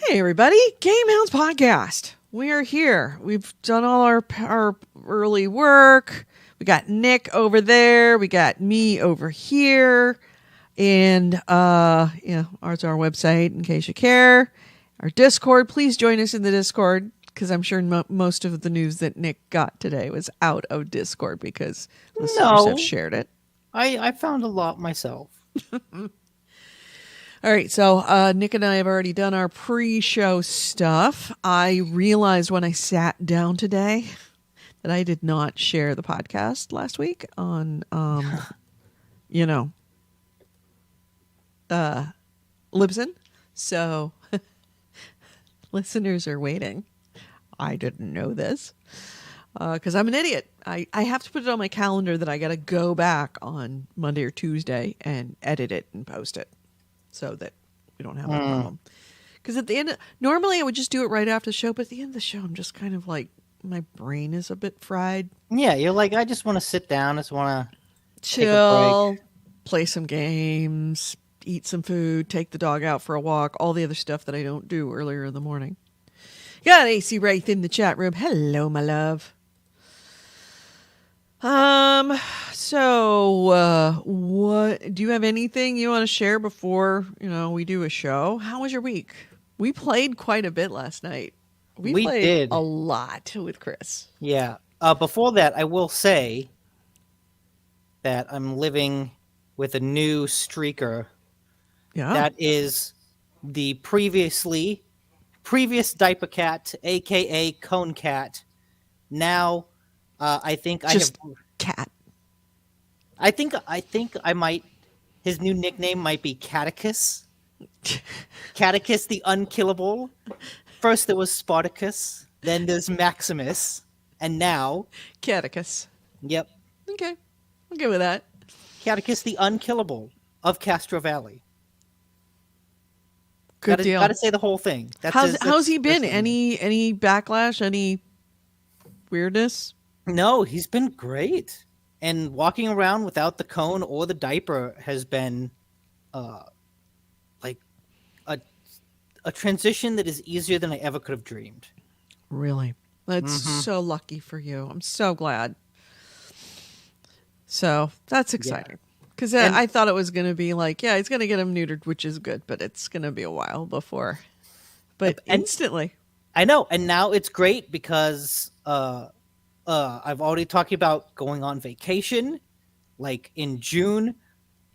Hey everybody, GameHounds podcast. We are here. We've done all our early work. We got Nick over there. We got me over here. And ours our website in case you care. Our Discord. Please join us in the Discord because I'm sure most of the news that Nick got today was out of Discord because listeners have shared it. I found a lot myself. All right, so Nick and I have already done our pre-show stuff. I realized when I sat down today that I did not share the podcast last week on, Libsyn. So listeners are waiting. I didn't know this because I'm an idiot. I have to put it on my calendar that I got to go back on Monday or Tuesday and edit it and post it. So that we don't have a problem. Because at the end, normally I would just do it right after the show, but at the end of the show, I'm just kind of like, my brain is a bit fried. Yeah, you're like, I just want to sit down, I just want to chill, play some games, eat some food, take the dog out for a walk, all the other stuff that I don't do earlier in the morning. Got AC Wraith in the chat room. Hello, my love. So what do you have anything you want to share before, we do a show? How was your week? We played quite a bit last night. We played did a lot with Chris. Yeah. Before that, I will say that I'm living with a new streaker. Yeah. That is the previous diaper cat, aka Cone Cat. Now I think cat. I think I might. His new nickname might be Catechus. Catechus the Unkillable. First there was Spartacus, then there's Maximus, and now Catechus. Yep. Okay, I'm good with that. Catechus the Unkillable of Castro Valley. Good deal. Gotta say the whole thing. How's he been? Any backlash? Any weirdness? No, he's been great. And walking around without the cone or the diaper has been like a transition that is easier than I ever could have dreamed. Really? That's so lucky for you. I'm so glad. So that's exciting. Because I thought it was going to be like, he's going to get him neutered, which is good, but it's going to be a while before. But instantly. I know. And now it's great because I've already talked about going on vacation, like in June,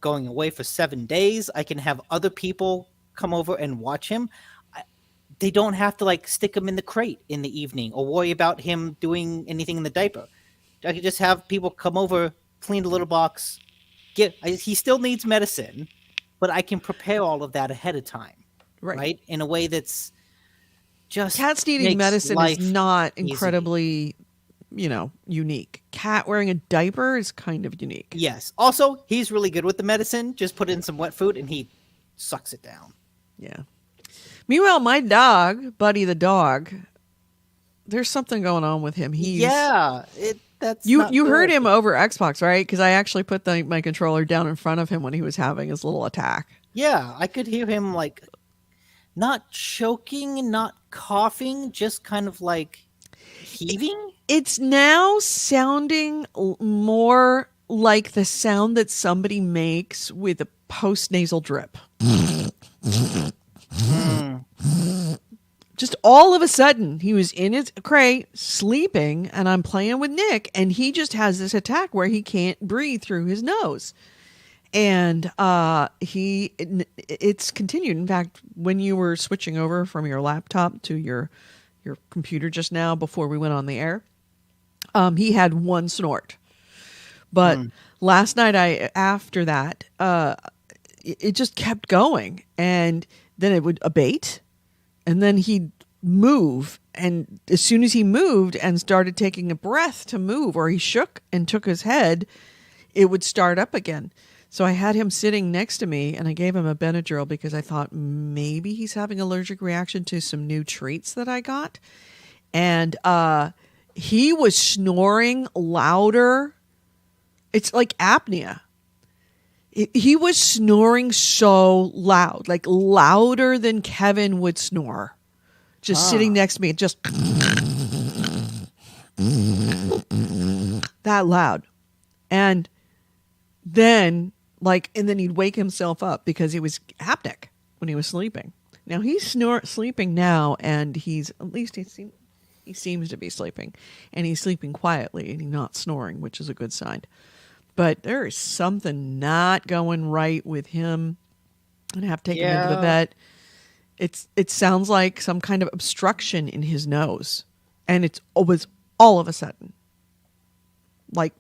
going away for 7 days. I can have other people come over and watch him. They don't have to like stick him in the crate in the evening or worry about him doing anything in the diaper. I can just have people come over, clean the litter box. He still needs medicine, but I can prepare all of that ahead of time, right? In a way that's just cats needing medicine is not incredibly unique. Cat wearing a diaper is kind of unique. Yes. Also, he's really good with the medicine. Just put in some wet food and he sucks it down. Yeah. Meanwhile, my dog, Buddy the dog, there's something going on with him. You heard him over Xbox, right? Because I actually put my controller down in front of him when he was having his little attack. Yeah, I could hear him like not choking, not coughing, just kind of like heaving. It's now sounding more like the sound that somebody makes with a post-nasal drip. Just all of a sudden, he was in his crate, sleeping, and I'm playing with Nick, and he just has this attack where he can't breathe through his nose. And it's continued. In fact, when you were switching over from your laptop to your computer just now before we went on the air, he had one snort. But last night, after that, it just kept going. And then it would abate. And then he'd move. And as soon as he moved and started taking a breath to move, or he shook and took his head, it would start up again. So I had him sitting next to me, and I gave him a Benadryl because I thought maybe he's having an allergic reaction to some new treats that I got. And he was snoring louder. It's like apnea. He was snoring so loud, like louder than Kevin would snore. just sitting next to me, just that loud. And then he'd wake himself up because he was apneic when he was sleeping. Now he's sleeping now, and he seems to be sleeping, and he's sleeping quietly and he's not snoring, which is a good sign. But there is something not going right with him. I'm gonna have to take him into the vet. It sounds like some kind of obstruction in his nose, and it was all of a sudden. Like,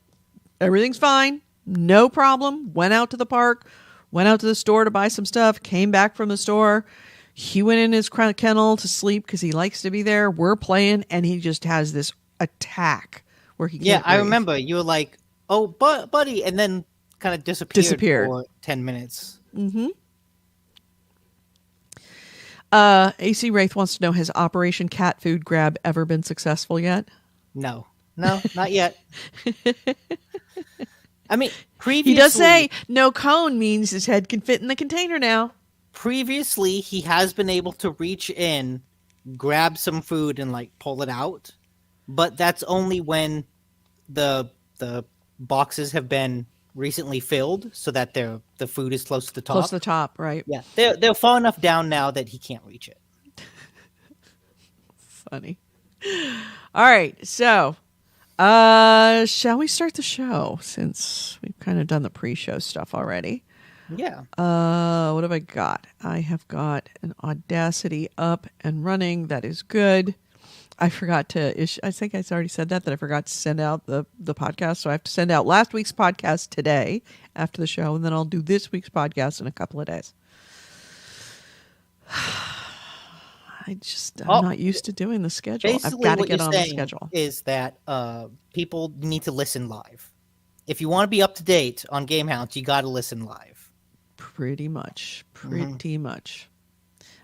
everything's fine, no problem. Went out to the park, went out to the store to buy some stuff, came back from the store. He went in his kennel to sleep because he likes to be there. We're playing, and he just has this attack where he can't breathe. I remember you were like, "Oh, buddy," and then kind of disappeared for 10 minutes. Mm-hmm. AC Wraith wants to know, has Operation Cat Food Grab ever been successful yet? No, not yet. I mean, previously... He does say no cone means his head can fit in the container now. Previously, he has been able to reach in, grab some food, and pull it out. But that's only when the boxes have been recently filled, so that the food is close to the top. Close to the top, right? Yeah, they're far enough down now that he can't reach it. Funny. All right, so shall we start the show, since we've kind of done the pre-show stuff already? Yeah. What have I got? I have got an Audacity up and running. That is good. I forgot to I think I already said that I forgot to send out the podcast. So I have to send out last week's podcast today after the show, and then I'll do this week's podcast in a couple of days. I'm not used to doing the schedule. I've got to get on the schedule. Is that people need to listen live. If you want to be up to date on GameHounds, you got to listen live. Pretty much.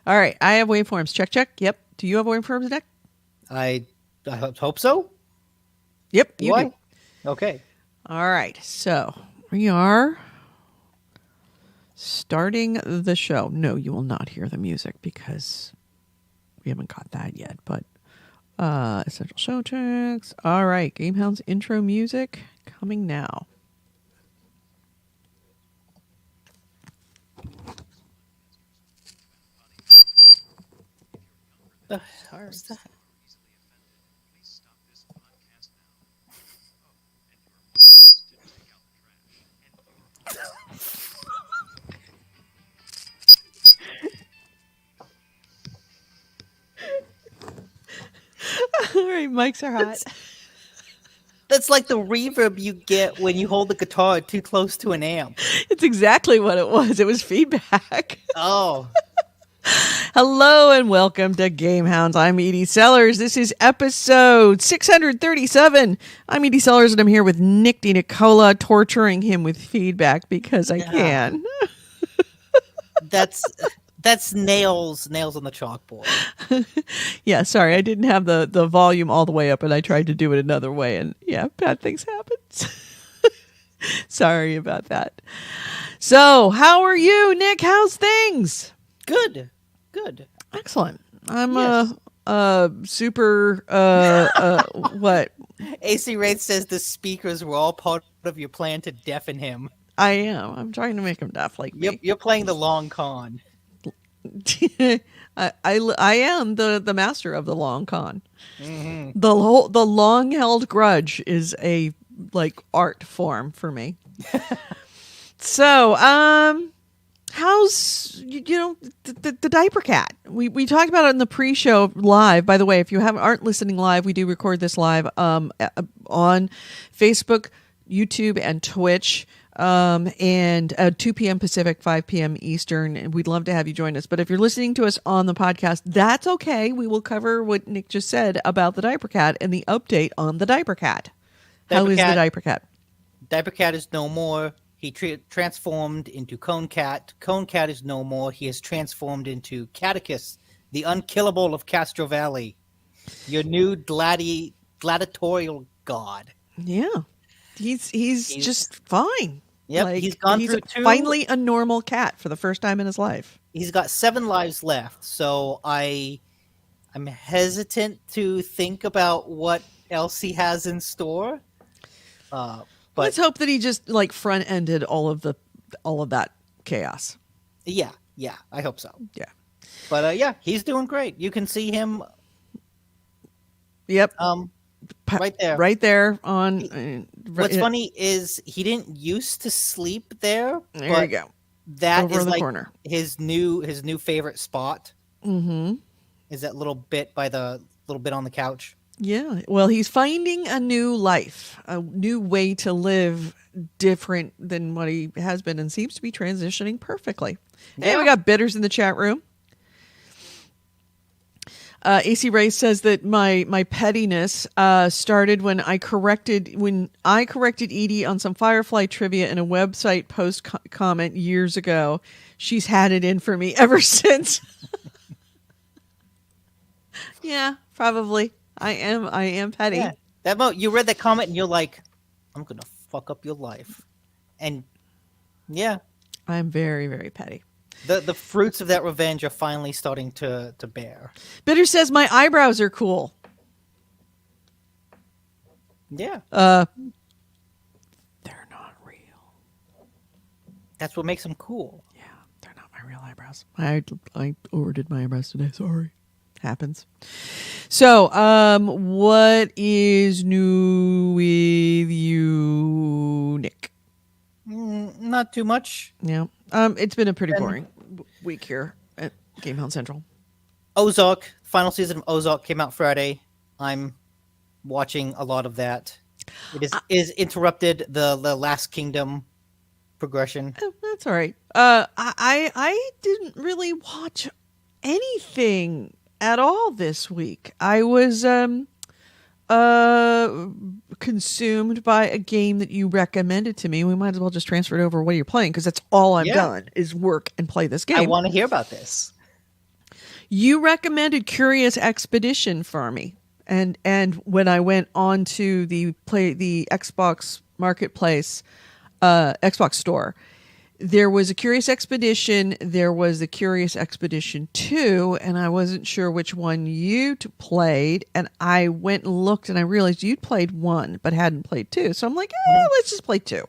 All right, I have waveforms. Check. Yep. Do you have waveforms, Nick? I hope so. Yep, you do. Okay. All right, so we are starting the show. No, you will not hear the music because we haven't got that yet, but essential show tracks. All right, GameHounds intro music coming now. Where's that? All right, mics are hot. That's like the reverb you get when you hold the guitar too close to an amp. It's exactly what it was. It was feedback. Oh. Hello and welcome to GameHounds. I'm Edie Sellers. This is episode 637. I'm Edie Sellers, and I'm here with Nick DiNicola, torturing him with feedback because I can. That's nails on the chalkboard. Yeah, sorry, I didn't have the volume all the way up, and I tried to do it another way, and yeah, bad things happen. Sorry about that. So, how are you, Nick? How's things? Good. Excellent. I'm super what? AC Wraith says the speakers were all part of your plan to deafen him. I am. I'm trying to make him deaf like me. You're playing the long con. I am the master of the long con. Mm-hmm. The long held grudge is a art form for me. So, how's the diaper cat? We talked about it in the pre-show live. By the way, if you aren't listening live, we do record this live on Facebook, YouTube, and Twitch. And 2 p.m. Pacific, 5 p.m. Eastern. And we'd love to have you join us. But if you're listening to us on the podcast, that's okay. We will cover what Nick just said about the diaper cat and the update on the diaper cat. How is the diaper cat? Diaper cat is no more. He transformed into Cone Cat. Cone Cat is no more. He has transformed into Catechus, the unkillable of Castro Valley. Your new gladiatorial god. Yeah. He's just fine. Yep, he's gone through two. Finally a normal cat for the first time in his life. He's got 7 lives left, so I I'm hesitant to think about what else he has in store. But let's hope that he just like front ended all of that chaos. Yeah, I hope so. Yeah. But yeah, he's doing great. You can see him. Yep. Right there. Right there on. What's funny is he didn't used to sleep there. There you go. That over is in the like corner. his new favorite spot. Mm-hmm. Is that little bit on the couch? Yeah. Well, he's finding a new life, a new way to live, different than what he has been, and seems to be transitioning perfectly. Yeah. Hey, we got bitters in the chat room. AC Ray says that my pettiness started when I corrected Edie on some Firefly trivia in a website post comment years ago. She's had it in for me ever since. Yeah, probably. I am petty. Yeah. You read that comment and you're like, I'm gonna fuck up your life. And yeah, I'm very, very petty. The fruits of that revenge are finally starting to bear. Bitter says my eyebrows are cool. Yeah. They're not real. That's what makes them cool. Yeah, they're not my real eyebrows. I overdid my eyebrows today. Sorry. Happens. So, what is new with you, Nick? Not too much. Yeah. It's been a pretty boring week here at GameHounds Central. Ozark, final season of Ozark came out Friday. I'm watching a lot of that. It is interrupted the Last Kingdom progression. That's all right. I didn't really watch anything at all this week. I was consumed by a game that you recommended to me. We might as well just transfer it over what you're playing, because that's all I've done is work and play this game. I want to hear about this. You recommended Curious Expedition for me, and when I went on to the Xbox Marketplace, Xbox Store, there was a Curious Expedition, there was the Curious Expedition 2, and I wasn't sure which one you played, and I went and looked, and I realized you'd played 1, but hadn't played 2. So I'm like, let's just play 2.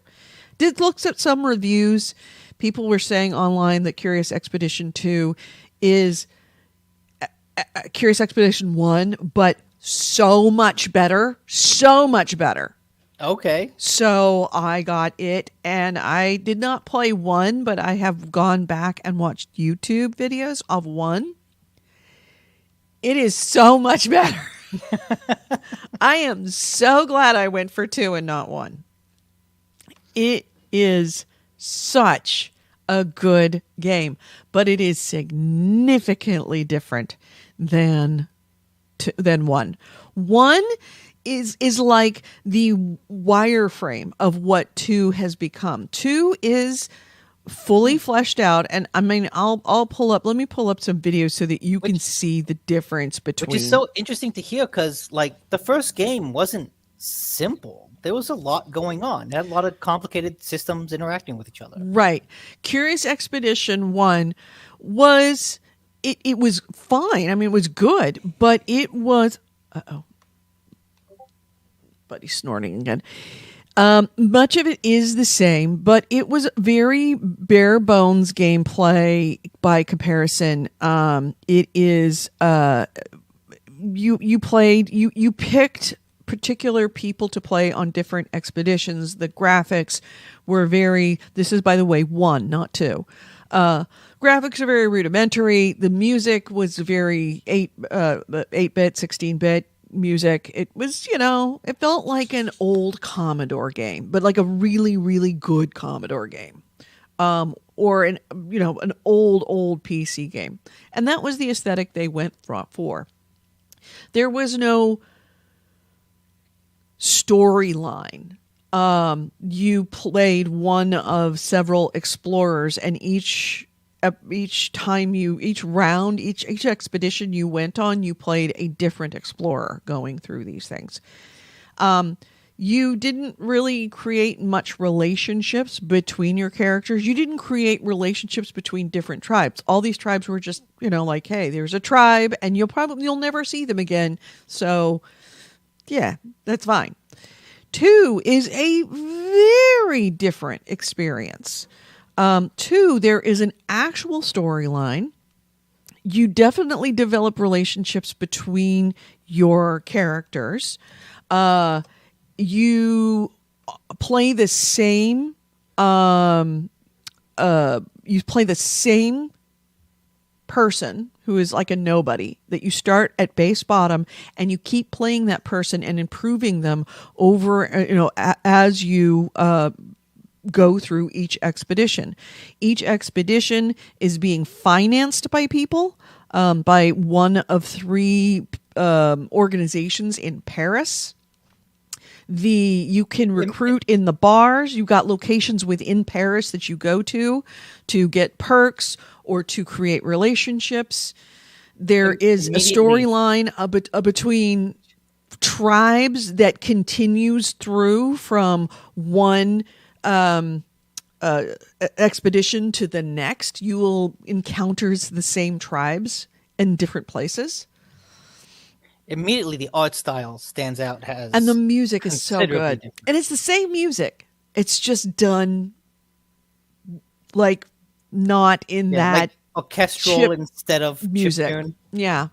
Did look at some reviews. People were saying online that Curious Expedition 2 is Curious Expedition 1, but so much better. So much better. Okay. So I got it, and I did not play 1, but I have gone back and watched YouTube videos of 1. It is so much better. I am so glad I went for 2 and not 1. It is such a good game, but it is significantly different than 1. 1 is like the wireframe of what 2 has become. 2 is fully fleshed out, and I mean, let me pull up some videos so that you can see the difference between. Which is so interesting to hear, because like the first game wasn't simple. There was a lot going on. It had a lot of complicated systems interacting with each other. Right. Curious Expedition 1 was it was fine. I mean, it was good, but it was Buddy's snorting again. Much of it is the same, but it was very bare bones gameplay by comparison. It is you picked particular people to play on different expeditions. The graphics were this is, by the way, 1, not 2. Graphics are very rudimentary. The music was very 8-bit, 16-bit music. It was, it felt like an old Commodore game, but like a really, really good Commodore game. Or an old PC game. And that was the aesthetic they went for. There was no storyline. You played one of several explorers, and each expedition you went on, you played a different explorer going through these things. you didn't really create much relationships between your characters. You didn't create relationships between different tribes. All these tribes were just, like, hey, there's a tribe and you'll never see them again. So yeah, that's fine. 2 is a very different experience. 2, there is an actual storyline. You definitely develop relationships between your characters. You play the same. You play the same person who is like a nobody that you start at base bottom, and you keep playing that person and improving them over. As you go through each expedition. Each expedition is being financed by people, by one of 3 organizations in Paris. You can recruit in the bars. You've got locations within Paris that you go to get perks or to create relationships. There is a storyline between tribes that continues through from one expedition to the next. You will encounter the same tribes in different places. Immediately, the art style stands out. And the music is so good. Different. And it's the same music. It's just done like not in that like orchestral instead of music. Chiptune. Yeah.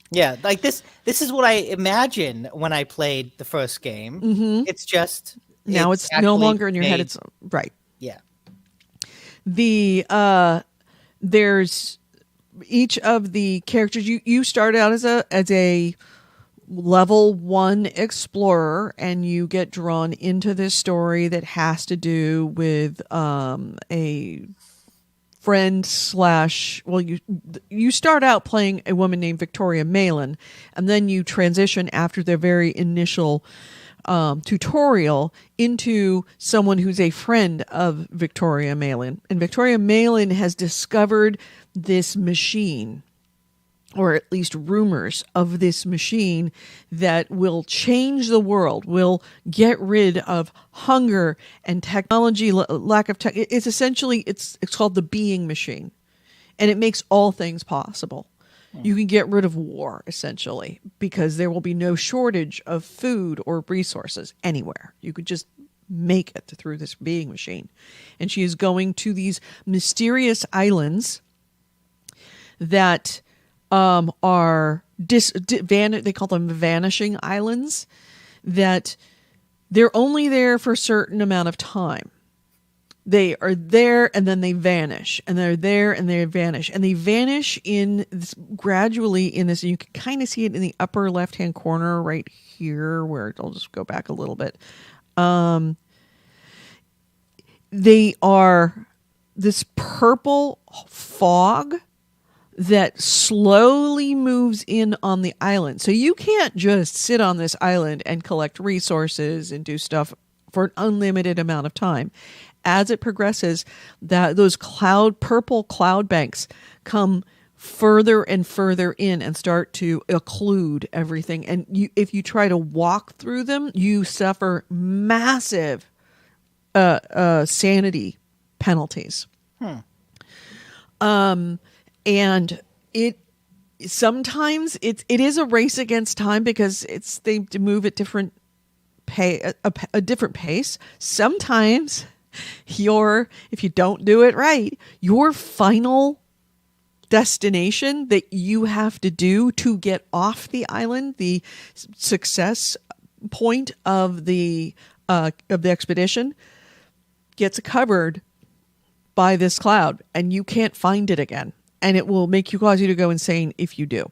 Yeah, like this is what I imagine when I played the first game. Mm-hmm. It's just now it's no longer in your head. It's right. Yeah. There's each of the characters. You start out as a level 1 explorer, and you get drawn into this story that has to do with a friend / you start out playing a woman named Victoria Malin, and then you transition after their very initial tutorial into someone who's a friend of Victoria Malin. And Victoria Malin has discovered this machine, or at least rumors of this machine, that will change the world, will get rid of hunger and technology, lack of tech. It's essentially, it's called the being machine, and it makes all things possible. You can get rid of war, essentially, because there will be no shortage of food or resources anywhere. You could just make it through this being machine. And she is going to these mysterious islands that are they call them vanishing islands, that they're only there for a certain amount of time. They are there and then they vanish, and they're there and they vanish, and they vanish gradually in this. And you can kind of see it in the upper left-hand corner right here, where I'll just go back a little bit. They are this purple fog that slowly moves in on the island. So you can't just sit on this island and collect resources and do stuff for an unlimited amount of time. As it progresses, those purple cloud banks come further and further in and start to occlude everything. And if you try to walk through them, you suffer massive sanity penalties. And sometimes it is a race against time, because they move at different a different pace. Sometimes if you don't do it right, your final destination that you have to do to get off the island, the success point of the expedition, gets covered by this cloud, and you can't find it again, and it will cause you to go insane if you do.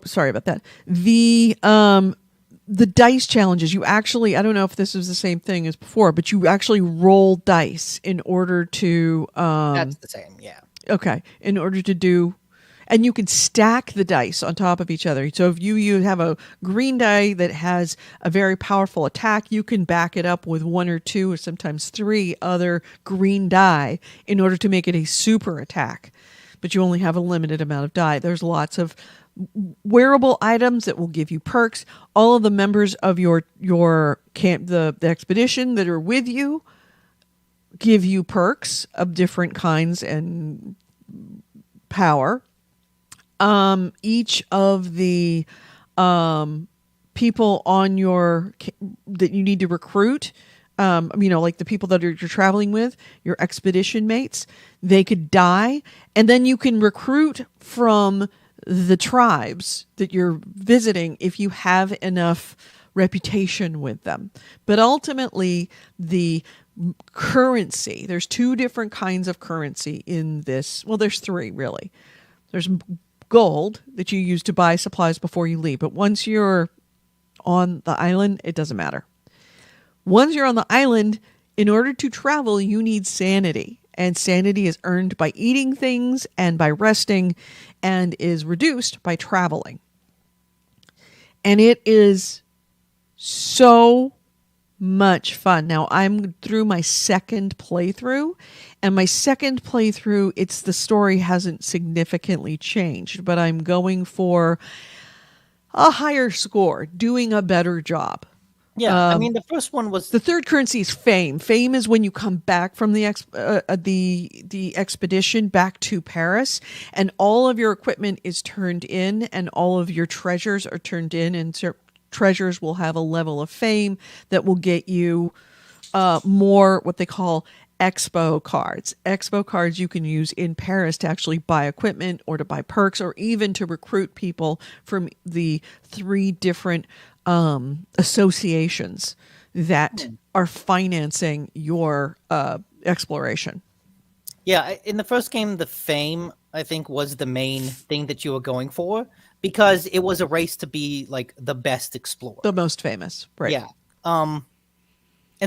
Sorry about that. The dice challenges, you actually, I don't know if this is the same thing as before, but you actually roll dice in order to... That's the same, yeah. Okay, in order to do... And you can stack the dice on top of each other. So if you have a green die that has a very powerful attack, you can back it up with 1 or 2 or sometimes 3 other green die in order to make it a super attack. But you only have a limited amount of die. There's lots of wearable items that will give you perks. All of the members of your camp, the expedition that are with you, give you perks of different kinds and power. Each of the people on that you need to recruit, like the people that you're traveling with, your expedition mates, they could die, and then you can recruit from the tribes that you're visiting if you have enough reputation with them. But ultimately, the currency, there's two different kinds of currency in this. Well, there's three, really. There's gold that you use to buy supplies before you leave. But once you're on the island, it doesn't matter. Once you're on the island, in order to travel, you need sanity. And sanity is earned by eating things and by resting, and is reduced by traveling. And it is so much fun. Now, I'm through my second playthrough, and my second playthrough, the story hasn't significantly changed, but I'm going for a higher score, doing a better job. Yeah, I mean, the first one was... The third currency is fame. Fame is when you come back from the expedition back to Paris, and all of your equipment is turned in, and all of your treasures are turned in, and treasures will have a level of fame that will get you more what they call expo cards. Expo cards you can use in Paris to actually buy equipment or to buy perks or even to recruit people from the 3 different associations that are financing your exploration. Yeah, in the first game, the fame, I think, was the main thing that you were going for, because it was a race to be like the best explorer. The most famous, right. Yeah. And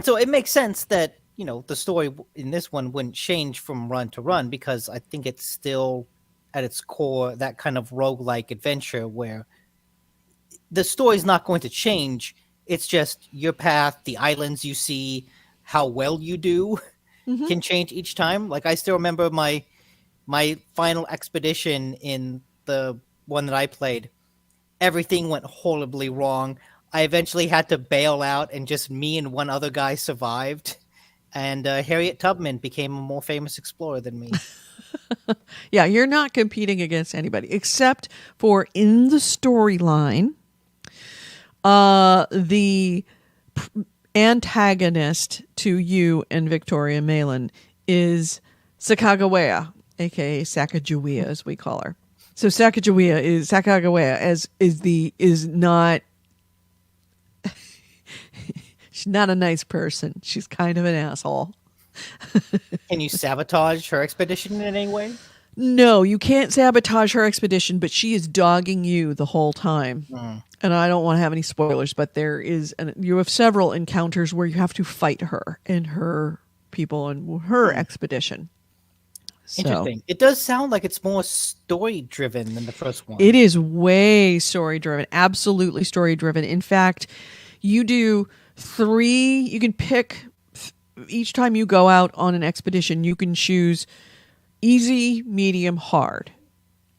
so it makes sense that, the story in this one wouldn't change from run to run, because I think it's still at its core that kind of roguelike adventure where the story's not going to change. It's just your path, the islands you see, how well you do can change each time. Like, I still remember my final expedition in the one that I played. Everything went horribly wrong. I eventually had to bail out, and just me and one other guy survived. And Harriet Tubman became a more famous explorer than me. Yeah, you're not competing against anybody except for in the storyline. The antagonist to you and Victoria Malin is Sacagawea, aka Sacagawea, as we call her. So Sacagawea is not she's not a nice person. She's kind of an asshole. Can you sabotage her expedition in any way? No, you can't sabotage her expedition, but she is dogging you the whole time. And I don't want to have any spoilers, but you have several encounters where you have to fight her and her people and her expedition. Interesting. It does sound like it's more story-driven than the first one. It is way story-driven, absolutely story-driven. In fact, you can pick, each time you go out on an expedition, you can choose easy, medium, hard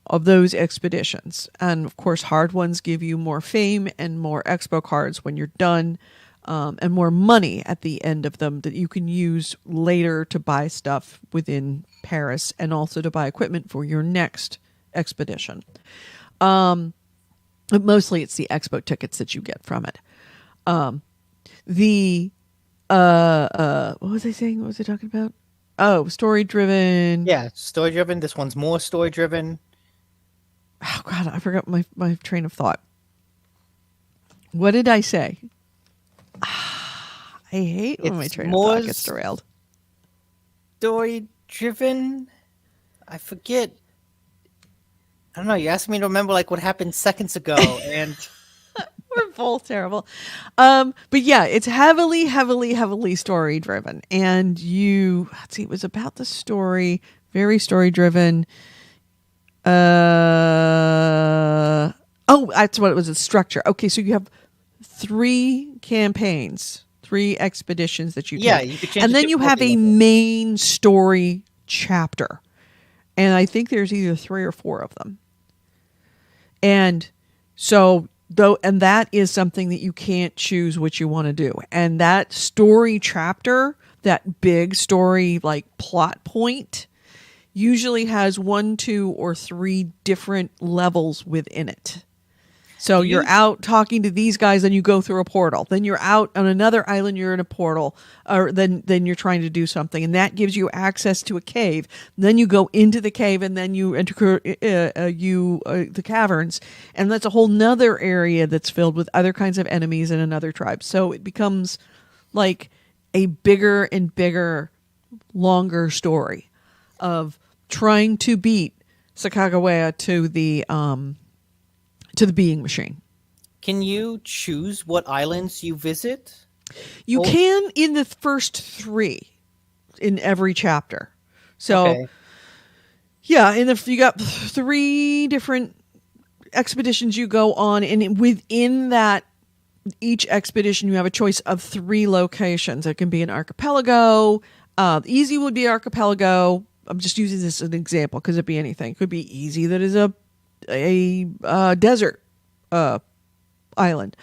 of those expeditions. And of course, hard ones give you more fame and more expo cards when you're done, and more money at the end of them that you can use later to buy stuff within Paris and also to buy equipment for your next expedition. But mostly it's the expo tickets that you get from it. What was I saying? What was I talking about? Oh, story-driven. Yeah, story-driven. This one's more story-driven. Oh, God, I forgot my train of thought. What did I say? I hate when my train of thought gets derailed. Story-driven? I forget. I don't know. You asked me to remember what happened seconds ago, and... We're both terrible. But yeah, it's heavily, heavily, heavily story driven. And it was about the story, very story driven. That's what it was, a structure. Okay, so you have 3 campaigns, 3 expeditions that you take. Yeah, you could change. And then you have a main story chapter. And I think there's either 3 or 4 of them. And so though, and that is something that you can't choose what you want to do. And that story chapter, that big story like plot point, usually has 1, 2, or 3 different levels within it. So you're out talking to these guys, and you go through a portal. Then you're out on another island. You're in a portal, or then you're trying to do something, and that gives you access to a cave. Then you go into the cave, and then you enter the caverns, and that's a whole nother area that's filled with other kinds of enemies and another tribe. So it becomes like a bigger and bigger, longer story of trying to beat Sacagawea to the being machine. Can you choose what islands you visit? You can in the first 3 in every chapter. So, Okay. yeah, you got 3 different expeditions you go on, and within that, each expedition you have a choice of 3 locations. It can be an archipelago. Easy would be archipelago. I'm just using this as an example because it'd be anything. It could be easy that is a desert island.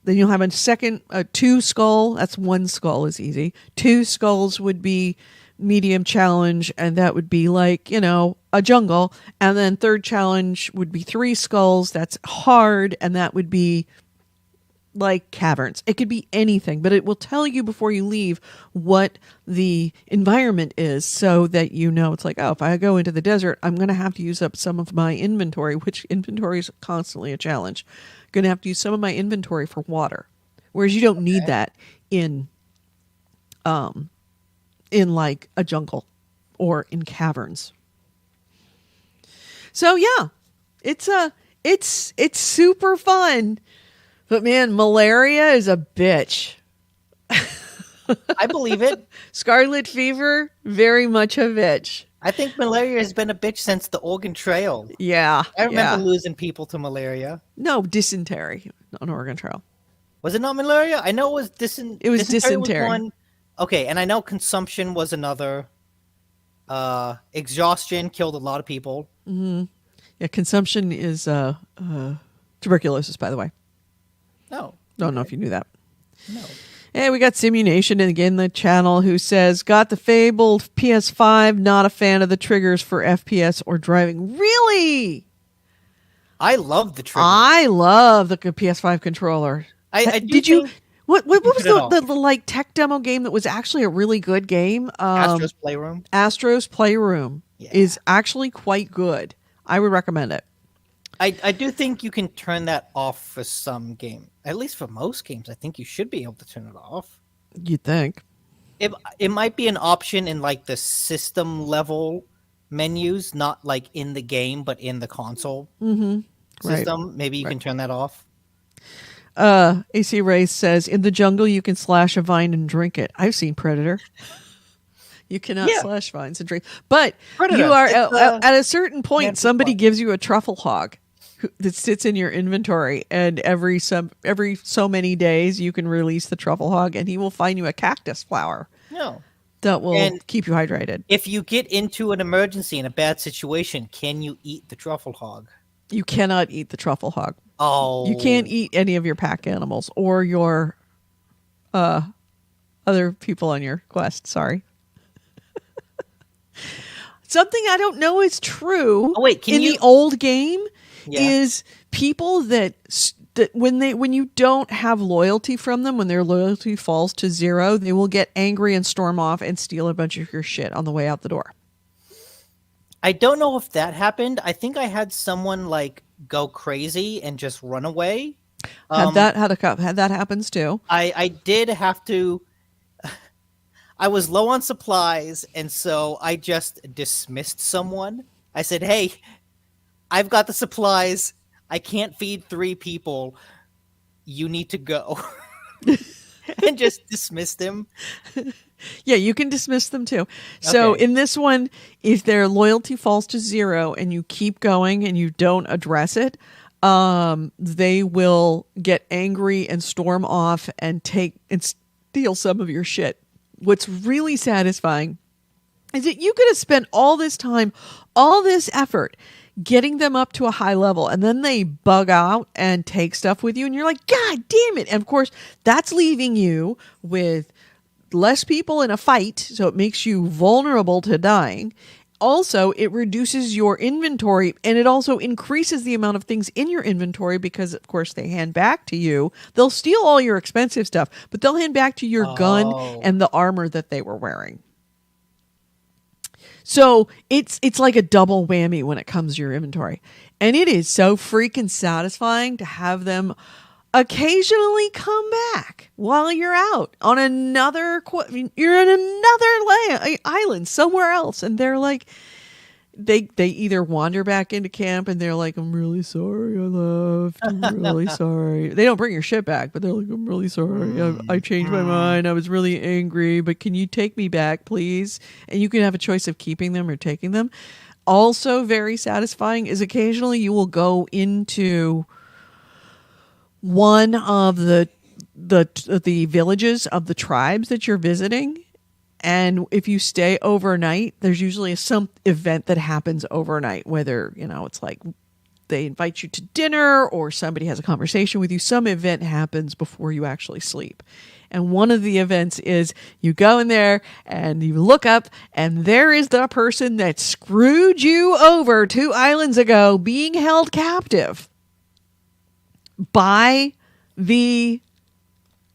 Then you'll have a second 2 skull. That's 1 skull is easy. 2 skulls would be medium challenge, and that would be like, a jungle. And then 3rd challenge would be 3 skulls. That's hard, and that would be like caverns. It could be anything, but it will tell you before you leave what the environment is, so that it's like, oh, if I go into the desert, I'm going to have to use up some of my inventory, which inventory is constantly a challenge. Going to have to use some of my inventory for water, whereas you don't need that in like a jungle or in caverns. So yeah, it's super fun. But man, malaria is a bitch. I believe it. Scarlet fever, very much a bitch. I think malaria has been a bitch since the Oregon Trail. Yeah. I remember losing people to malaria. No, dysentery on Oregon Trail. Was it not malaria? I know it was dysentery. It was dysentery. Was one. Okay, and I know consumption was another. Exhaustion killed a lot of people. Mm-hmm. Yeah, consumption is tuberculosis, by the way. No. Don't know if you knew that. No. Hey, we got Simunation again, the channel, who says, got the fabled PS5, not a fan of the triggers for FPS or driving. Really? I love the triggers. I love the PS5 controller. Did you? What was the like tech demo game that was actually a really good game? Astro's Playroom. Astro's Playroom is actually quite good. I would recommend it. I do think you can turn that off for some game. At least for most games, I think you should be able to turn it off. You'd think. It might be an option in like the system level menus, not like in the game, but in the console system. Right. Maybe you can turn that off. AC Race says, in the jungle you can slash a vine and drink it. I've seen Predator. You cannot slash vines and drink. But Predator, you are at a certain point, somebody gives you a truffle hog that sits in your inventory, and every so many days you can release the truffle hog, and he will find you a cactus flower. No. That will keep you hydrated. If you get into an emergency in a bad situation, can you eat the truffle hog? You cannot eat the truffle hog. Oh. You can't eat any of your pack animals or your other people on your quest. Sorry. Something I don't know is true. Oh, wait, the old game is people that when you don't have loyalty from them, when their loyalty falls to 0, they will get angry and storm off and steal a bunch of your shit on the way out the door. I don't know if that happened. I think I had someone like go crazy and just run away. That happens too. I did have to. I was low on supplies, and so I just dismissed someone. I said, "Hey, I've got the supplies. I can't feed 3 people. You need to go." And just dismissed him. Yeah, you can dismiss them too. So in this one, if their loyalty falls to 0 and you keep going and you don't address it, they will get angry and storm off and steal some of your shit. What's really satisfying is that you could have spent all this time, all this effort, getting them up to a high level, and then they bug out and take stuff with you, and you're like, God damn it. And of course, that's leaving you with less people in a fight, so it makes you vulnerable to dying. Also, it reduces your inventory, and it also increases the amount of things in your inventory because, of course, they hand back to you. They'll steal all your expensive stuff, but they'll hand back to your gun and the armor that they were wearing. So it's like a double whammy when it comes to your inventory. And it is so freaking satisfying to have them occasionally come back while you're out on another you're in another island somewhere else, and they're like they either wander back into camp and they're like, I'm really sorry I left, I'm really sorry. They don't bring your shit back, but they're like, I'm really sorry, I changed my mind, I was really angry, but can you take me back please? And you can have a choice of keeping them or taking them. Also very satisfying is occasionally you will go into one of the villages of the tribes that you're visiting, and if you stay overnight, there's usually some event that happens overnight, whether it's like they invite you to dinner or somebody has a conversation with you. Some event happens before you actually sleep, and one of the events is you go in there and you look up and there is the person that screwed you over 2 islands ago being held captive by the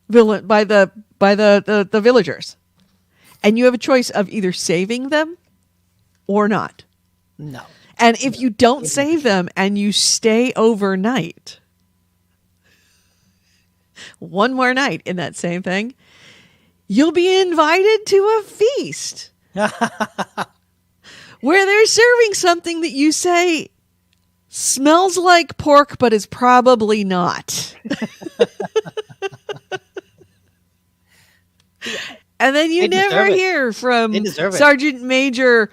villagers, and you have a choice of either saving them or not. No. And if you don't save them and you stay overnight, one more night in that same thing, you'll be invited to a feast where they're serving something that you say smells like pork, but is probably not. And then you never hear from Sergeant Major,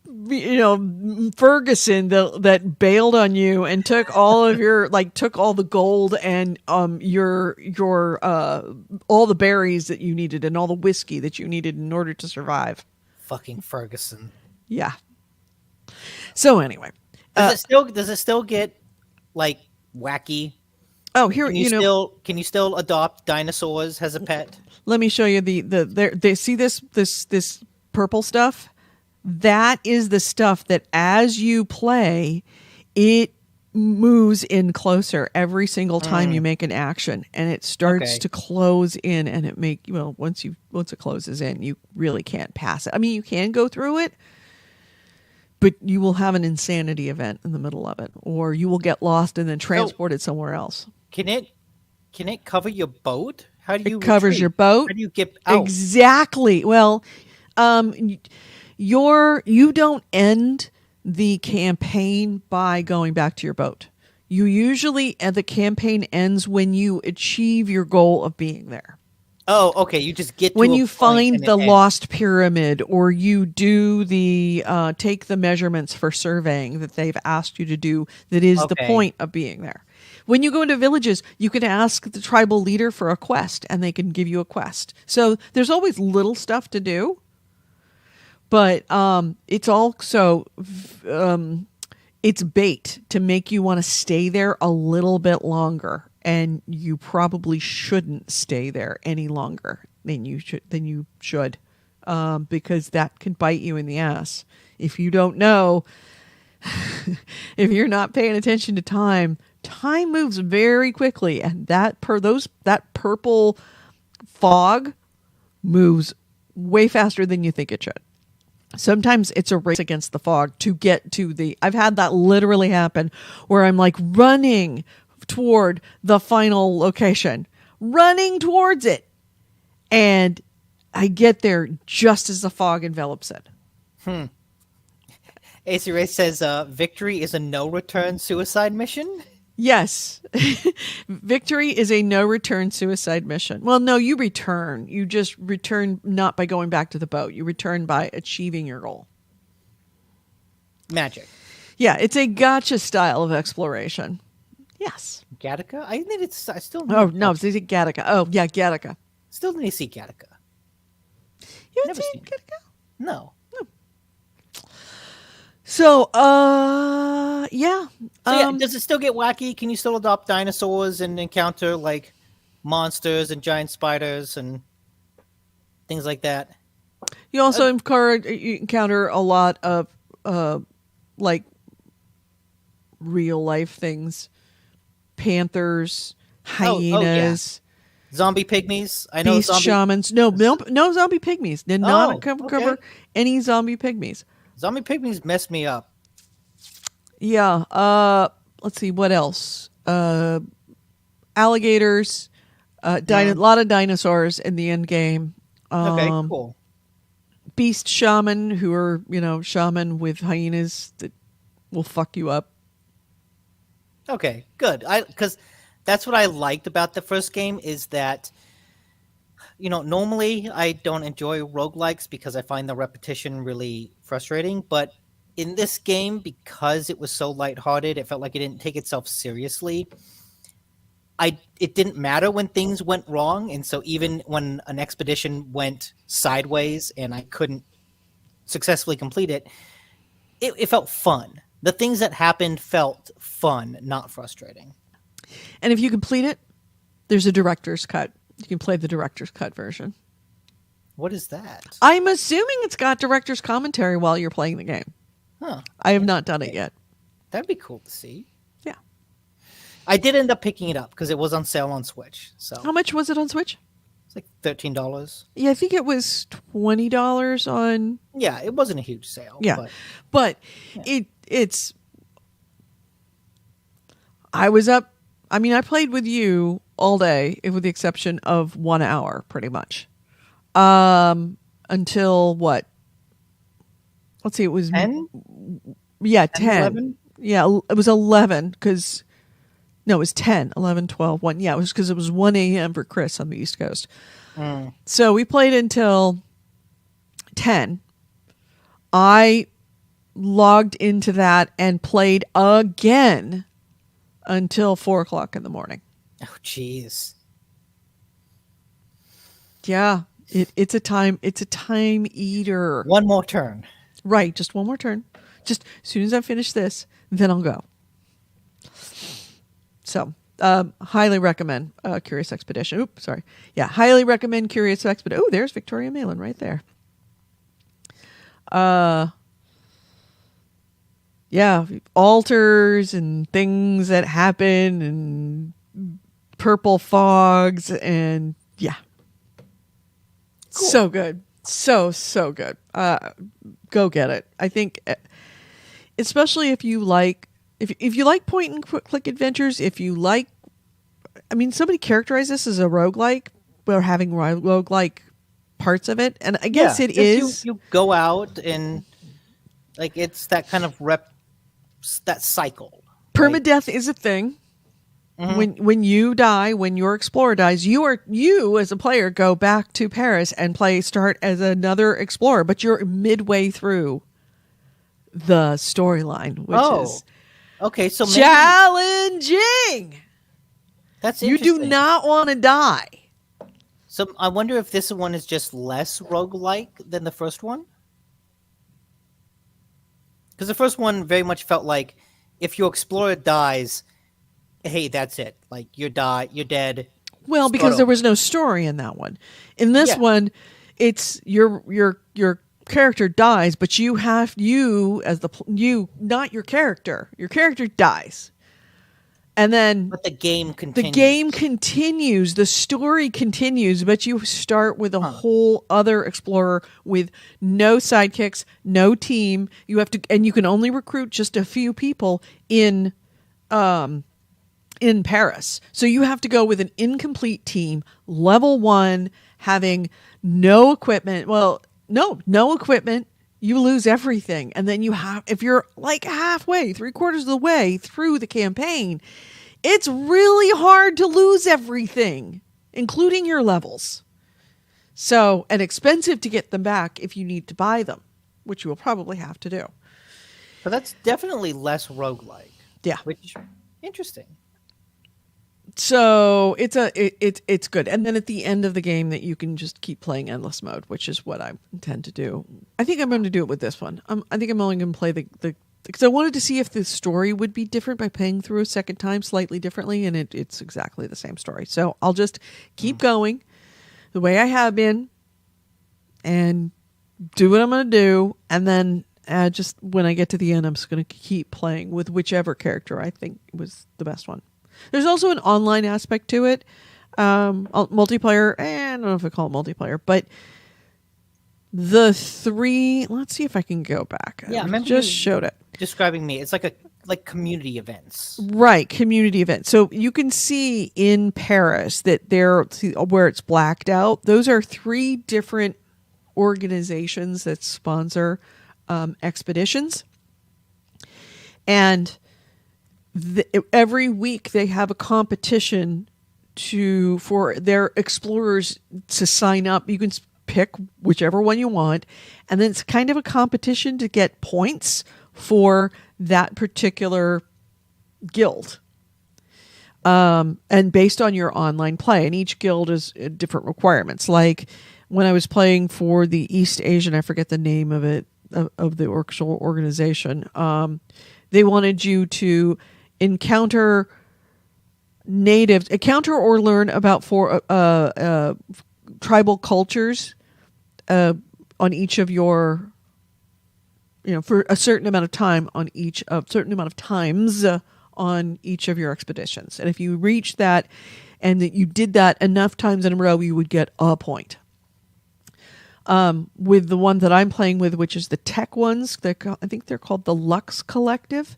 Ferguson that bailed on you and took all of your, took all the gold and your all the berries that you needed and all the whiskey that you needed in order to survive. Fucking Ferguson. Yeah. So anyway. Does it still get wacky? Oh, here can you still adopt dinosaurs as a pet? Let me show you they see this purple stuff. That is the stuff that as you play, it moves in closer every single time you make an action, and it starts to close in, and once it closes in, you really can't pass it. I mean, you can go through it, but you will have an insanity event in the middle of it, or you will get lost and then transported somewhere else. Can it cover your boat? How do you It covers retreat? your boat. How do you get out? Exactly. Well, you don't end the campaign by going back to your boat. You usually, the campaign ends when you achieve your goal of being there. Oh, okay. You just get to when you find the lost pyramid, or you do the take the measurements for surveying that they've asked you to do. That is the point of being there. When you go into villages, you can ask the tribal leader for a quest, and they can give you a quest. So there's always little stuff to do, but it's also it's bait to make you want to stay there a little bit longer. And you probably shouldn't stay there any longer than you should, because that can bite you in the ass. If you don't know, if you're not paying attention to time moves very quickly, and that purple fog moves way faster than you think it should. Sometimes it's a race against the fog to get to I've had that literally happen where I'm running toward the final location, running towards it, and I get there just as the fog envelops it. AC Ray says victory is a no-return suicide mission. Yes. Victory is a no-return suicide mission. Well, no, you return. You just return not by going back to the boat. You return by achieving your goal. Magic. Yeah, it's a gacha style of exploration. Yes. Gattaca? I still need is it Gattaca? Oh, yeah, Gattaca. Still need to see Gattaca. You haven't seen Gattaca? No. So, yeah. So yeah, does it still get wacky? Can you still adopt dinosaurs and encounter like monsters and giant spiders and things like that? You also you encounter a lot of like real life things, panthers, Oh yeah, hyenas, zombie pygmies. I know beast shamans. No zombie pygmies. Did not Oh, cover okay. any zombie pygmies. Zombie pygmies messed me up. Yeah. Let's see what else. Alligators. A lot of dinosaurs in the end game. Okay, cool. Beast shaman, who are shaman with hyenas that will fuck you up. Okay, good. Because that's what I liked about the first game is that normally I don't enjoy roguelikes because I find the repetition really frustrating, but in this game, because it was so lighthearted, it felt like it didn't take itself seriously. It didn't matter when things went wrong, and so even when an expedition went sideways and I couldn't successfully complete it, it felt fun. The things that happened felt fun, not frustrating. And if you complete it, there's a director's cut. You can play the director's cut version. What is that? I'm assuming it's got director's commentary while you're playing the game. Huh. I have not done it yet. That'd be cool to see. Yeah. I did end up picking it up because it was on sale on Switch. So how much was it on Switch? It's like $13. Yeah, I think it was $20 on. Yeah, it wasn't a huge sale. Yeah, but yeah. It's. I was up. I mean, I played with you all day, with the exception of 1 hour, pretty much. Until what? Let's see. It was 10. Yeah, 10. 11? Yeah, it was 11 because. No, it was 10, 11, 12, 1. Yeah, it was because it was 1 a.m. for Chris on the East Coast. So we played until 10. I logged into that and played again until 4 o'clock in the morning. Oh, jeez. Yeah, it's a time eater. One more turn. Right, just one more turn. Just as soon as I finish this, then I'll go. So, highly recommend Curious Expedition. Oops, sorry. Yeah, highly recommend Curious Expedition. Oh, there's Victoria Malin right there. Yeah, altars and things that happen and purple fogs and yeah. Cool. So good. So good. Go get it. I think, especially if you like If you like point and click adventures, if you like, I mean, somebody characterized this as a roguelike, but having roguelike parts of it, and I guess it is. You go out and like it's that kind of that cycle. Permadeath is a thing. Mm-hmm. When you die, when your explorer dies, you as a player go back to Paris and start as another explorer, but you're midway through the storyline, which is. Okay, so challenging. That's interesting. You do not want to die. So I wonder if this one is just less roguelike than the first one? Because the first one very much felt like if your explorer dies, hey, that's it. Like you're dead. Well, because there was no story in that one. In this one, it's your character dies, but not your character. Your character dies. And then but the game continues. The game continues, the story continues, but you start with a whole other explorer with no sidekicks, no team. You have to, and you can only recruit just a few people in Paris. So you have to go with an incomplete team, level 1, having no equipment. Well, no equipment. You lose everything. And then if you're like halfway, 3/4 of the way through the campaign, it's really hard to lose everything, including your levels. So, and expensive to get them back if you need to buy them, which you will probably have to do. But that's definitely less roguelike. Yeah. Which, interesting. So it's good. And then at the end of the game that you can just keep playing endless mode, which is what I intend to do. I think I'm going to do it with this one. I think I'm only going to play the because I wanted to see if the story would be different by playing through a second time slightly differently, and it's exactly the same story. So I'll just keep going the way I have been and do what I'm going to do, and then just when I get to the end, I'm just going to keep playing with whichever character I think was the best one. There's also an online aspect to it, multiplayer. I don't know if I call it multiplayer, but the three. Let's see if I can go back. Yeah, I remember just showed it. Describing me, it's like community events, right? Community events. So you can see in Paris that where it's blacked out. Those are three different organizations that sponsor expeditions, and every week they have a competition for their explorers to sign up. You can pick whichever one you want, and then it's kind of a competition to get points for that particular guild. And based on your online play, and each guild is different requirements. Like when I was playing for the East Asian, I forget the name of it, of the actual organization. They wanted you to encounter or learn about tribal cultures on each of your, for a certain amount of time on certain amount of times on each of your expeditions. And if you reach that and that you did that enough times in a row, you would get a point. With the one that I'm playing with, which is the tech ones, I think they're called the Lux Collective.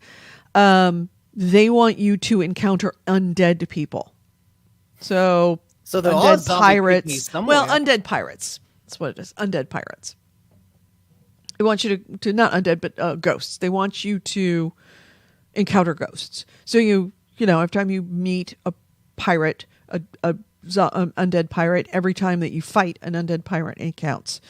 They want you to encounter undead people. So there undead are pirates. Well, undead pirates. That's what it is. Undead pirates. They want you to not undead, but ghosts. They want you to encounter ghosts. So every time you meet a pirate, undead pirate, every time that you fight an undead pirate, it counts.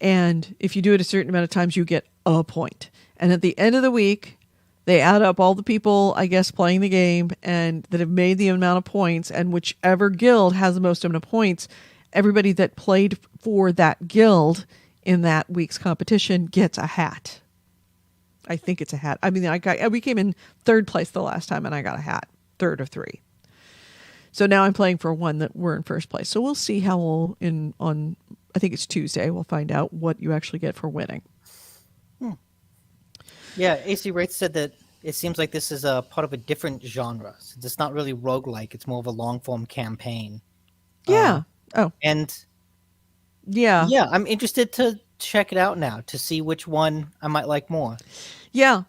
And if you do it a certain amount of times, you get a point. And at the end of the week, they add up all the people, I guess, playing the game and that have made the amount of points, and whichever guild has the most amount of points, everybody that played for that guild in that week's competition gets a hat. I think it's a hat. I mean, we came in third place the last time, and I got a hat, third of three. So now I'm playing for one that we're in first place. So we'll see how on I think it's Tuesday, we'll find out what you actually get for winning. Yeah, AC Wright said that it seems like this is a part of a different genre. So it's not really roguelike. It's more of a long-form campaign. Yeah. And yeah, I'm interested to check it out now to see which one I might like more. Yeah.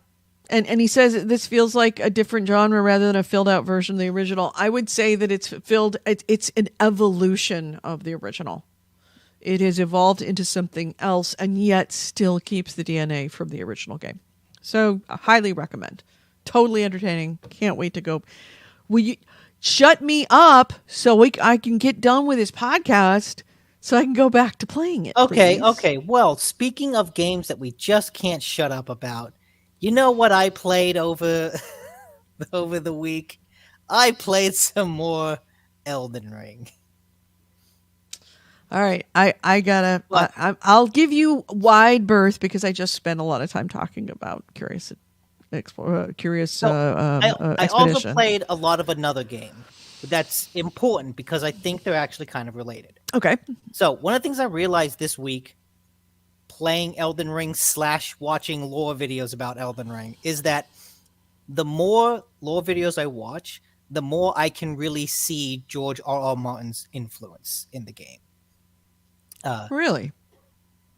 And he says this feels like a different genre rather than a filled out version of the original. I would say that it's an evolution of the original. It has evolved into something else and yet still keeps the DNA from the original game. So I highly recommend. Totally entertaining. Can't wait to go. Will you shut me up so I can get done with this podcast so I can go back to playing it? Okay, please? okay. Well, speaking of games that we just can't shut up about, you know what I played over the week? I played some more Elden Ring. All right, I'll give you wide berth because I just spent a lot of time talking about Curious I Expedition. also played a lot of another game. That's important because I think they're actually kind of related. Okay. So one of the things I realized this week playing Elden Ring / watching lore videos about Elden Ring is that the more lore videos I watch, the more I can really see George R.R. Martin's influence in the game. Really?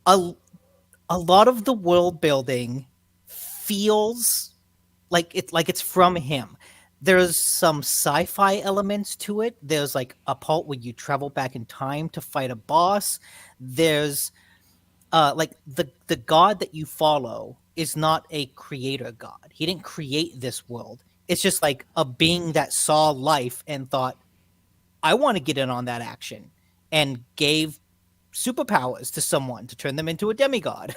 A lot of the world building feels like it's from him. There's some sci-fi elements to it. There's like a part where you travel back in time to fight a boss. There's like the god that you follow is not a creator god. He didn't create this world. It's just like a being that saw life and thought, I want to get in on that action, and gave superpowers to someone to turn them into a demigod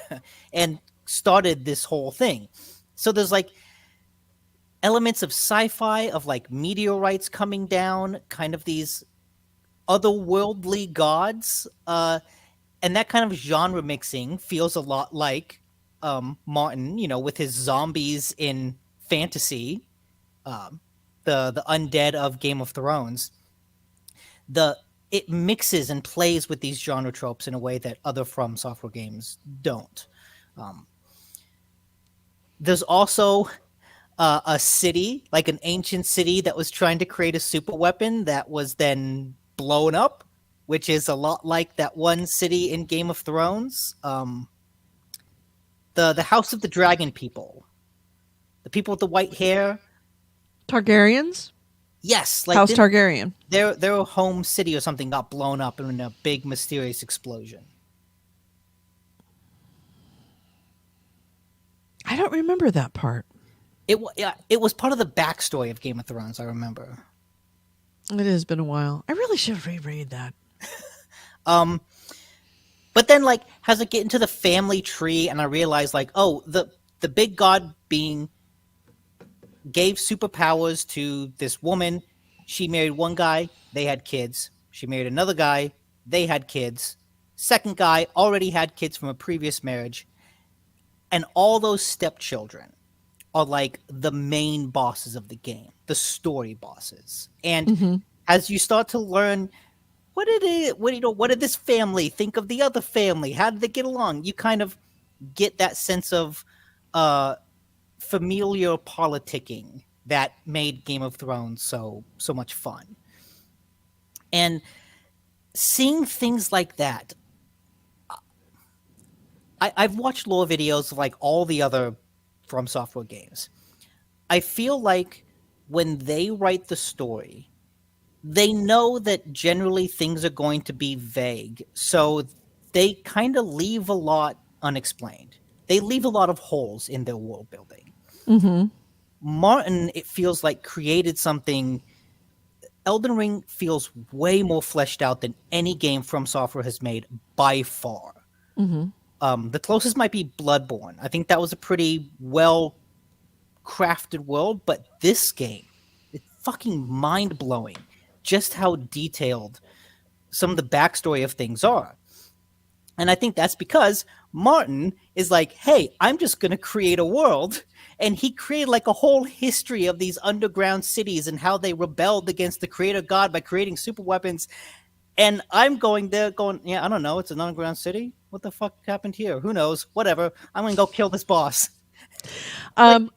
and started this whole thing. So there's like elements of sci-fi, of like meteorites coming down, kind of these otherworldly gods, and that kind of genre mixing feels a lot like Martin, with his zombies in fantasy, the undead of Game of Thrones. It mixes and plays with these genre tropes in a way that other From Software games don't. There's also a city, like an ancient city, that was trying to create a super weapon that was then blown up, which is a lot like that one city in Game of Thrones. The House of the Dragon people, the people with the white hair, Targaryens. Yes, House Targaryen. Their home city or something got blown up in a big mysterious explosion. I don't remember that part. It was part of the backstory of Game of Thrones, I remember. It has been a while. I really should reread that. But then, like, as I get into the family tree, and I realize, like, oh, the big god being gave superpowers to this woman. She married one guy, they had kids. She married another guy, they had kids. Second guy already had kids from a previous marriage. And all those stepchildren are like the main bosses of the game, the story bosses. And as you start to learn, what did this family think of the other family? How did they get along? You kind of get that sense of familial politicking that made Game of Thrones so much fun. And seeing things like that, I've watched lore videos of like all the other From Software games. I feel like when they write the story, they know that generally things are going to be vague, so they kind of leave a lot unexplained. They leave a lot of holes in their world building. Martin, it feels like, created something. Elden Ring feels way more fleshed out than any game From Software has made by far. The closest might be Bloodborne. I think that was a pretty well crafted world, but this game, it's fucking mind blowing just how detailed some of the backstory of things are. And I think that's because Martin is like, hey, I'm just going to create a world. And he created like a whole history of these underground cities and how they rebelled against the creator god by creating super weapons. And I'm going there going, yeah, I don't know. It's an underground city. What the fuck happened here? Who knows? Whatever. I'm going to go kill this boss. I'm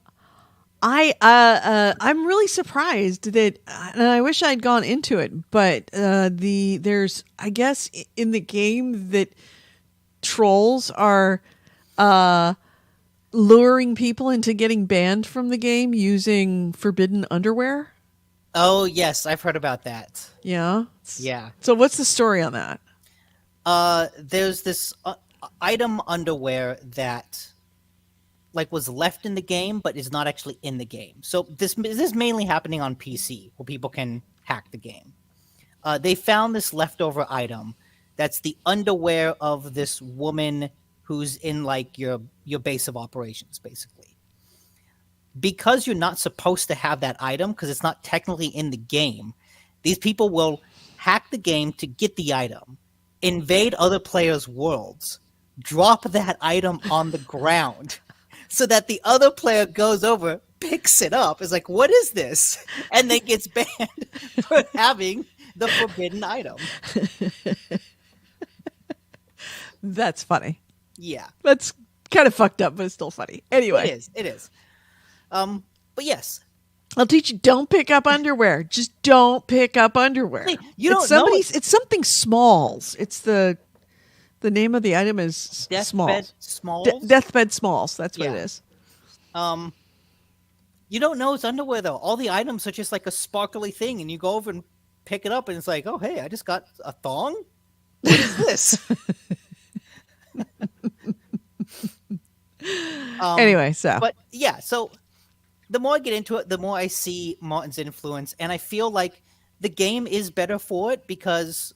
really surprised that, and I wish I'd gone into it, but there's, I guess, in the game that trolls are luring people into getting banned from the game using forbidden underwear. Oh, yes. I've heard about that. Yeah. Yeah. So what's the story on that? There's this item underwear that like was left in the game, but is not actually in the game. So this is mainly happening on PC where people can hack the game. They found this leftover item that's the underwear of this woman who's in like your base of operations, basically. Because you're not supposed to have that item, because it's not technically in the game, these people will hack the game to get the item, invade other players' worlds, drop that item on the ground, so that the other player goes over, picks it up, is like, what is this? And then gets banned for having the forbidden item. That's funny. Yeah. That's kind of fucked up, but it's still funny. Anyway. It is. But yes. I'll teach you, don't pick up underwear. Just don't pick up underwear. Hey, you don't know. It's something Smalls. It's the name of the item is Deathbed Smalls. Deathbed Smalls. That's what it is. You don't know it's underwear though. All the items are just like a sparkly thing, and you go over and pick it up, and it's like, oh hey, I just got a thong. What is this? Anyway, but yeah, so the more I get into it, the more I see Martin's influence, and I feel like the game is better for it because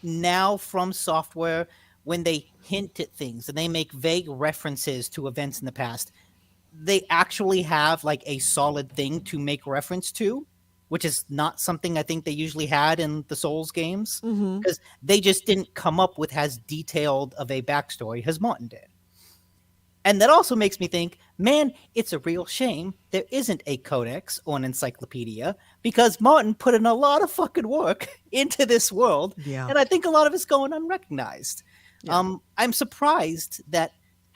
now From Software, when they hint at things and they make vague references to events in the past, they actually have like a solid thing to make reference to, which is not something I think they usually had in the Souls games, Mm-hmm. because they just didn't come up with as detailed of a backstory as Martin did. And that also makes me think, man, it's a real shame there isn't a codex or an encyclopedia, because Martin put in a lot of fucking work into this world, Yeah. and I think a lot of it's going unrecognized. Yeah. I'm surprised that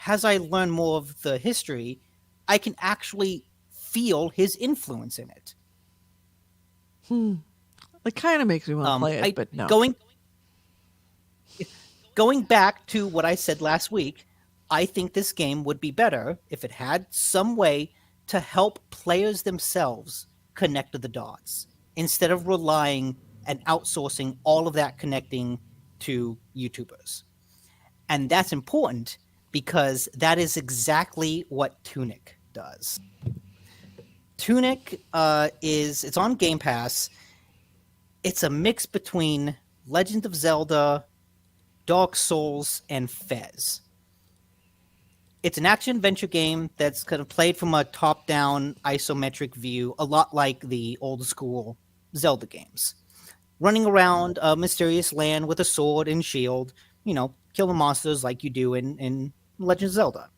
as I learn more of the history, I can actually feel his influence in it. It kind of makes me want to play it, I but no. going back to what I said last week, I think this game would be better if it had some way to help players themselves connect to the dots instead of relying and outsourcing all of that connecting to YouTubers. And that's important because that is exactly what Tunic does. Tunic it's on Game Pass. It's a mix between Legend of Zelda, Dark Souls, and Fez. It's an action adventure game that's kind of played from a top-down isometric view, a lot like the old school Zelda games. Running around a mysterious land with a sword and shield, killing monsters like you do in Legend of Zelda.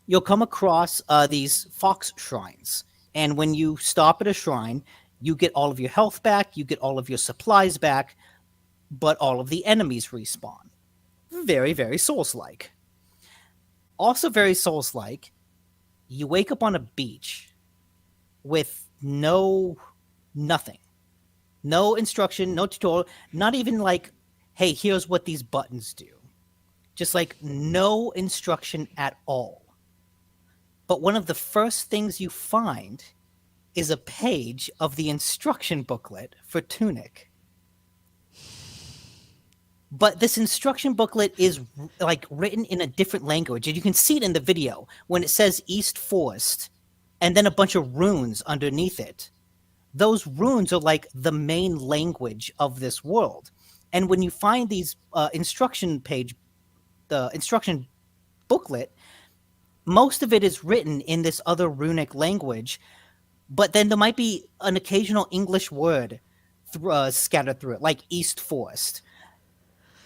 You'll come across these fox shrines, and when you stop at a shrine, you get all of your health back, you get all of your supplies back, but all of the enemies respawn. Very, very Souls-like. Also very Souls-like, you wake up on a beach with nothing. No instruction, no tutorial, not even like, hey, here's what these buttons do. Just like no instruction at all. But one of the first things you find is a page of the instruction booklet for Tunic. But this instruction booklet is like written in a different language. And you can see it in the video when it says East Forest and then a bunch of runes underneath it. Those runes are like the main language of this world. And when you find these the instruction booklet, most of it is written in this other runic language, but then there might be an occasional English word scattered through it, like East Forest.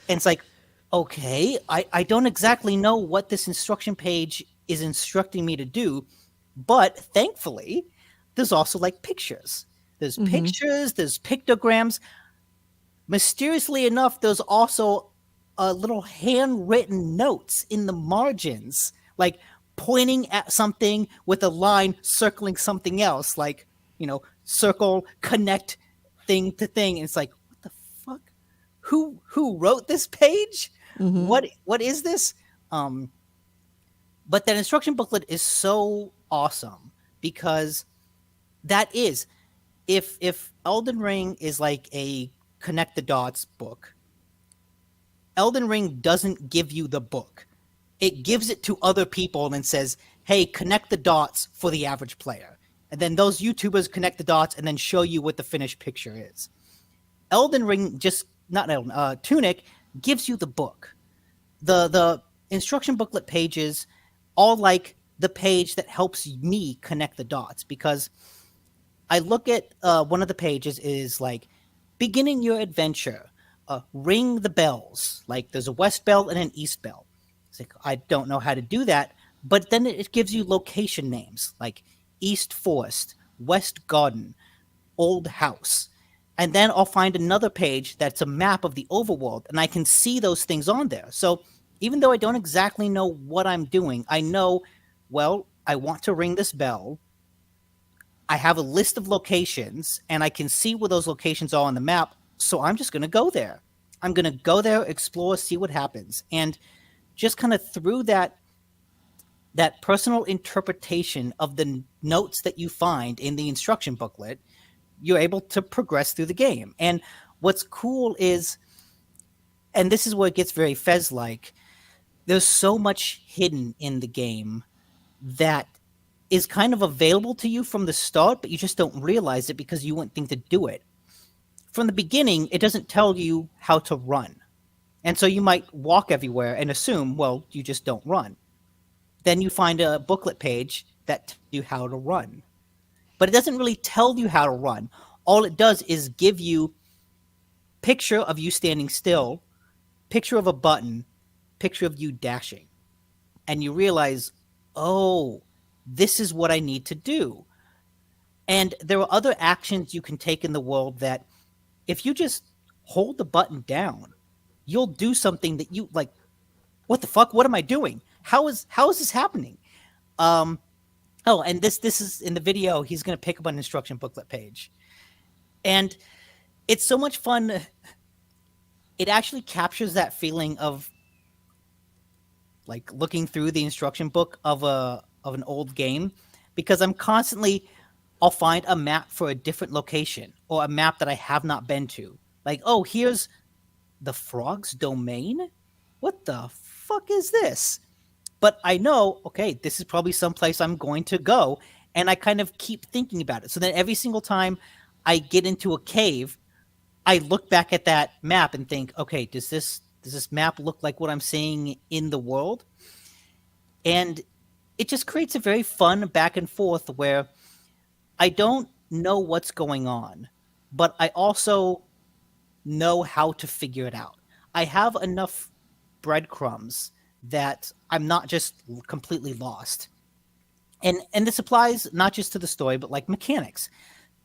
And it's like, okay, I don't exactly know what this instruction page is instructing me to do, but thankfully, there's also like pictures. There's pictures, there's pictograms. Mysteriously enough, there's also little handwritten notes in the margins, like pointing at something with a line circling something else, like, circle, connect thing to thing. And it's like, what the fuck? Who wrote this page? What is this? But that instruction booklet is so awesome because that is, if Elden Ring is like a connect the dots book, Elden Ring doesn't give you the book. It gives it to other people and says, hey, connect the dots for the average player. And then those YouTubers connect the dots and then show you what the finished picture is. Elden Ring Tunic gives you the book. The instruction booklet pages all like the page that helps me connect the dots, because I look at one of the pages is like, beginning your adventure, ring the bells. Like there's a west bell and an east bell. It's like, I don't know how to do that, but then it gives you location names like East Forest, West Garden, Old House. And then I'll find another page that's a map of the overworld, and I can see those things on there. So even though I don't exactly know what I'm doing, I know, well, I want to ring this bell. I have a list of locations, and I can see where those locations are on the map, so I'm just going to go there. I'm going to go there, explore, see what happens. And just kind of through that personal interpretation of the notes that you find in the instruction booklet, you're able to progress through the game. And what's cool is, and this is where it gets very Fez-like, there's so much hidden in the game that is kind of available to you from the start, but you just don't realize it because you wouldn't think to do it. From the beginning, it doesn't tell you how to run. And so you might walk everywhere and assume, well, you just don't run. then you find a booklet page that tells you how to run. But it doesn't really tell you how to run. All it does is give you picture of you standing still, picture of a button, picture of you dashing. And you realize, oh, this is what I need to do. And there are other actions you can take in the world that if you just hold the button down, you'll do something that you like, what the fuck? What am I doing? How is this happening? Oh, and this is in the video, he's gonna pick up an instruction booklet page. And it's so much fun. It actually captures that feeling of like looking through the instruction book of an old game, because I'll find a map for a different location or a map that I have not been to. Like, oh, here's the frog's domain? What the fuck is this? But I know, okay, this is probably someplace I'm going to go, and I kind of keep thinking about it. So then every single time I get into a cave, I look back at that map and think, okay, does this map look like what I'm seeing in the world? And it just creates a very fun back and forth where I don't know what's going on, but I also know how to figure it out. I have enough breadcrumbs that I'm not just completely lost. And this applies not just to the story, but like mechanics.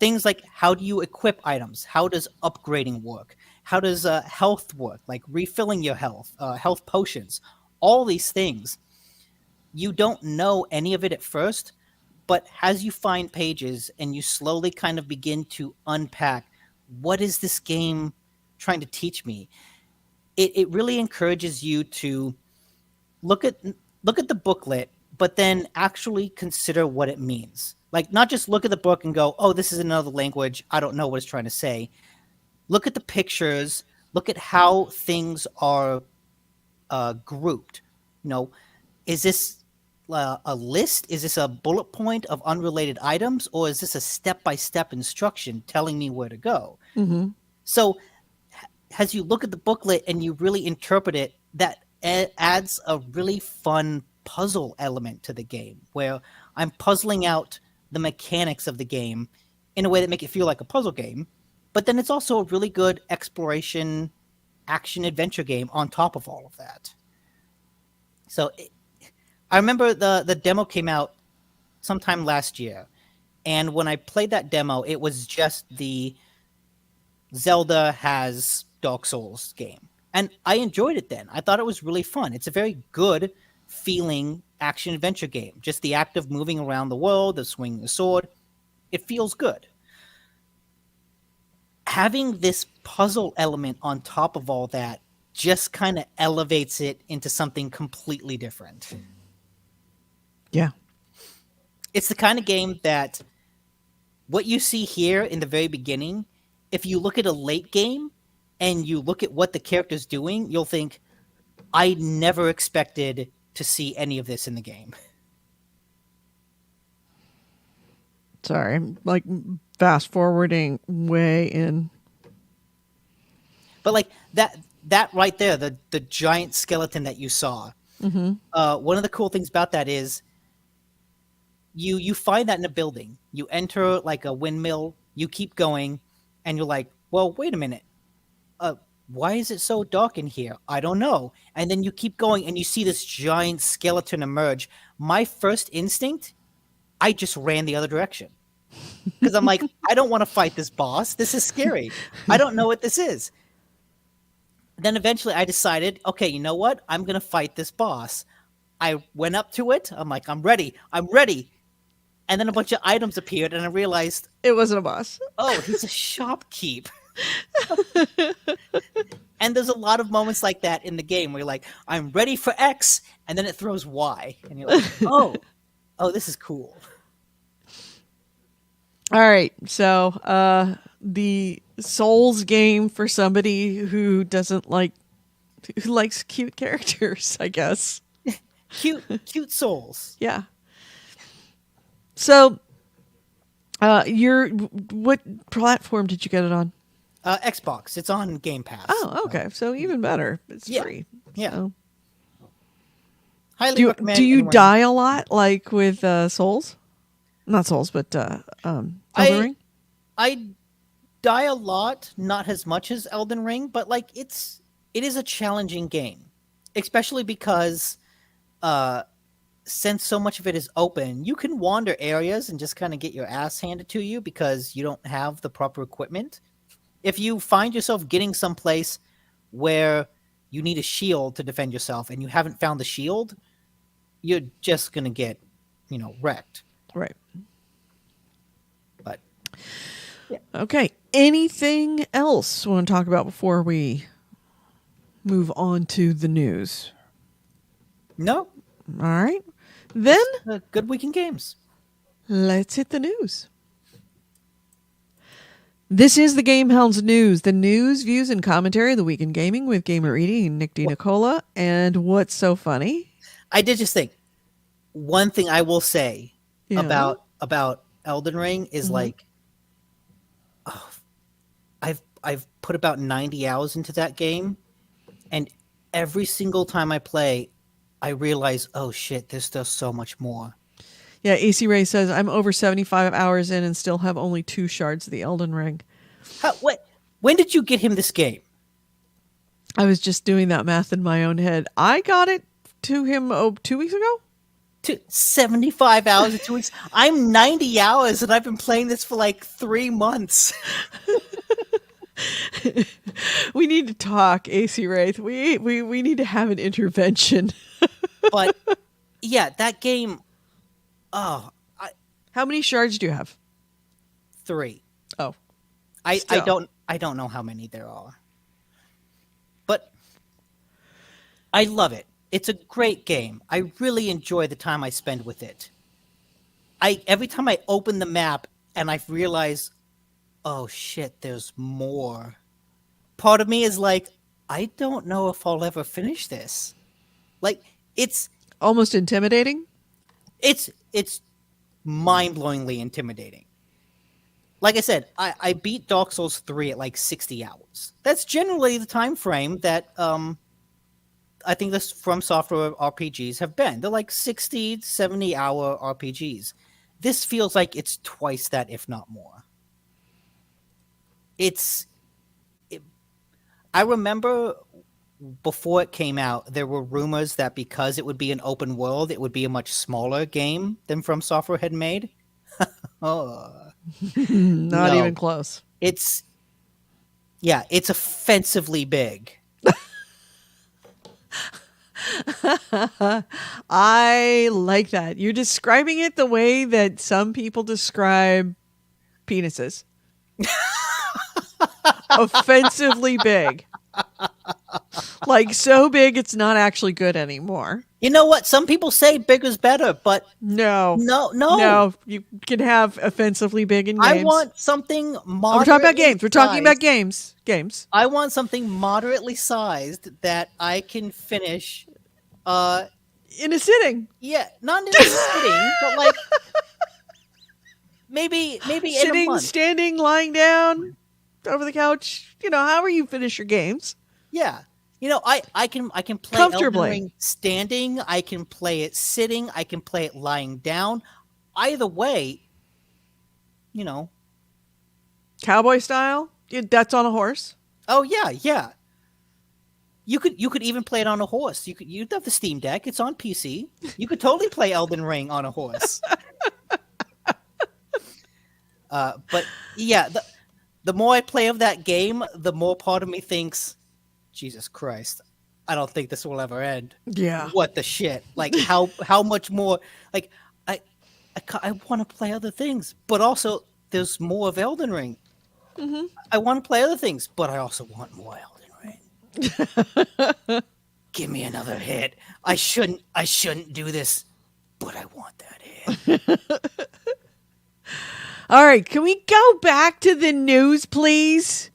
Things like, how do you equip items? How does upgrading work? How does health work? Like refilling your health, health potions, all these things. You don't know any of it at first, but as you find pages and you slowly kind of begin to unpack, what is this game trying to teach me? It really encourages you to look at the booklet, but then actually consider what it means. Like, not just look at the book and go, oh, this is another language, I don't know what it's trying to say. Look at the pictures, look at how things are grouped. You know, is this a list? Is this a bullet point of unrelated items? Or is this a step-by-step instruction telling me where to go? Mm-hmm. So as you look at the booklet and you really interpret it, that adds a really fun puzzle element to the game where I'm puzzling out the mechanics of the game in a way that make it feel like a puzzle game. But then it's also a really good exploration, action adventure game on top of all of that. So I remember the demo came out sometime last year. And when I played that demo, it was just the Zelda has Dark Souls game. And I enjoyed it then. I thought it was really fun. It's a very good feeling action adventure game. Just the act of moving around the world, of swinging the sword. It feels good. Having this puzzle element on top of all that just kind of elevates it into something completely different. Yeah. It's the kind of game that what you see here in the very beginning, if you look at a late game and you look at what the character's doing, you'll think, I never expected to see any of this in the game. Sorry, I'm like fast forwarding way in. But like that right there, the giant skeleton that you saw. Mm-hmm. One of the cool things about that is you find that in a building. You enter like a windmill, you keep going, and you're like, well, wait a minute. Why is it so dark in here? I don't know. And then you keep going and you see this giant skeleton emerge. My first instinct, I just ran the other direction. Because I'm like, I don't want to fight this boss. This is scary. I don't know what this is. Then eventually I decided, okay, you know what? I'm going to fight this boss. I went up to it. I'm like, I'm ready. And then a bunch of items appeared and I realized, it wasn't a boss. Oh, he's a shopkeep. And there's a lot of moments like that in the game where you're like, I'm ready for X, and then it throws Y. And you're like, oh, this is cool. All right. So the Souls game for somebody who likes cute characters, I guess. Cute Souls. Yeah. So what platform did you get it on? Xbox. It's on Game Pass. Oh, okay. So even better. It's free. Yeah. So. Highly recommend. Do you anyone- die a lot, like with Souls? Not Souls, but Elden Ring? I die a lot, not as much as Elden Ring, but like it is a challenging game, especially because since so much of it is open, you can wander areas and just kind of get your ass handed to you because you don't have the proper equipment. If you find yourself getting someplace where you need a shield to defend yourself and you haven't found the shield, you're just going to get, wrecked. Right. But yeah. Okay. Anything else we want to talk about before we move on to the news? No. All right. Then A good week in games. let's hit the news. This is the GameHounds news. The news, views, and commentary of the week in gaming with gamer Edie and Nick DiNicola. And what's so funny? I did just think one thing I will say Yeah. about Elden Ring is like, I've put about 90 hours into that game, and every single time I play, I realize, oh shit, there's still so much more. Yeah, AC Ray says, I'm over 75 hours in and still have only 2 shards of the Elden Ring. When did you get him this game? I was just doing that math in my own head. I got it to him 2 weeks ago. 75 hours in 2 weeks. I'm 90 hours and I've been playing this for like 3 months. We need to talk, AC Wraith. We need to have an intervention. But yeah, that game. Oh, How many shards do you have? 3. Oh, I still. don't know how many there are. But I love it. It's a great game. I really enjoy the time I spend with it. Every time I open the map and I realize, oh shit, there's more. Part of me is like, I don't know if I'll ever finish this. Like, it's Almost intimidating. it's mind-blowingly intimidating. Like I said, I beat Dark Souls 3 at like 60 hours. That's generally the time frame that I think this From Software RPGs have been. They're like 60, 70-hour RPGs. This feels like it's twice that, if not more. I remember before it came out, there were rumors that because it would be an open world, it would be a much smaller game than From Software had made. Not No. even close. It's offensively big. I like that. You're describing it the way that some people describe penises. Offensively big. Like so big it's not actually good anymore. You know what? Some people say bigger's better, but No. no. You can have offensively big in games. I want something moderately we're talking about games. We're talking about sized. games. I want something moderately sized that I can finish. In a sitting. Yeah, not in a sitting, but like maybe in a Sitting, month. standing, lying down, over the couch. However you finish your games. Yeah, I can play Comfortably. Elden Ring standing. I can play it sitting. I can play it lying down. Either way, Cowboy style. That's on a horse. Oh yeah. You could even play it on a horse. You'd have the Steam Deck. It's on PC. You could totally play Elden Ring on a horse. But yeah, the more I play of that game, the more part of me thinks, Jesus Christ, I don't think this will ever end. Yeah. What the shit? Like how much more? Like I want to play other things, but also there's more of Elden Ring. Mm-hmm. I want to play other things, but I also want more Elden Ring. Give me another hit. I shouldn't do this, but I want that hit. All right. Can we go back to the news, please?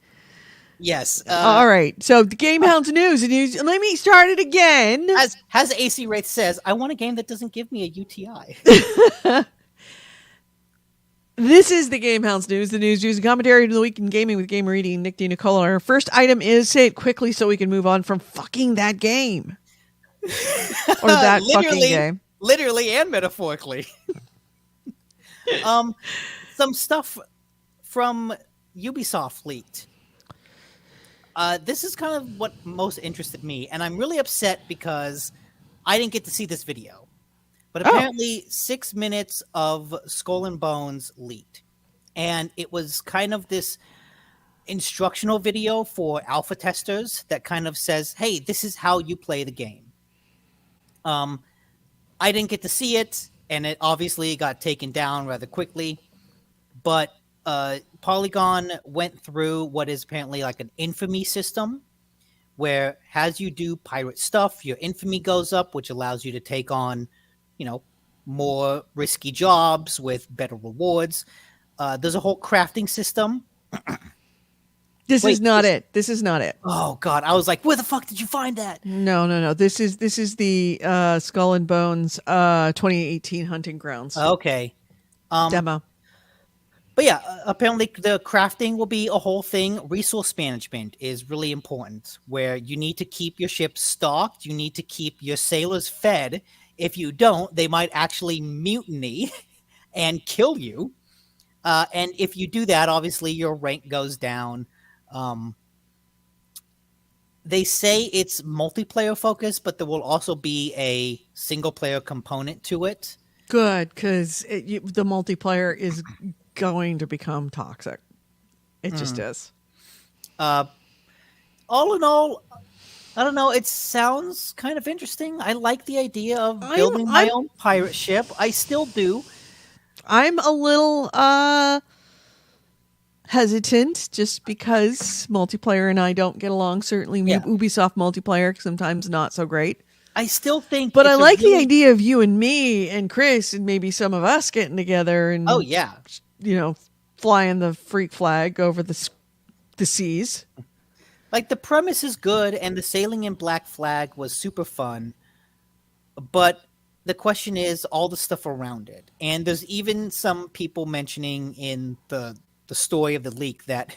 Yes. All right. So the GameHounds news. Let me start it again. As AC Wraith says, I want a game that doesn't give me a UTI. This is the GameHounds news, the news and commentary of the week in gaming with gamer Edie and Nick DiNicola. Our first item is, say it quickly so we can move on from fucking that game. or that fucking game. Literally and metaphorically. Some stuff from Ubisoft leaked. This is kind of what most interested me, and I'm really upset because I didn't get to see this video. But apparently 6 minutes of Skull and Bones leaked. And it was kind of this instructional video for alpha testers that kind of says, hey, this is how you play the game. I didn't get to see it, and it obviously got taken down rather quickly. But Polygon went through what is apparently like an infamy system, where as you do pirate stuff, your infamy goes up, which allows you to take on, more risky jobs with better rewards. There's a whole crafting system. This is not it. Oh God, I was like, where the fuck did you find that? No. This is the Skull and Bones 2018 Hunting Grounds. Okay. Demo. But yeah, apparently the crafting will be a whole thing. Resource management is really important, where you need to keep your ship stocked. You need to keep your sailors fed. If you don't, they might actually mutiny and kill you. And if you do that, obviously your rank goes down. They say it's multiplayer focused, but there will also be a single player component to it. Good, because the multiplayer is going to become toxic. It just is. All in all, I don't know. It sounds kind of interesting. I like the idea of building my own pirate ship. I still do. I'm a little hesitant just because multiplayer and I don't get along. Certainly, Ubisoft multiplayer sometimes not so great. I still think, but I like the idea of you and me and Chris and maybe some of us getting together and flying the freak flag over the seas. Like, the premise is good, and the sailing in Black Flag was super fun, but the question is all the stuff around it. And there's even some people mentioning in the story of the leak that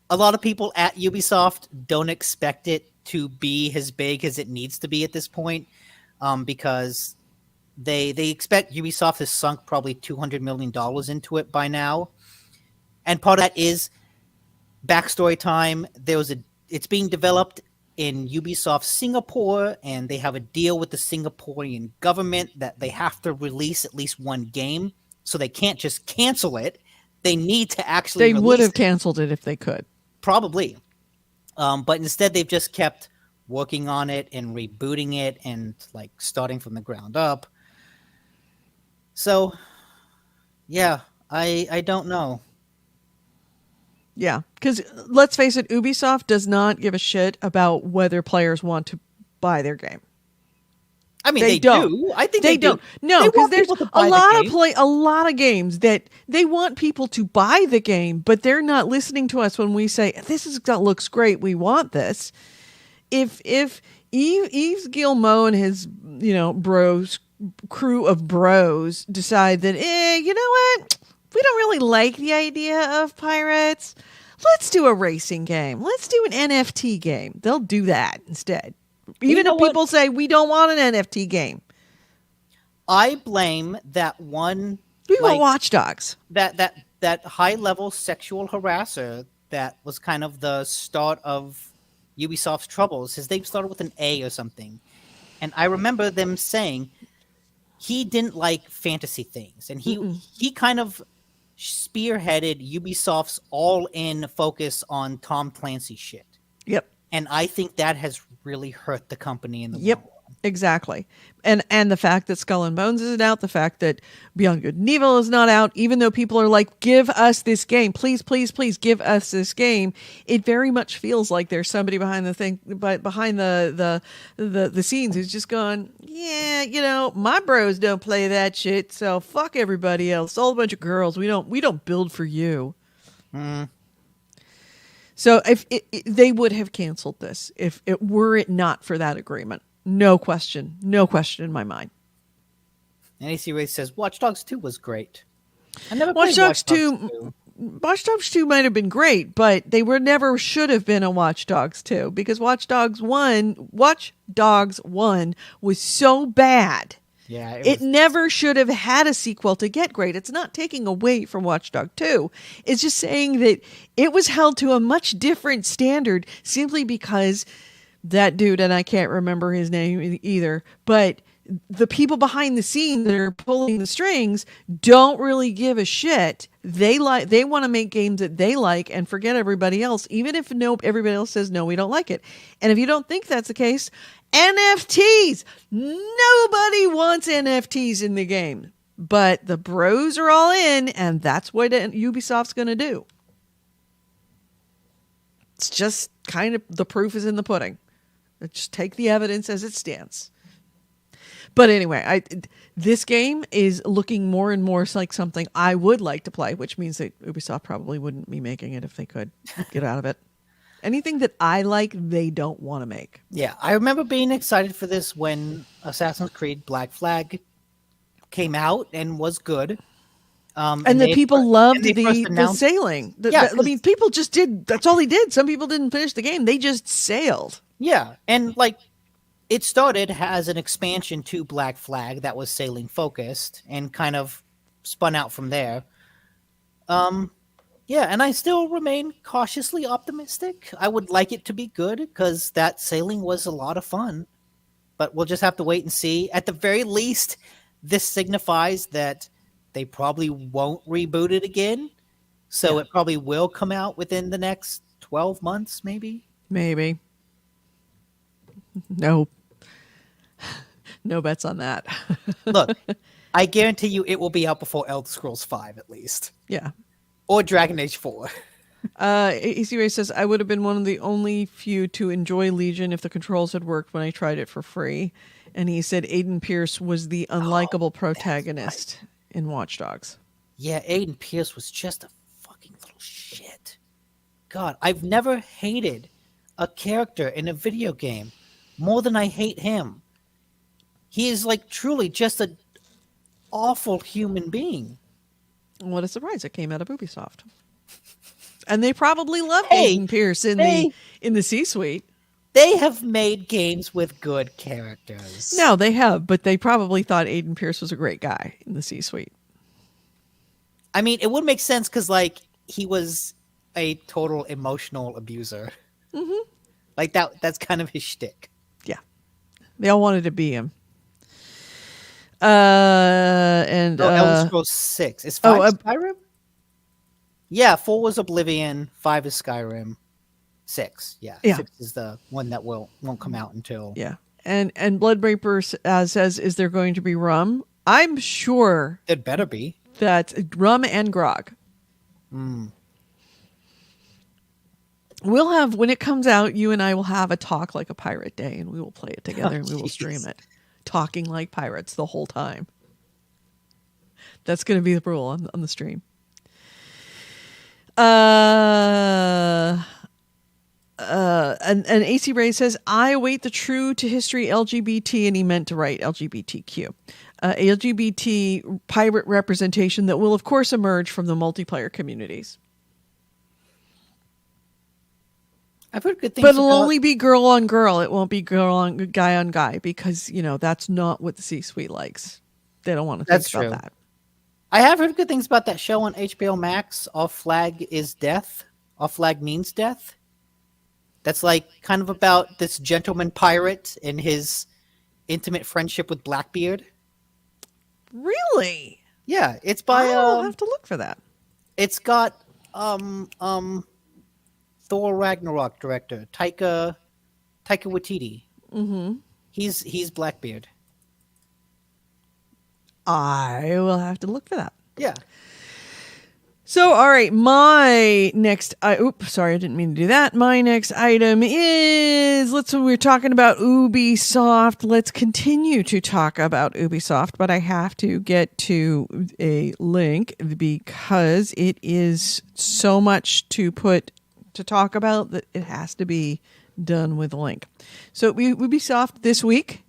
a lot of people at Ubisoft don't expect it to be as big as it needs to be at this point, because they expect Ubisoft has sunk probably $200 million into it by now. And part of that is backstory time. It's being developed in Ubisoft Singapore, and they have a deal with the Singaporean government that they have to release at least one game, so they can't just cancel it. They need to actually They would have canceled it if they could. Probably. But instead they've just kept working on it and rebooting it and like starting from the ground up. So, yeah, I don't know. Yeah, because let's face it, Ubisoft does not give a shit about whether players want to buy their game. I mean, they do. I think they don't. No, because there's a lot of games that they want people to buy the game, but they're not listening to us when we say that looks great. We want this. If Yves Guillemot and his crew of bros decide that you know what, we don't really like the idea of pirates. Let's do a racing game. Let's do an NFT game. They'll do that instead. Even if people say we don't want an NFT game. I blame that one. We want Watch Dogs. That high level sexual harasser that was kind of the start of Ubisoft's troubles. His name started with an A or something. And I remember them saying he didn't like fantasy things. And he kind of spearheaded Ubisoft's all-in focus on Tom Clancy shit. Yep. And I think that has really hurt the company in the long run. Exactly. And the fact that Skull and Bones isn't out, the fact that Beyond Good and Evil is not out, even though people are like, give us this game, please, please, please give us this game, it very much feels like there's somebody behind the thing, but behind the scenes who's just going, yeah, my bros don't play that shit, so fuck everybody else. All a bunch of girls. We don't build for you. So if they would have canceled this if it were it not for that agreement. No question in my mind. And AC Ray says Watch Dogs 2 was great. I never Watch Dogs 2 Watch Dogs 2 might have been great, but they were never should have been a Watch Dogs 2 because Watch Dogs 1 was so bad. Yeah, it never should have had a sequel to get great. It's not taking away from Watch Dogs 2. It's just saying that it was held to a much different standard simply because that dude, and I can't remember his name either, but the people behind the scenes that are pulling the strings don't really give a shit. They want to make games that they like and forget everybody else, even if everybody else says no, we don't like it. And if you don't think that's the case, NFTs. Nobody wants NFTs in the game, but the bros are all in, and that's what Ubisoft's going to do. It's just kind of the proof is in the pudding. Just take the evidence as it stands. But anyway, this game is looking more and more like something I would like to play, which means that Ubisoft probably wouldn't be making it if they could get out of it. Anything that I like, they don't want to make. Yeah, I remember being excited for this when Assassin's Creed Black Flag came out and was good. And the people loved the sailing. I mean, people just did. That's all they did. Some people didn't finish the game. They just sailed. Yeah, and it started as an expansion to Black Flag that was sailing focused and kind of spun out from there. Yeah, and I still remain cautiously optimistic. I would like it to be good because that sailing was a lot of fun. But we'll just have to wait and see. At the very least, this signifies that they probably won't reboot it again. So it probably will come out within the next 12 months, maybe. Maybe. No bets on that. Look, I guarantee you it will be out before Elder Scrolls 5 at least. Yeah. Or Dragon Age 4. AC Ray says, I would have been one of the only few to enjoy Legion if the controls had worked when I tried it for free. And he said Aiden Pierce was the unlikable protagonist in Watch Dogs. Yeah, Aiden Pierce was just a fucking little shit. God, I've never hated a character in a video game more than I hate him. He is truly just an awful human being. What a surprise. It came out of Ubisoft. And they probably love Aiden Pierce in the C-suite. They have made games with good characters. No, they have, but they probably thought Aiden Pierce was a great guy in the C-suite. I mean, it would make sense because, he was a total emotional abuser. Mm-hmm. That's kind of his shtick. Yeah. They all wanted to be him. Elder Scrolls 6. Is 5 Skyrim? Yeah, 4 was Oblivion, 5 is Skyrim, 6. Yeah. 6 is the one that won't come out until... Yeah. And Bloodbraper says, is there going to be rum? I'm sure... It better be. That rum and grog. We'll have, when it comes out, you and I will have a talk like a pirate day, and we will play it together, and we will stream it. Talking like pirates the whole time. That's going to be the rule on the stream. And AC Ray says, I await the true to history LGBT, and he meant to write LGBTQ. LGBT pirate representation that will, of course, emerge from the multiplayer communities. I've heard good things. But it'll only be girl on girl. It won't be guy on guy because, that's not what the C-suite likes. They don't want to think about that. I have heard good things about that show on HBO Max. Off Flag is Death. Off Flag means death. That's kind of about this gentleman pirate and his intimate friendship with Blackbeard. Really? Yeah, it's by. I'll have to look for that. It's got Thor Ragnarok director Taika Waititi. Mm-hmm. He's Blackbeard. I will have to look for that. Yeah. So, all right, my next... sorry, I didn't mean to do that. My next item is... we're talking about Ubisoft. Let's continue to talk about Ubisoft, but I have to get to a link because it is so much to talk about that it has to be done with a link. So, Ubisoft this week,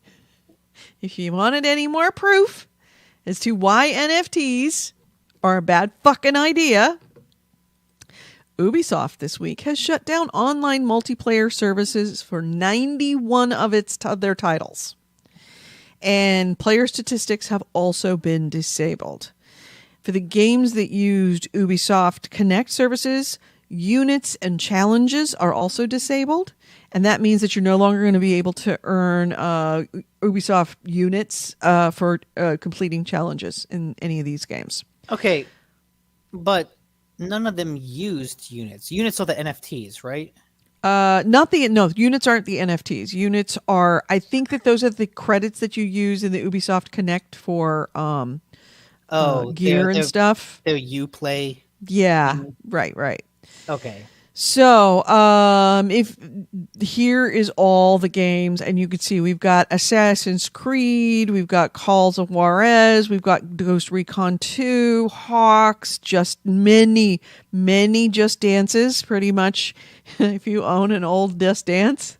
if you wanted any more proof as to why NFTs are a bad fucking idea, Ubisoft this week has shut down online multiplayer services for 91 of their titles. And player statistics have also been disabled. For the games that used Ubisoft Connect services, units and challenges are also disabled. And that means that you're no longer going to be able to earn Ubisoft units for completing challenges in any of these games. Okay, but none of them used units. Units are the NFTs, right? Units aren't the NFTs. Units are, I think that those are the credits that you use in the Ubisoft Connect for gear and stuff. They're Uplay. Yeah, right. Okay. So, if here is all the games, and you can see we've got Assassin's Creed, we've got Calls of Juarez, we've got Ghost Recon 2, Hawks, just many Just Dances, pretty much. If you own an old Just Dance,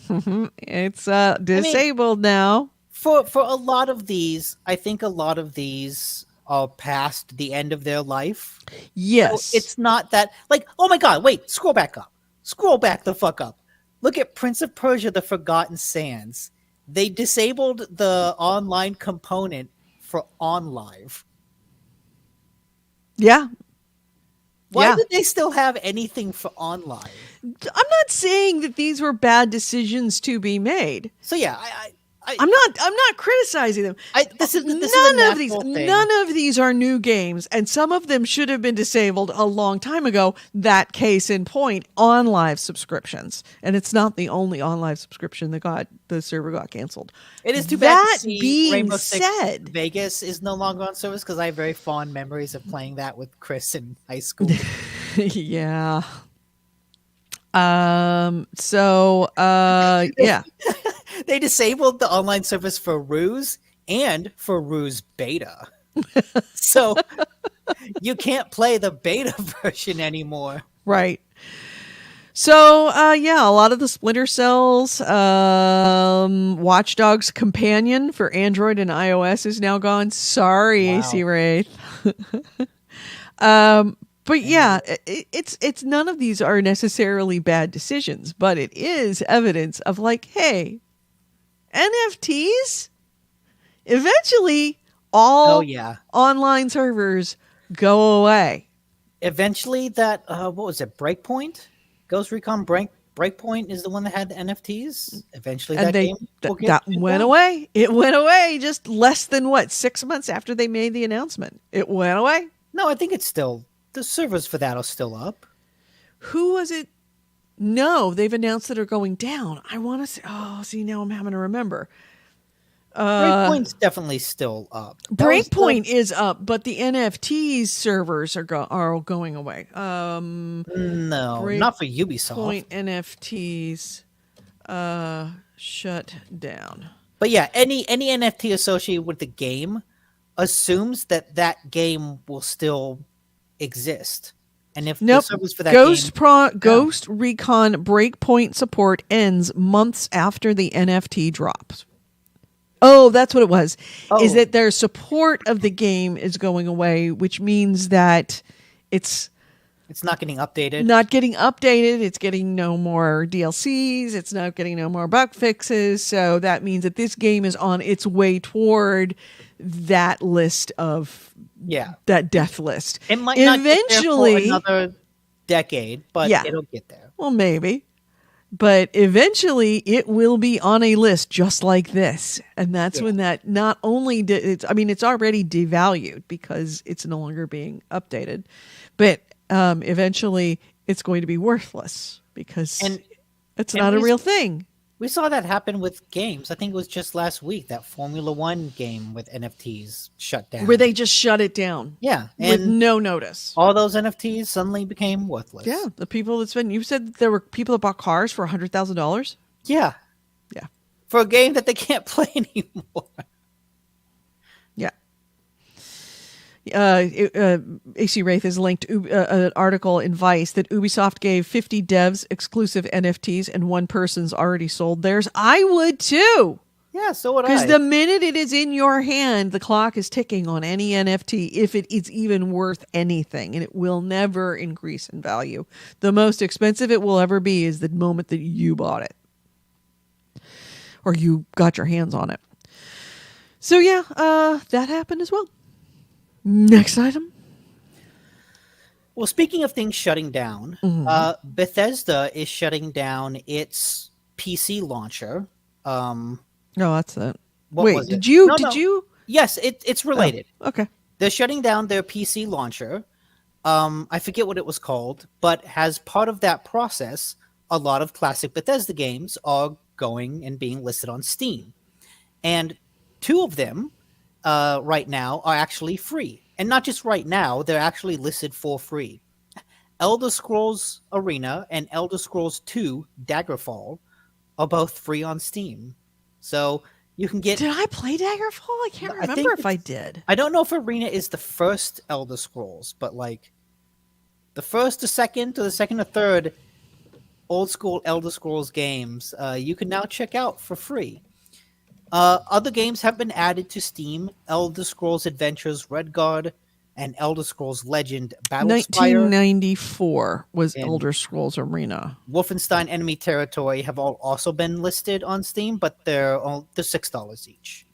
it's disabled now. For a lot of these, I think a lot of these are past the end of their life. Yes. So it's not that, like, oh my God, wait, scroll back up. Scroll back the fuck up. Look at Prince of Persia, The Forgotten Sands. They disabled the online component for OnLive. Yeah. Why did they still have anything for OnLive? I'm not saying that these were bad decisions to be made. So yeah, I'm not criticizing them. None of these are new games, and some of them should have been disabled a long time ago. That case in point, OnLive subscriptions, and it's not the only OnLive subscription that the server got canceled. It is too bad. That to see being Rainbow Six said, Vegas is no longer on service because I have very fond memories of playing that with Chris in high school. Yeah. Yeah. They disabled the online service for Ruse and for Ruse Beta. So you can't play the beta version anymore. Right. So, a lot of the Splinter Cells, Watch Dogs Companion for Android and iOS is now gone. Sorry, Wow. AC Wraith. But yeah, it's none of these are necessarily bad decisions, but it is evidence of like, hey, NFTs, eventually all online servers go away. Eventually that, what was it, Breakpoint? Ghost Recon Breakpoint is the one that had the NFTs. Eventually that game went away. It went away just less than 6 months after they made the announcement. It went away. No, I think it's still, the servers for that are still up. Who was it? No, they've announced that are going down. I want to say, now I'm having to remember. Breakpoint's definitely still up. Breakpoint is up, but the NFTs servers are going away. No, not for Ubisoft. Point NFTs shut down. But yeah, any NFT associated with the game assumes that game will still exist. And if the service for that Ghost Recon Breakpoint support ends months after the NFT drops. Oh, that's what it was. Oh. Is that their support of the game is going away, which means that it's not getting updated. It's getting no more DLCs. It's not getting no more bug fixes. So that means that this game is on its way toward that list of that death list. It might not get there for another decade, but it'll get there. Well, maybe. But eventually it will be on a list just like this. And that's when that not only it's already devalued because it's no longer being updated, but eventually it's going to be worthless because it's not a real thing. We saw that happen with games. I think it was just last week that Formula One game with NFTs shut down. Where they just shut it down. Yeah. With no notice. All those NFTs suddenly became worthless. Yeah. The people you said there were people that bought cars for $100,000? Yeah. Yeah. For a game that they can't play anymore. Yeah. AC Wraith has linked an article in Vice that Ubisoft gave 50 devs exclusive NFTs and one person's already sold theirs. I would too. Yeah, so would Because I. the minute it is in your hand, the clock is ticking on any NFT if it is even worth anything, and it will never increase in value. The most expensive it will ever be is the moment that you bought it or you got your hands on it. So yeah, that happened as well. Next item. Well, speaking of things shutting down, Bethesda is shutting down its PC launcher. Oh, that's it. What Wait, was it? did you? No, Did no. you? Yes, it's Oh, related. okay. They're shutting down their PC launcher. I forget what it was called, but as part of that process, a lot of classic Bethesda games are going and being listed on Steam. And two of them right now are actually free. And not just right now, they're actually listed for free. Elder Scrolls Arena and Elder Scrolls 2 Daggerfall are both free on Steam. So you can get. Did I play Daggerfall? I can't I remember think if I did. I don't know if Arena is the first Elder Scrolls, but like the first to second to the second to third old school Elder Scrolls games, you can now check out for free. Other games have been added to Steam: Elder Scrolls Adventures Redguard and Elder Scrolls Legend Battlespire 1994 was and Elder Scrolls Arena. Wolfenstein Enemy Territory have all also been listed on Steam, but they're $6 each.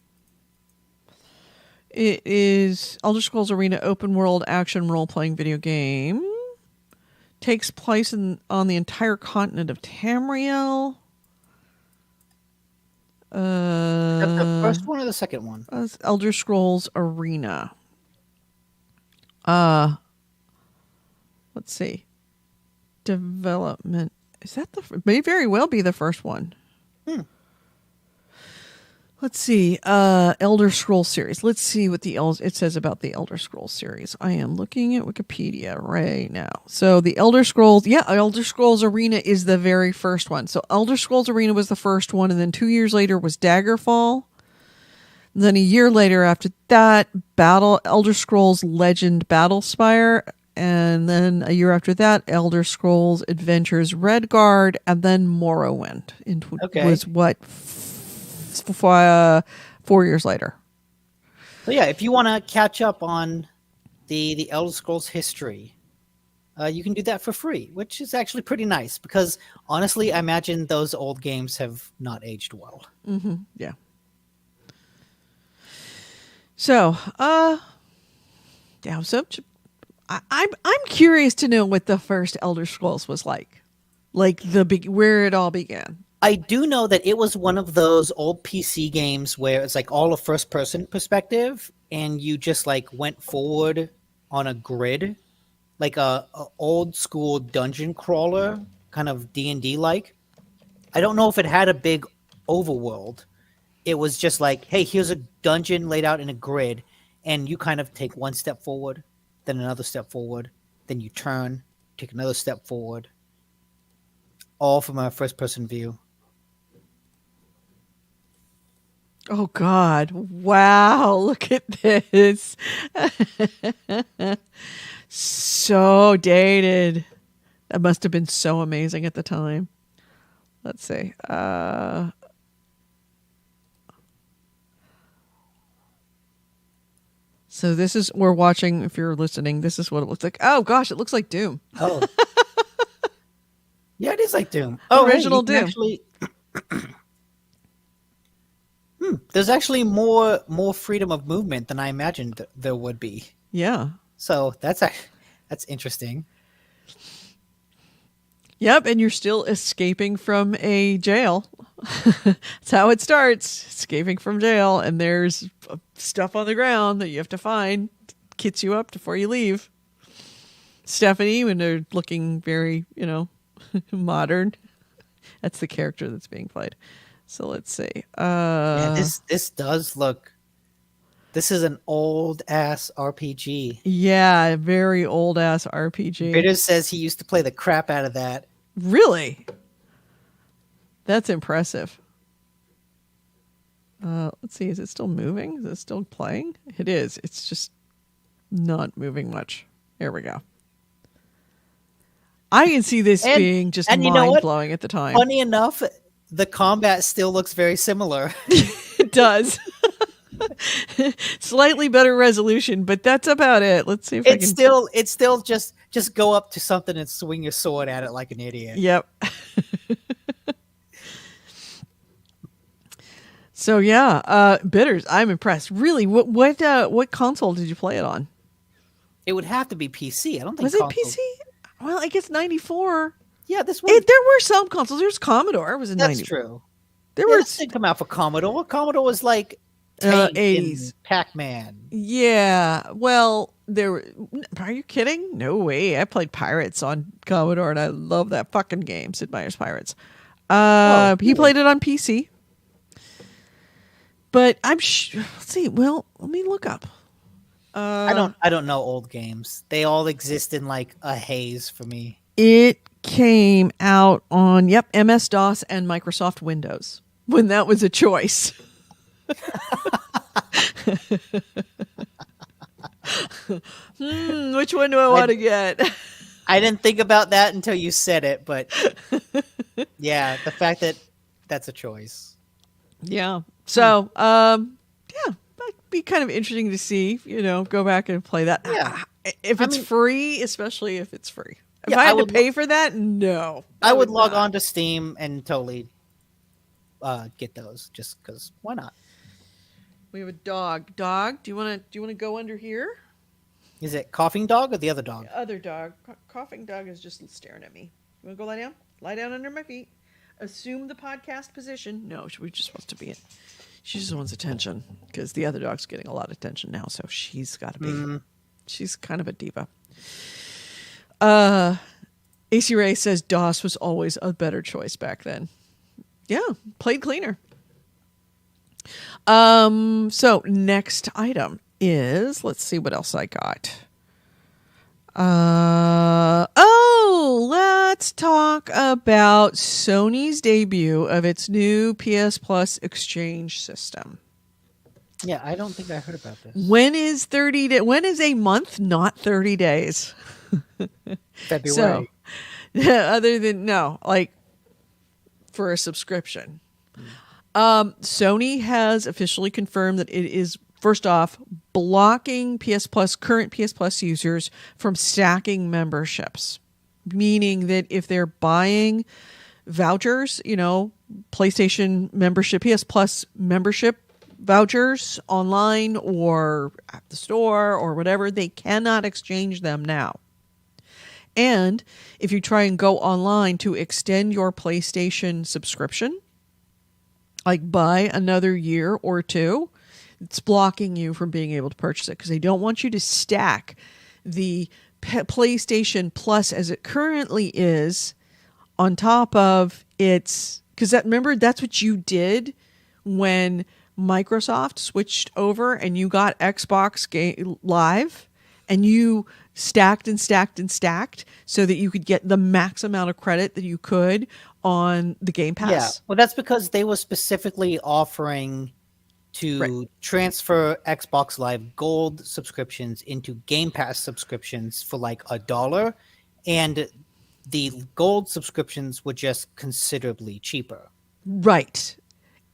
It is Elder Scrolls Arena open world action role playing video game. Takes place on the entire continent of Tamriel. Is that the first one or the second one? Elder Scrolls Arena. Let's see. Development. Is that may very well be the first one. Let's see. Elder Scrolls series. Let's see what it says about the Elder Scrolls series. I am looking at Wikipedia right now. So the Elder Scrolls, Elder Scrolls Arena is the very first one. So Elder Scrolls Arena was the first one, and then 2 years later was Daggerfall. And then a year later after that, Elder Scrolls Legend Battlespire. And then a year after that, Elder Scrolls Adventures Redguard, and then Morrowind. Was what 4 years later. So yeah, if you want to catch up on the Elder Scrolls history, you can do that for free, which is actually pretty nice because honestly, I imagine those old games have not aged well. Mm-hmm. Yeah. So, I'm curious to know what the first Elder Scrolls was like where it all began. I do know that it was one of those old PC games where it's like all a first person perspective and you just like went forward on a grid, like a old school dungeon crawler, kind of D&D like. I don't know if it had a big overworld. It was just like, hey, here's a dungeon laid out in a grid and you kind of take one step forward, then another step forward, then you turn, take another step forward, all from a first person view. Oh God. Wow, look at this. So dated. That must have been so amazing at the time. Let's see. So this is, we're watching, if you're listening, this is what it looks like. Oh gosh, it looks like Doom. Oh. Yeah, it is like Doom. Oh, Original Doom. Actually, there's actually more freedom of movement than I imagined there would be. Yeah. So that's interesting. Yep, and you're still escaping from a jail. That's how it starts, escaping from jail, and there's stuff on the ground that you have to find, kits you up before you leave. Stephanie, when they're looking very, modern, that's the character that's being played. So let's see. Yeah, this does look. This is an old ass RPG. Yeah, very old ass RPG. Bitter says he used to play the crap out of that. Really? That's impressive. Let's see. Is it still moving? Is it still playing? It is. It's just not moving much. There we go. I can see this being just mind-blowing at the time. Funny enough, the combat still looks very similar. does. Slightly better resolution, but that's about it. Let's see if I can. It's still just go up to something and swing your sword at it like an idiot. Yep. So yeah, Bitters. I'm impressed. Really, what console did you play it on? It would have to be PC. I don't think Was it PC? Well, I guess 94. Yeah, this one. There were some consoles. There's Commodore. It was in 90. That's true. There were. This didn't come out for Commodore. Commodore was like 80s. Pac-Man. Yeah. Well, there were. Are you kidding? No way. I played Pirates on Commodore, and I love that fucking game, Sid Meier's Pirates. He played it on PC. But let's see. Well, let me look up. I don't know old games. They all exist in like a haze for me. It came out on MS-DOS and Microsoft Windows when that was a choice. Which one do I want to get? I didn't think about that until you said it, but yeah, the fact that that's a choice. Yeah. So, that'd be kind of interesting to see, go back and play that. Yeah. If it's free, especially if it's free. If I had to pay for that, no. I would log on to Steam and totally get those just because why not? We have a dog. Dog, do you want to go under here? Is it Coughing Dog or the other dog? The other dog. Coughing Dog is just staring at me. You want to go lie down? Lie down under my feet. Assume the podcast position. No, we're just supposed to be in. She just wants attention because the other dog's getting a lot of attention now, so she's got to be. She's kind of a diva. AC Ray says DOS was always a better choice back then. Yeah, played cleaner. So next item is, let's see what else I got. Let's talk about Sony's debut of its new PSPlus exchange system. Yeah, I don't think I heard about this. When is a month not 30 days? February. So, other than for a subscription. Sony has officially confirmed that it is, first off, blocking current PS Plus users from stacking memberships, meaning that if they're buying vouchers, PlayStation membership, PS Plus membership vouchers online or at the store or whatever, they cannot exchange them now. And if you try and go online to extend your PlayStation subscription, like buy another year or two, it's blocking you from being able to purchase it because they don't want you to stack the PlayStation Plus as it currently is on top of its, because remember that's what you did when Microsoft switched over and you got Xbox Live and you stacked and stacked and stacked so that you could get the max amount of credit that you could on the Game Pass. Yeah, well, that's because they were specifically offering to transfer Xbox Live Gold subscriptions into Game Pass subscriptions for like $1, and the Gold subscriptions were just considerably cheaper. Right.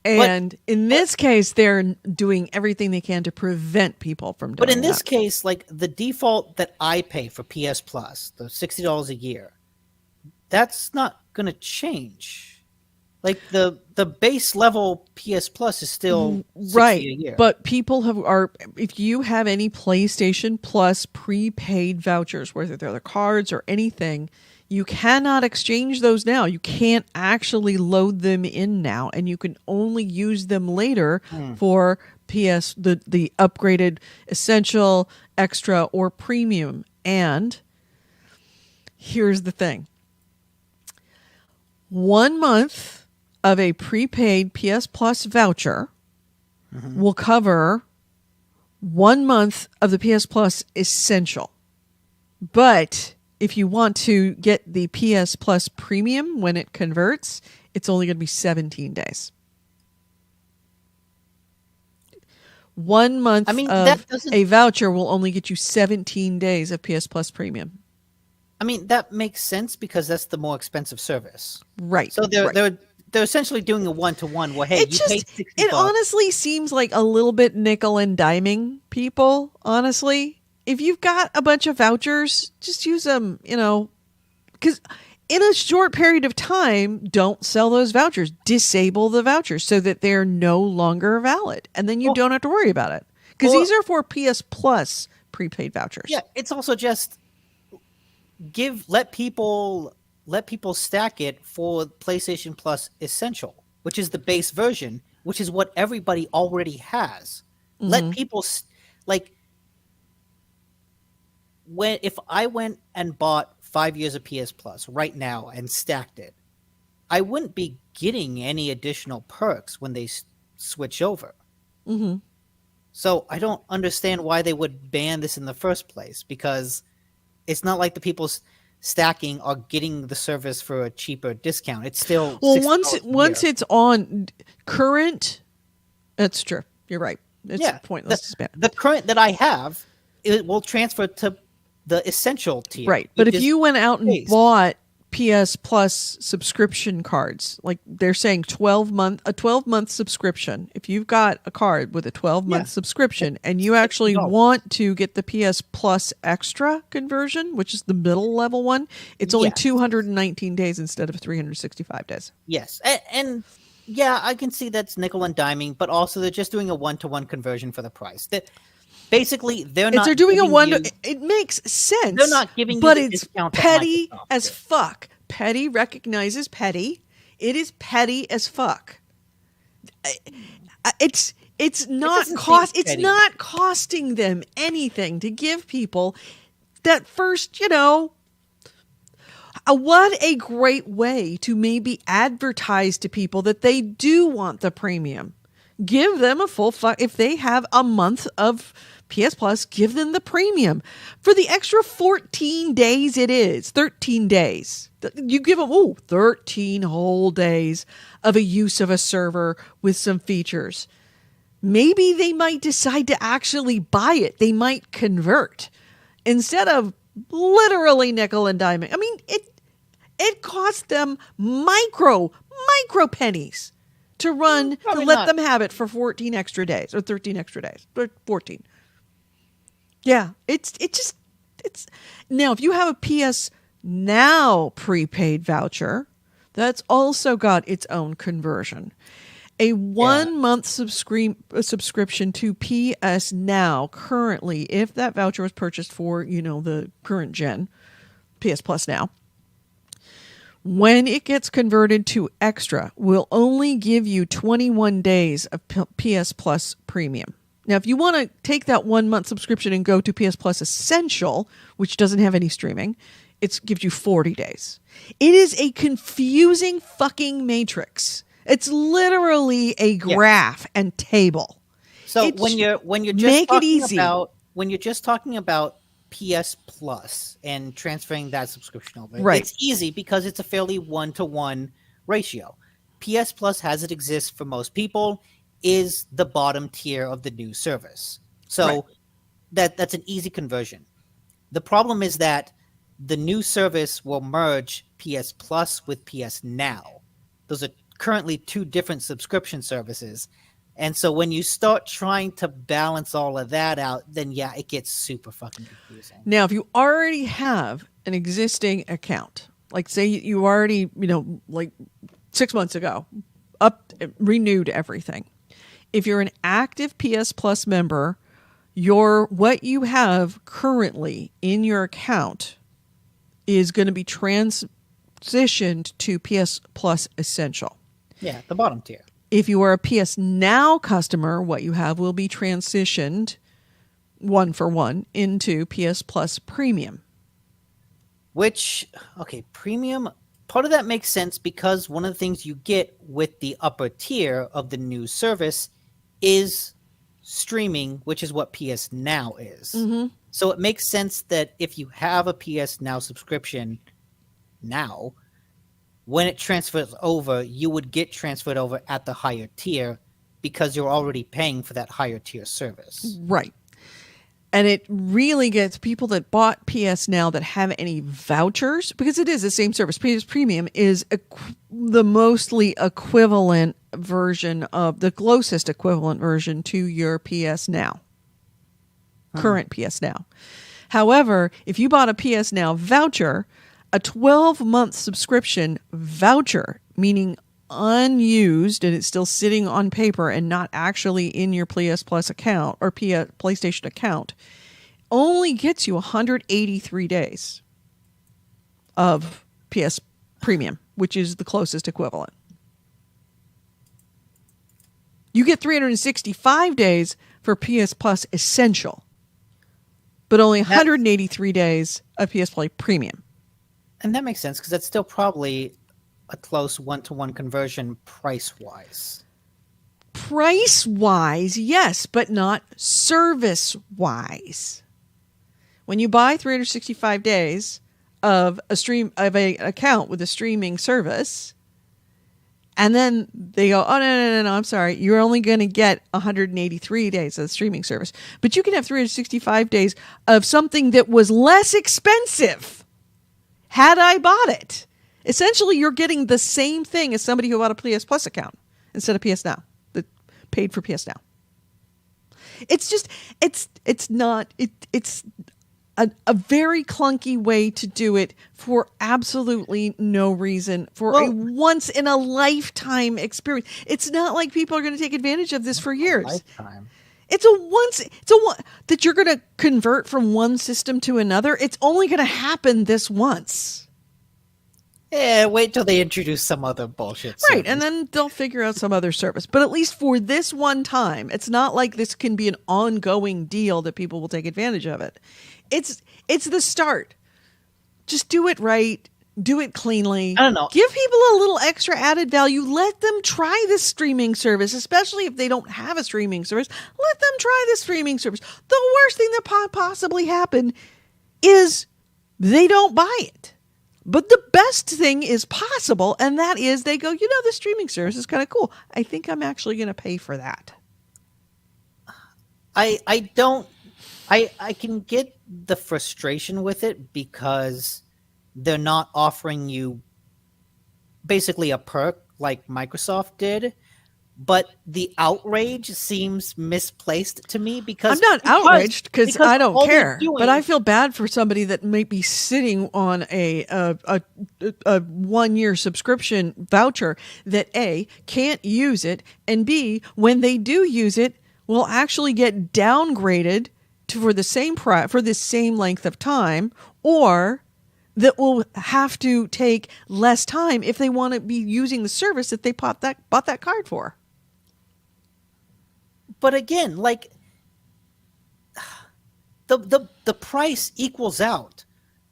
And in this case, they're doing everything they can to prevent people from doing that. But in this case, like the default that I pay for PS Plus, the $60 a year, that's not going to change. Like the base level PS Plus is still $60 a year. But people if you have any PlayStation Plus prepaid vouchers, whether they're the cards or anything, you cannot exchange those now. You can't actually load them in now, and you can only use them later for the upgraded Essential, Extra, or Premium. And here's the thing. 1 month of a prepaid PS Plus voucher will cover 1 month of the PS Plus Essential. But if you want to get the PS Plus Premium when it converts, it's only going to be 17 days. 1 month of a voucher will only get you 17 days of PS Plus Premium. I mean, that makes sense because that's the more expensive service. Right. So they're they're essentially doing a 1-to-1 where, hey, It you just, paid $60. it honestly seems like a little bit nickel and diming people, honestly. If you've got a bunch of vouchers, just use them, because in a short period of time, don't sell those vouchers. Disable the vouchers so that they're no longer valid. And then you don't have to worry about it. Because these are for PS Plus prepaid vouchers. Yeah, it's also just let people stack it for PlayStation Plus Essential, which is the base version, which is what everybody already has. Let people if I went and bought 5 years of PS Plus right now and stacked it, I wouldn't be getting any additional perks when they switch over. Mm-hmm. So I don't understand why they would ban this in the first place, because it's not like the people stacking are getting the service for a cheaper discount. It's still once it's on current. That's true. You're right. It's pointless to spend. The current that I have, it will transfer to the essential tier. Right, but if you went out and bought PS Plus subscription cards, like they're saying 12-month subscription. If you've got a card with a 12-month subscription and you actually want to get the PS Plus Extra conversion, which is the middle level one, it's only 219 days instead of 365 days. Yes. And yeah, I can see that's nickel and diming, but also they're just doing a 1-to-1 conversion for the price. Basically, they're doing a one. It makes sense. They're not giving you, but the it's discount petty as fuck. Petty recognizes petty. It is petty as fuck. It's not It's not costing them anything to give people that first. What a great way to maybe advertise to people that they do want the premium. Give them a full if they have a month of PS Plus, give them the premium. For the extra 14 days it is, 13 days. You give them, 13 whole days of a use of a server with some features. Maybe they might decide to actually buy it. They might convert instead of literally nickel and diming. I mean, it cost them micro pennies to let them have it for 14 extra days or 13 extra days, but 14. Yeah, it's now if you have a PS Now prepaid voucher, that's also got its own conversion. A 1 month subscription to PS Now currently, if that voucher was purchased for, the current gen, PS Plus Now, when it gets converted to Extra, will only give you 21 days of PS Plus Premium. Now, if you want to take that 1 month subscription and go to PS Plus Essential, which doesn't have any streaming, it gives you 40 days. It is a confusing fucking matrix. It's literally a graph and table. So when you're just talking about PS Plus and transferring that subscription over, it's easy because it's a fairly 1-to-1 ratio. PS Plus, as it exists for most people, is the bottom tier of the new service. So that's an easy conversion. The problem is that the new service will merge PS Plus with PS Now. Those are currently two different subscription services. And so when you start trying to balance all of that out, then it gets super fucking confusing. Now, if you already have an existing account, like say you already, like 6 months ago, renewed everything. If you're an active PS Plus member, what you have currently in your account is going to be transitioned to PS Plus Essential. Yeah, the bottom tier. If you are a PS Now customer, what you have will be transitioned 1-for-1 into PS Plus Premium. Premium, part of that makes sense because one of the things you get with the upper tier of the new service is streaming, which is what PS Now is. Mm-hmm. So it makes sense that if you have a PS Now subscription now, when it transfers over, you would get transferred over at the higher tier because you're already paying for that higher tier service. Right. And it really gets people that bought PS Now that have any vouchers, because it is the same service. PS Premium is the mostly equivalent version of the closest equivalent version to your PS Now, current PS Now. However, if you bought a PS Now voucher, a 12-month subscription voucher, meaning unused and it's still sitting on paper and not actually in your PSPlus account or PlayStation account, only gets you 183 days of PS Premium, which is the closest equivalent. You get 365 days for PS Plus Essential, but only 183 days of PS Play Premium. And that makes sense because that's still probably a close one-to-one conversion price-wise. Price-wise, yes, but not service-wise. When you buy 365 days of an account with a streaming service, and then they go, oh, no, I'm sorry, you're only going to get 183 days of the streaming service, but you can have 365 days of something that was less expensive had I bought it. Essentially, you're getting the same thing as somebody who bought a PS Plus account instead of PS Now, that paid for PS Now. It's just, it's a very clunky way to do it for absolutely no reason, for a once-in-a-lifetime experience. It's not like people are going to take advantage of this for years. Lifetime. It's that you're going to convert from one system to another. It's only going to happen this once. Yeah, wait till they introduce some other bullshit service. Right, and then they'll figure out some other service. But at least for this one time, it's not like this can be an ongoing deal that people will take advantage of it. It's the start. Just do it right. Do it cleanly. I don't know. Give people a little extra added value. Let them try this streaming service, especially if they don't have a streaming service. Let them try this streaming service. The worst thing that possibly happen is they don't buy it. But the best thing is possible, and that is they go, the streaming service is kind of cool. I think I'm actually going to pay for that. I can get the frustration with it because they're not offering you basically a perk like Microsoft did. But the outrage seems misplaced to me because I'm not outraged because I don't care. But I feel bad for somebody that might be sitting on a 1-year subscription voucher that A, can't use it, and B, when they do use it, will actually get downgraded for the same price for the same length of time, or that will have to take less time if they want to be using the service that they bought that card for. But again, like the price equals out.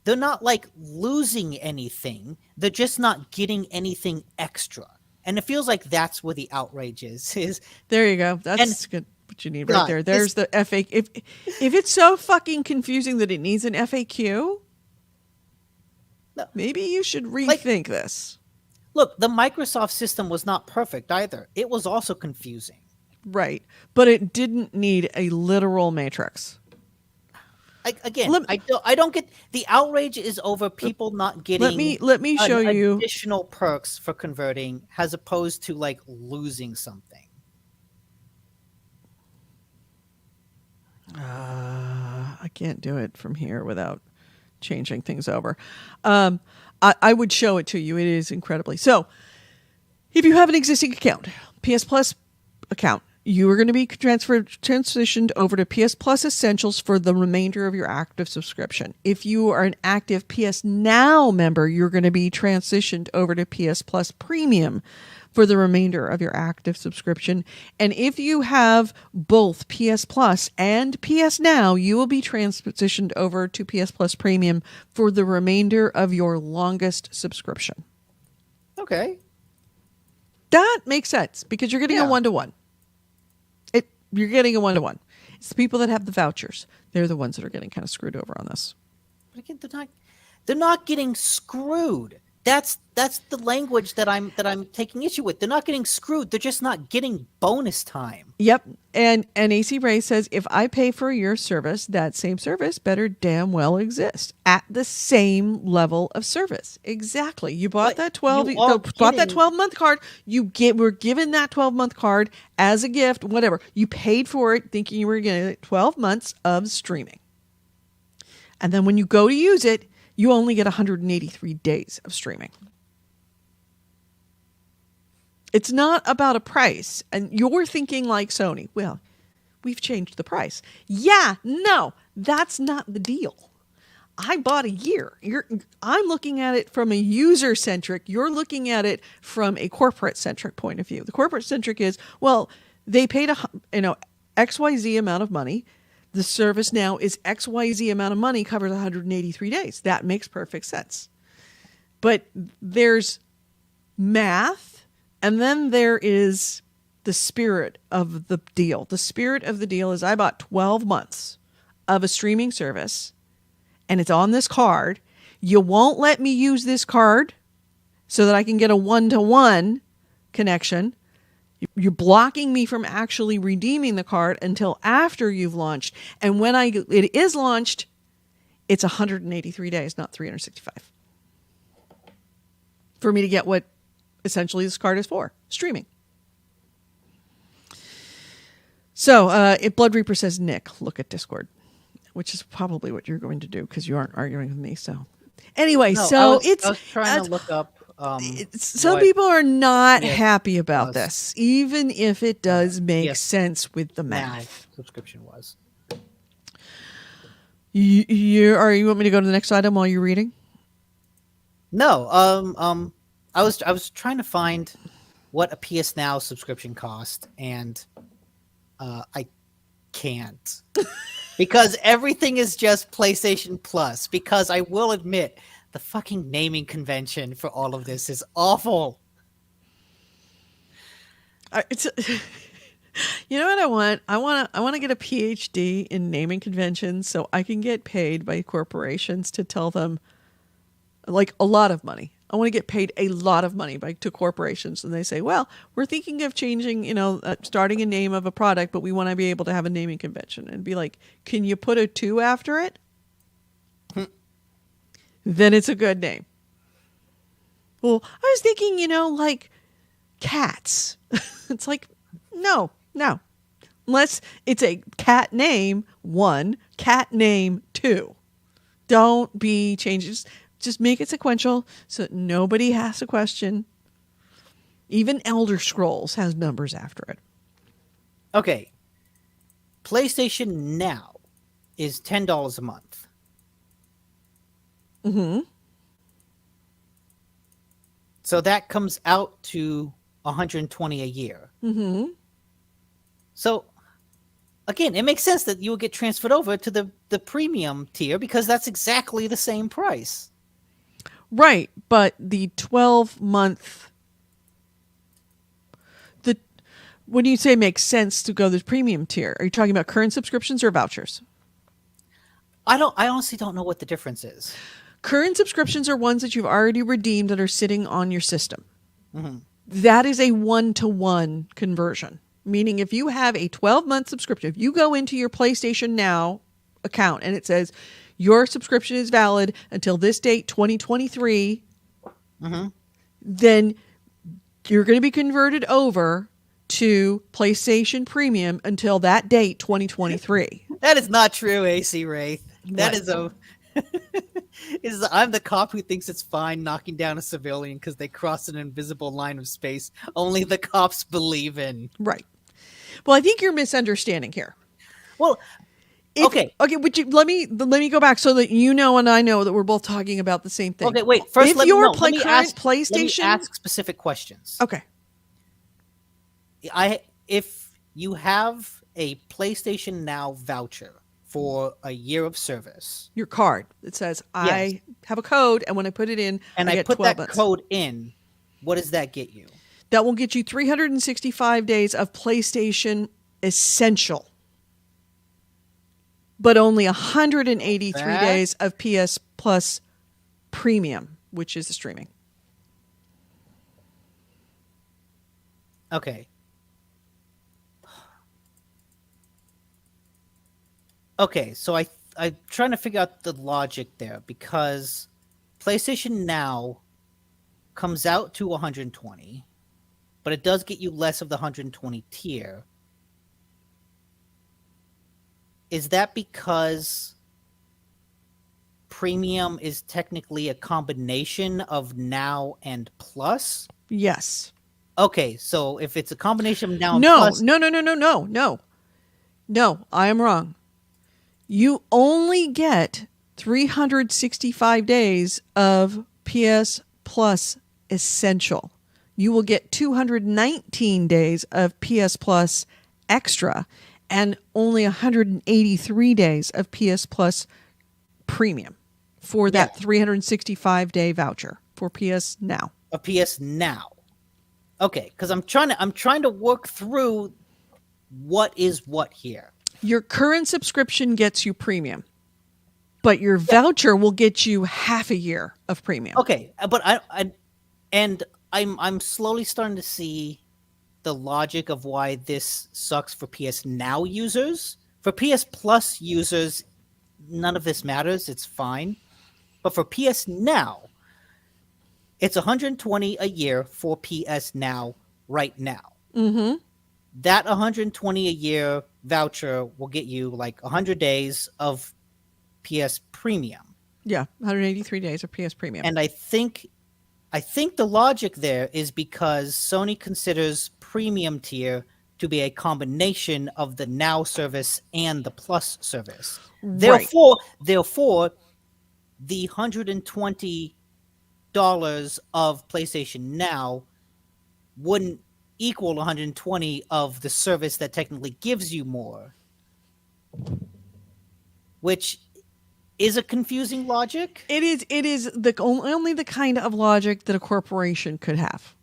They're not like losing anything. They're just not getting anything extra. And it feels like that's where the outrage is. There you go. That's good. What you need right there. There's the FAQ. If it's so fucking confusing that it needs an FAQ, maybe you should rethink this. Look, the Microsoft system was not perfect either. It was also confusing. Right. But it didn't need a literal matrix. I don't get the outrage is over people not getting let me show you additional perks for converting as opposed to like losing something. I can't do it from here without changing things over. I would show it to you. It is incredibly. So if you have an existing account, PS Plus account, you are going to be transitioned over to PS Plus Essentials for the remainder of your active subscription. If you are an active PS Now member, you're going to be transitioned over to PS Plus Premium for the remainder of your active subscription. And if you have both PS Plus and PS Now, you will be transitioned over to PS Plus Premium for the remainder of your longest subscription. Okay. That makes sense because you're getting a one-to-one. You're getting a one-to-one. It's the people that have the vouchers. They're the ones that are getting kind of screwed over on this. But again, they're not getting screwed. that's the language that I'm taking issue with. They're not getting screwed. They're just not getting bonus time. Yep. And AC Ray says, if I pay for your service, that same service better damn well exist at the same level of service. Exactly. You bought that 12-month card. We're given that 12-month card as a gift, whatever. You paid for it thinking you were going to get 12 months of streaming. And then when you go to use it, you only get 183 days of streaming. It's not about a price. And you're thinking like Sony, well, we've changed the price. Yeah, no, that's not the deal. I bought a year. I'm looking at it from a user-centric. You're looking at it from a corporate-centric point of view. The corporate-centric is, well, they paid XYZ amount of money. The service now is XYZ amount of money, covers 183 days. That makes perfect sense. But there's math, and then there is the spirit of the deal. The spirit of the deal is I bought 12 months of a streaming service, and it's on this card. You won't let me use this card so that I can get a one-to-one connection. You're blocking me from actually redeeming the card until after you've launched. And when it is launched, it's 183 days, not 365. For me to get what essentially this card is for, streaming. So Blood Reaper says, Nick, look at Discord, which is probably what you're going to do because you aren't arguing with me. So anyway, I was trying to look up. Some people are not happy about this, even if it does make sense with the math. Subscription was. You want me to go to the next item while you're reading? No. I was trying to find what a PS Now subscription cost, and I can't because everything is just PlayStation Plus. Because I will admit, the fucking naming convention for all of this is awful. You know what I want? I want to get a PhD in naming conventions so I can get paid by corporations to tell them, like, a lot of money. I want to get paid a lot of money to corporations, and they say, "Well, we're thinking of changing, starting a name of a product, but we want to be able to have a naming convention." And be like, "Can you put a 2 after it?" Then it's a good name. Well, I was thinking, like cats. It's like, no. Unless it's a cat name 1, cat name 2. Don't be changes. Just make it sequential so that nobody has to question. Even Elder Scrolls has numbers after it. Okay. PlayStation Now is $10 a month. Mm-hmm. So that comes out to $120 a year. Mm-hmm. So again, it makes sense that you will get transferred over to the premium tier because that's exactly the same price. Right, but the 12-month when you say makes sense to go to the premium tier, are you talking about current subscriptions or vouchers? I honestly don't know what the difference is. Current subscriptions are ones that you've already redeemed that are sitting on your system. Mm-hmm. That is a 1-to-1 conversion. Meaning if you have a 12-month subscription, if you go into your PlayStation Now account and it says your subscription is valid until this date, 2023, mm-hmm. then you're going to be converted over to PlayStation Premium until that date, 2023. That is not true, AC Wraith. That is I'm the cop who thinks it's fine knocking down a civilian because they crossed an invisible line of space only the cops believe in. Right. Well, I think you're misunderstanding here. Well, okay. Let me go back so that you know and I know that we're both talking about the same thing. Okay, wait. First, let me ask specific questions. Okay. If you have a PlayStation Now voucher for a year of service, your card that says I have a code, and when I put it in, and I put that code in, what does that get you? That will get you 365 days of PlayStation Essential, but only 183 days of PS Plus Premium, which is the streaming. Okay. Okay, so I'm trying to figure out the logic there because PlayStation Now comes out to 120, but it does get you less of the 120 tier. Is that because Premium is technically a combination of Now and Plus? Yes. Okay, so if it's a combination of Now and No, Plus... No, I am wrong. You only get 365 days of PS Plus Essential. You will get 219 days of PS Plus Extra and only 183 days of PS Plus Premium for that 365-day voucher for PS Now. A PS Now. Okay, because I'm trying to work through what is what here. Your current subscription gets you premium, but your voucher will get you half a year of premium. Okay, but I'm slowly starting to see the logic of why this sucks for PS Now users. For PS Plus users, none of this matters. It's fine. But for PS Now, it's 120 a year for PS Now right now. Mm-hmm. That 120 a year voucher will get you like 100 days of PS Premium. Yeah, 183 days of PS Premium. And I think the logic there is because Sony considers Premium tier to be a combination of the Now service and the Plus service. Right. Therefore, the $120 of PlayStation Now wouldn't equal 120 of the service that technically gives you more, which is a confusing logic. It is only the kind of logic that a corporation could have.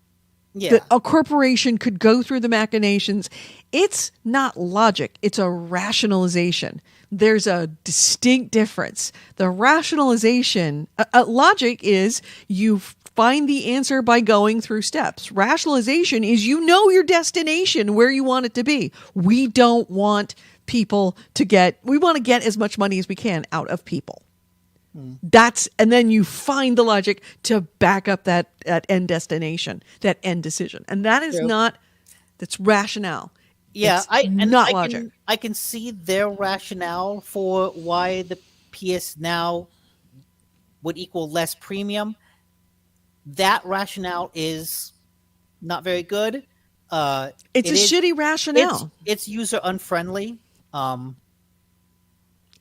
Yeah. That a corporation could go through the machinations. It's not logic. It's a rationalization. There's a distinct difference. The rationalization, logic is you find the answer by going through steps. Rationalization is you know your destination, where you want it to be. We don't want people we want to get as much money as we can out of people. And then you find the logic to back up that end destination, that end decision. And that is that's rationale. Yeah, not logic. I can see their rationale for why the PS Now would equal less premium. That rationale is not very good. It's a shitty rationale. It's user unfriendly.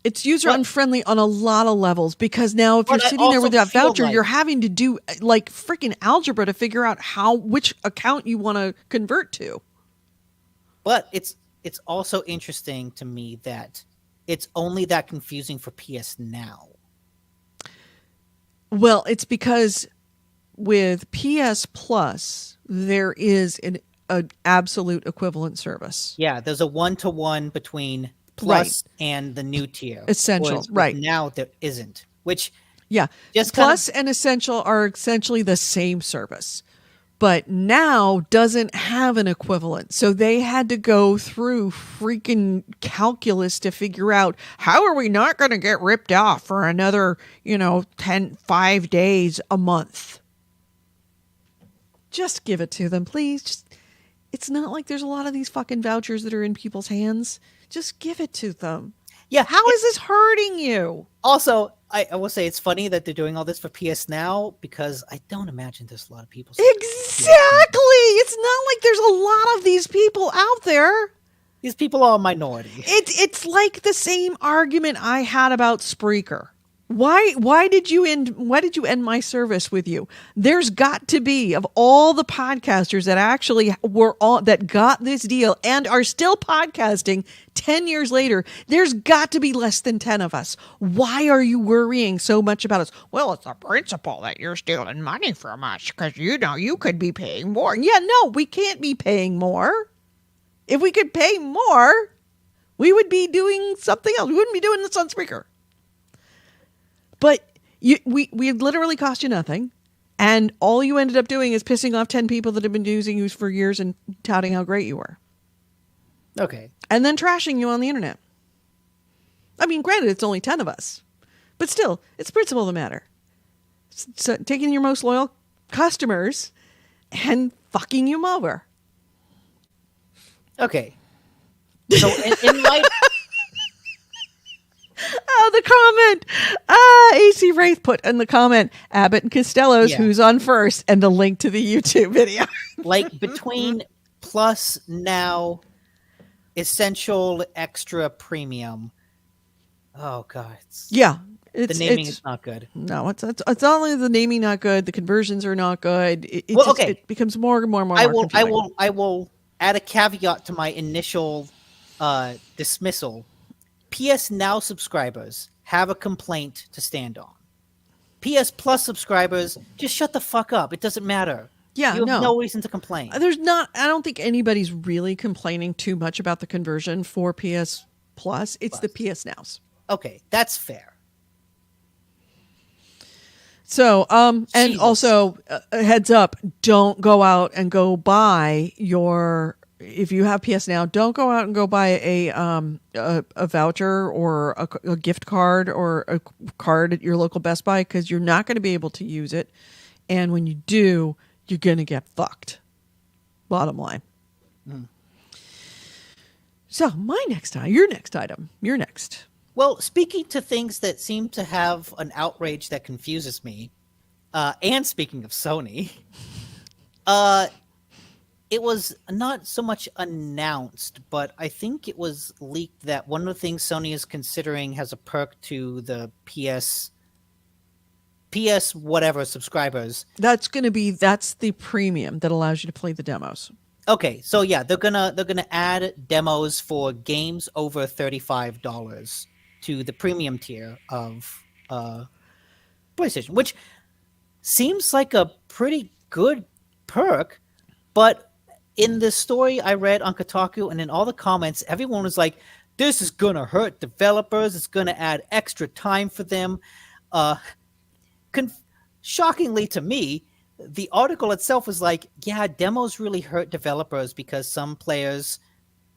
It's user unfriendly on a lot of levels because now if you're sitting there with that voucher, you're having to do like freaking algebra to figure out which account you want to convert to. But it's also interesting to me that it's only that confusing for PS Now. Well, it's because with PS Plus, there is an absolute equivalent service. Yeah, there's a 1-to-1 between Plus and the new tier. Essential, right. Now there isn't, which... Yeah, Plus and Essential are essentially the same service. But Now doesn't have an equivalent. So they had to go through freaking calculus to figure out how are we not going to get ripped off for another, 5 days a month. Just give it to them, please. It's not like there's a lot of these fucking vouchers that are in people's hands. Just give it to them. Yeah. How is this hurting you? Also, I will say it's funny that they're doing all this for PS Now because I don't imagine there's a lot of people. Exactly. It's not like there's a lot of these people out there. These people are a minority. It's like the same argument I had about Spreaker. Why did you end my service with you? There's got to be, of all the podcasters that actually that got this deal and are still podcasting 10 years later, there's got to be less than 10 of us. Why are you worrying so much about us? Well, it's the principle that you're stealing money from us because you could be paying more. Yeah, no, we can't be paying more. If we could pay more, we would be doing something else. We wouldn't be doing this on Spreaker. But we literally cost you nothing. And all you ended up doing is pissing off 10 people that have been using you for years and touting how great you were. Okay. And then trashing you on the internet. I mean, granted, it's only 10 of us. But still, it's the principle of the matter. So taking your most loyal customers and fucking them over. Okay. So in light... The comment. AC Wraith put in the comment, Abbott and Costello's, who's on first, and the link to the YouTube video. Like between Plus, Now, Essential, Extra, Premium. Oh God. Yeah. The naming is not good. No, it's not only the naming not good, the conversions are not good. It becomes more and more and more. I will add a caveat to my initial dismissal. PS Now subscribers have a complaint to stand on. PS Plus subscribers, just shut the fuck up. It doesn't matter. Yeah, you have no reason to complain. I don't think anybody's really complaining too much about the conversion for PS Plus. It's the PS Nows. Okay, that's fair. So, and also, a heads up, don't go out and go buy if you have PS Now, don't go out and go buy a voucher or a gift card or a card at your local Best Buy, because you're not going to be able to use it. And when you do, you're going to get fucked. Bottom line. Mm. So your next item. You're next. Well, speaking to things that seem to have an outrage that confuses me, and speaking of Sony, it was not so much announced, but I think it was leaked that one of the things Sony is considering has a perk to the PS whatever subscribers. That's the premium that allows you to play the demos. Okay, so yeah, they're gonna add demos for games over $35 to the premium tier of PlayStation, which seems like a pretty good perk. But in the story I read on Kotaku and in all the comments, everyone was like, this is going to hurt developers. It's going to add extra time for them. Shockingly to me, the article itself was like, yeah, demos really hurt developers because some players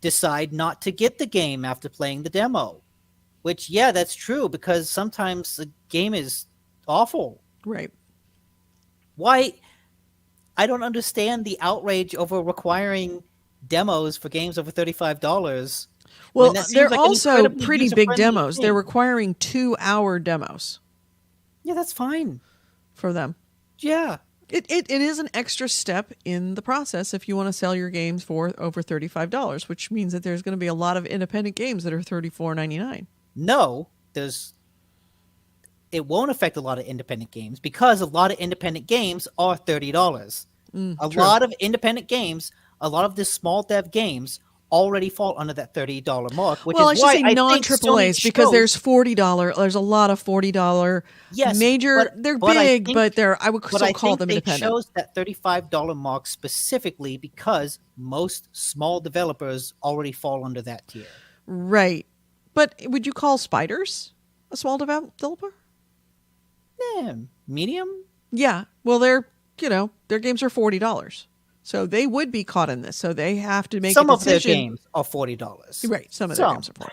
decide not to get the game after playing the demo. Which, yeah, that's true, because sometimes the game is awful. Right. Why? I don't understand the outrage over requiring demos for games over $35. Well, they're also pretty big demos. They're requiring 2-hour demos. Yeah, that's fine. For them. Yeah. It is an extra step in the process if you want to sell your games for over $35, which means that there's going to be a lot of independent games that are $34.99. No, it won't affect a lot of independent games because a lot of independent games are $30. A lot of independent games, a lot of the small dev games already fall under that $30 mark, which is why I should say non-AAAs, because there's $40. There's a lot of $40 major. They're big, but I would still call them independent. It shows that $35 mark specifically because most small developers already fall under that tier. Right. But would you call Spiders a small developer? Yeah, medium? Yeah. Well, their games are $40. So they would be caught in this. So they have to make some a decision. Of their games are $40. Right. Some of their games are $40.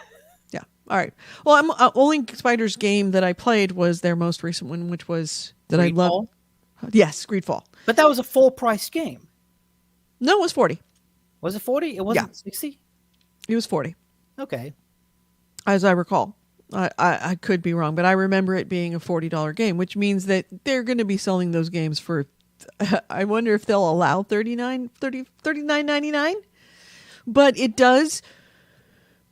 Yeah. All right. Well, I'm only Spider's game that I played was their most recent one, which was that I love. Yes, Greedfall. But that was a full price game. No, it was 40. Was it 40? It wasn't 60? It was 40. Okay. As I recall. I could be wrong, but I remember it being a $40 game, which means that they're going to be selling those games for, I wonder if they'll allow $39.99. But it does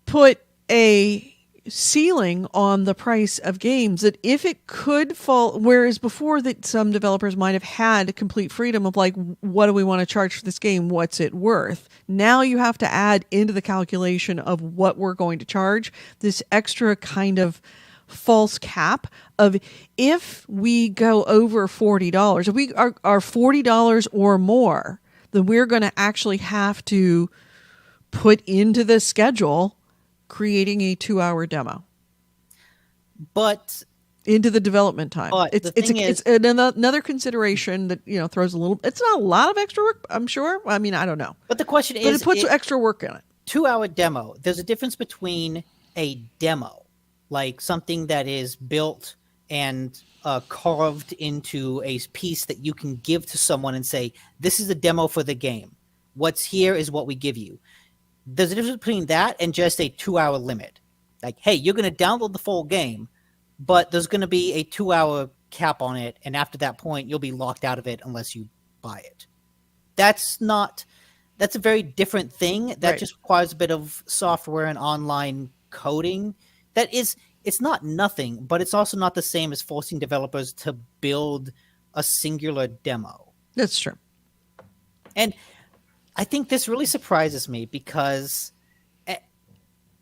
put a ceiling on the price of games that if it could fall, whereas before that some developers might have had complete freedom of like, what do we want to charge for this game? What's it worth? Now you have to add into the calculation of what we're going to charge this extra kind of false cap of if we go over $40, if we are $40 or more, then we're going to actually have to put into the schedule creating a 2-hour demo. But into the development time. But It's the thing it's is, another consideration that throws a little. It's not a lot of extra work, I'm sure. I mean, I don't know, but the question but is, it puts extra work in it. 2-hour demo. There's a difference between a demo, like something that is built and carved into a piece that you can give to someone and say, "This is a demo for the game. What's here is what we give you." There's a difference between that and just a 2-hour limit. Like, hey, you're going to download the full game, but there's going to be a 2-hour cap on it, and after that point, you'll be locked out of it unless you buy it. That's a very different thing. That Right. just requires a bit of software and online coding. It's not nothing, but it's also not the same as forcing developers to build a singular demo. That's true. And I think this really surprises me because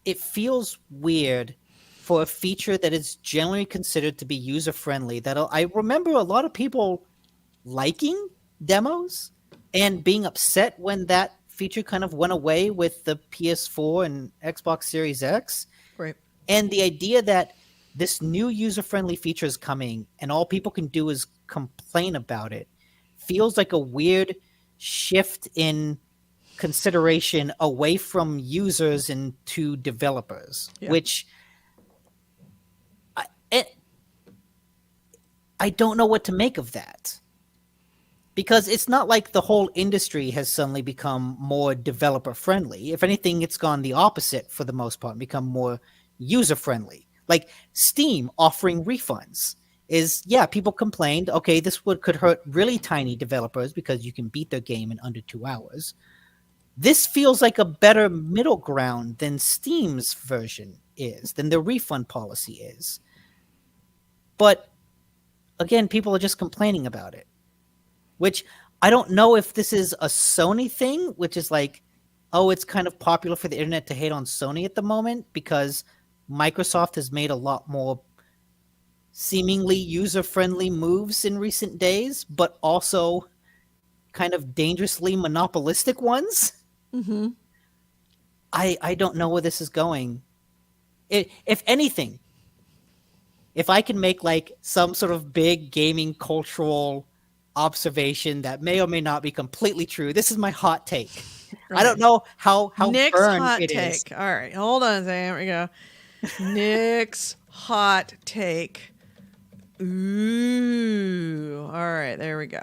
it feels weird for a feature that is generally considered to be user-friendly. That I remember a lot of people liking demos and being upset when that feature kind of went away with the PS4 and Xbox Series X. Right. And the idea that this new user-friendly feature is coming and all people can do is complain about it feels like a weird shift in consideration away from users and to developers, which I don't know what to make of that. Because it's not like the whole industry has suddenly become more developer-friendly. If anything, it's gone the opposite for the most part and become more user-friendly. Like Steam offering refunds is, people complained, okay, this could hurt really tiny developers because you can beat their game in under 2 hours. This feels like a better middle ground than Steam's version is, than the refund policy is. But again, people are just complaining about it. Which I don't know if this is a Sony thing, which is like, oh, it's kind of popular for the internet to hate on Sony at the moment because Microsoft has made a lot more seemingly user-friendly moves in recent days, but also kind of dangerously monopolistic ones. Mm-hmm. I don't know where this is going. If anything, if I can make like some sort of big gaming cultural observation that may or may not be completely true. This is my hot take. Right. I don't know how Nick's burned hot it take. is. All right, hold on a second. Here we go. Nick's hot take. Ooh. All right, there we go.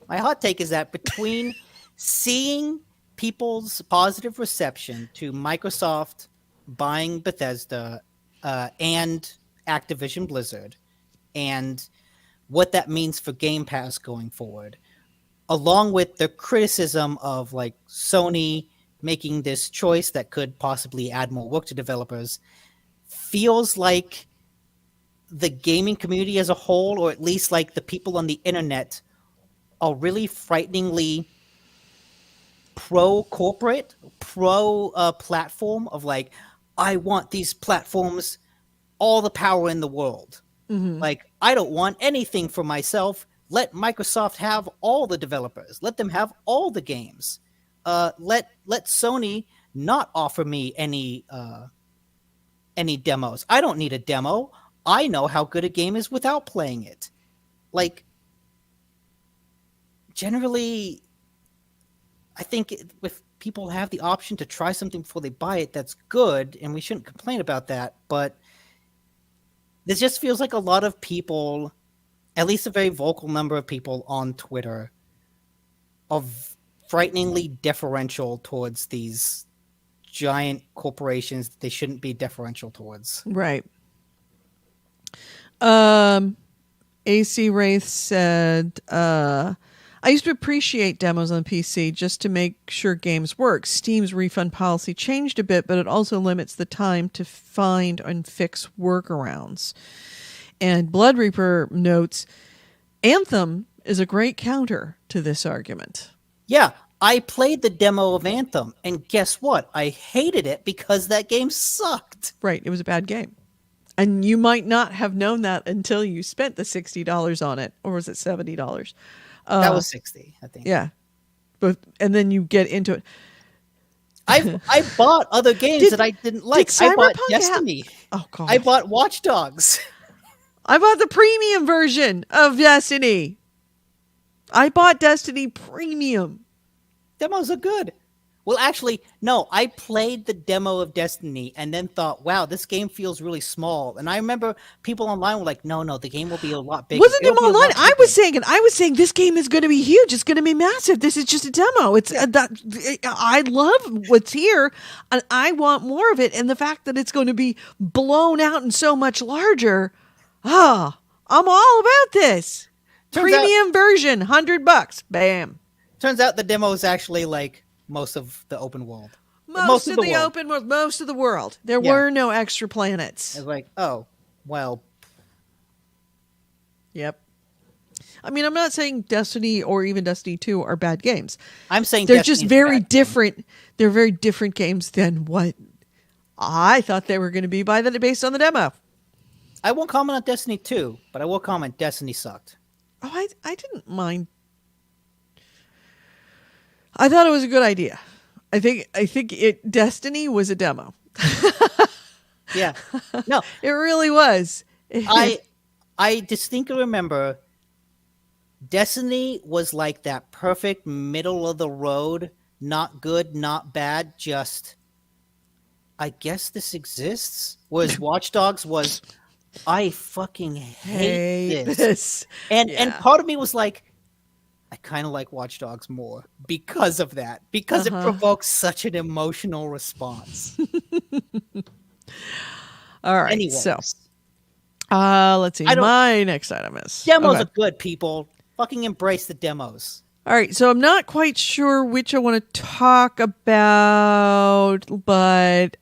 My hot take is that between seeing people's positive reception to Microsoft buying Bethesda and Activision Blizzard, and what that means for Game Pass going forward, along with the criticism of like Sony making this choice that could possibly add more work to developers, feels like the gaming community as a whole, or at least like the people on the internet, are really frighteningly pro-corporate, pro-platform of like, I want these platforms all the power in the world. Mm-hmm. Like, I don't want anything for myself. Let Microsoft have all the developers. Let them have all the games. Let Sony not offer me any demos. I don't need a demo. I know how good a game is without playing it. Like, generally, I think if people have the option to try something before they buy it, that's good, and we shouldn't complain about that. But this just feels like a lot of people, at least a very vocal number of people on Twitter, are frighteningly deferential towards these giant corporations that they shouldn't be deferential towards. Right. AC Wraith said, I used to appreciate demos on the PC just to make sure games work. Steam's refund policy changed a bit, but it also limits the time to find and fix workarounds. And Blood Reaper notes, Anthem is a great counter to this argument. Yeah, I played the demo of Anthem, and guess what? I hated it because that game sucked. Right, it was a bad game. And you might not have known that until you spent the $60 on it. Or was it $70? That was 60, I think. Yeah. And then you get into it. I bought other games that I didn't like. I bought Cyberpunk Destiny. Oh god. I bought Watch Dogs. I bought the premium version of Destiny. I bought Destiny Premium. Demos are good. Well, actually, no. I played the demo of Destiny and then thought, wow, this game feels really small. And I remember people online were like, no, the game will be a lot bigger. Wasn't it online? I was saying this game is going to be huge. It's going to be massive. This is just a demo. I love what's here, and I want more of it. And the fact that it's going to be blown out and so much larger, I'm all about this. Premium version, $100. Bam. Turns out the demo is actually like most of the open world. Most of the open world. Most of the world. There were no extra planets. It's like, oh, well. Yep. I mean, I'm not saying Destiny or even Destiny 2 are bad games. I'm saying they're just very different. They're very different games than what I thought they were going to be based on the demo. I won't comment on Destiny 2, but I will comment Destiny sucked. Oh, I didn't mind. I thought it was a good idea. I think Destiny was a demo. Yeah. No. It really was. I distinctly remember Destiny was like that perfect middle of the road, not good, not bad, just I guess this exists. Whereas Watch Dogs was I fucking hate this. And part of me was like, I kind of like Watch Dogs more because of that, because it provokes such an emotional response. All right. Anyways, so, let's see. My next item is demos are good, people. Fucking embrace the demos. All right. So I'm not quite sure which I want to talk about, but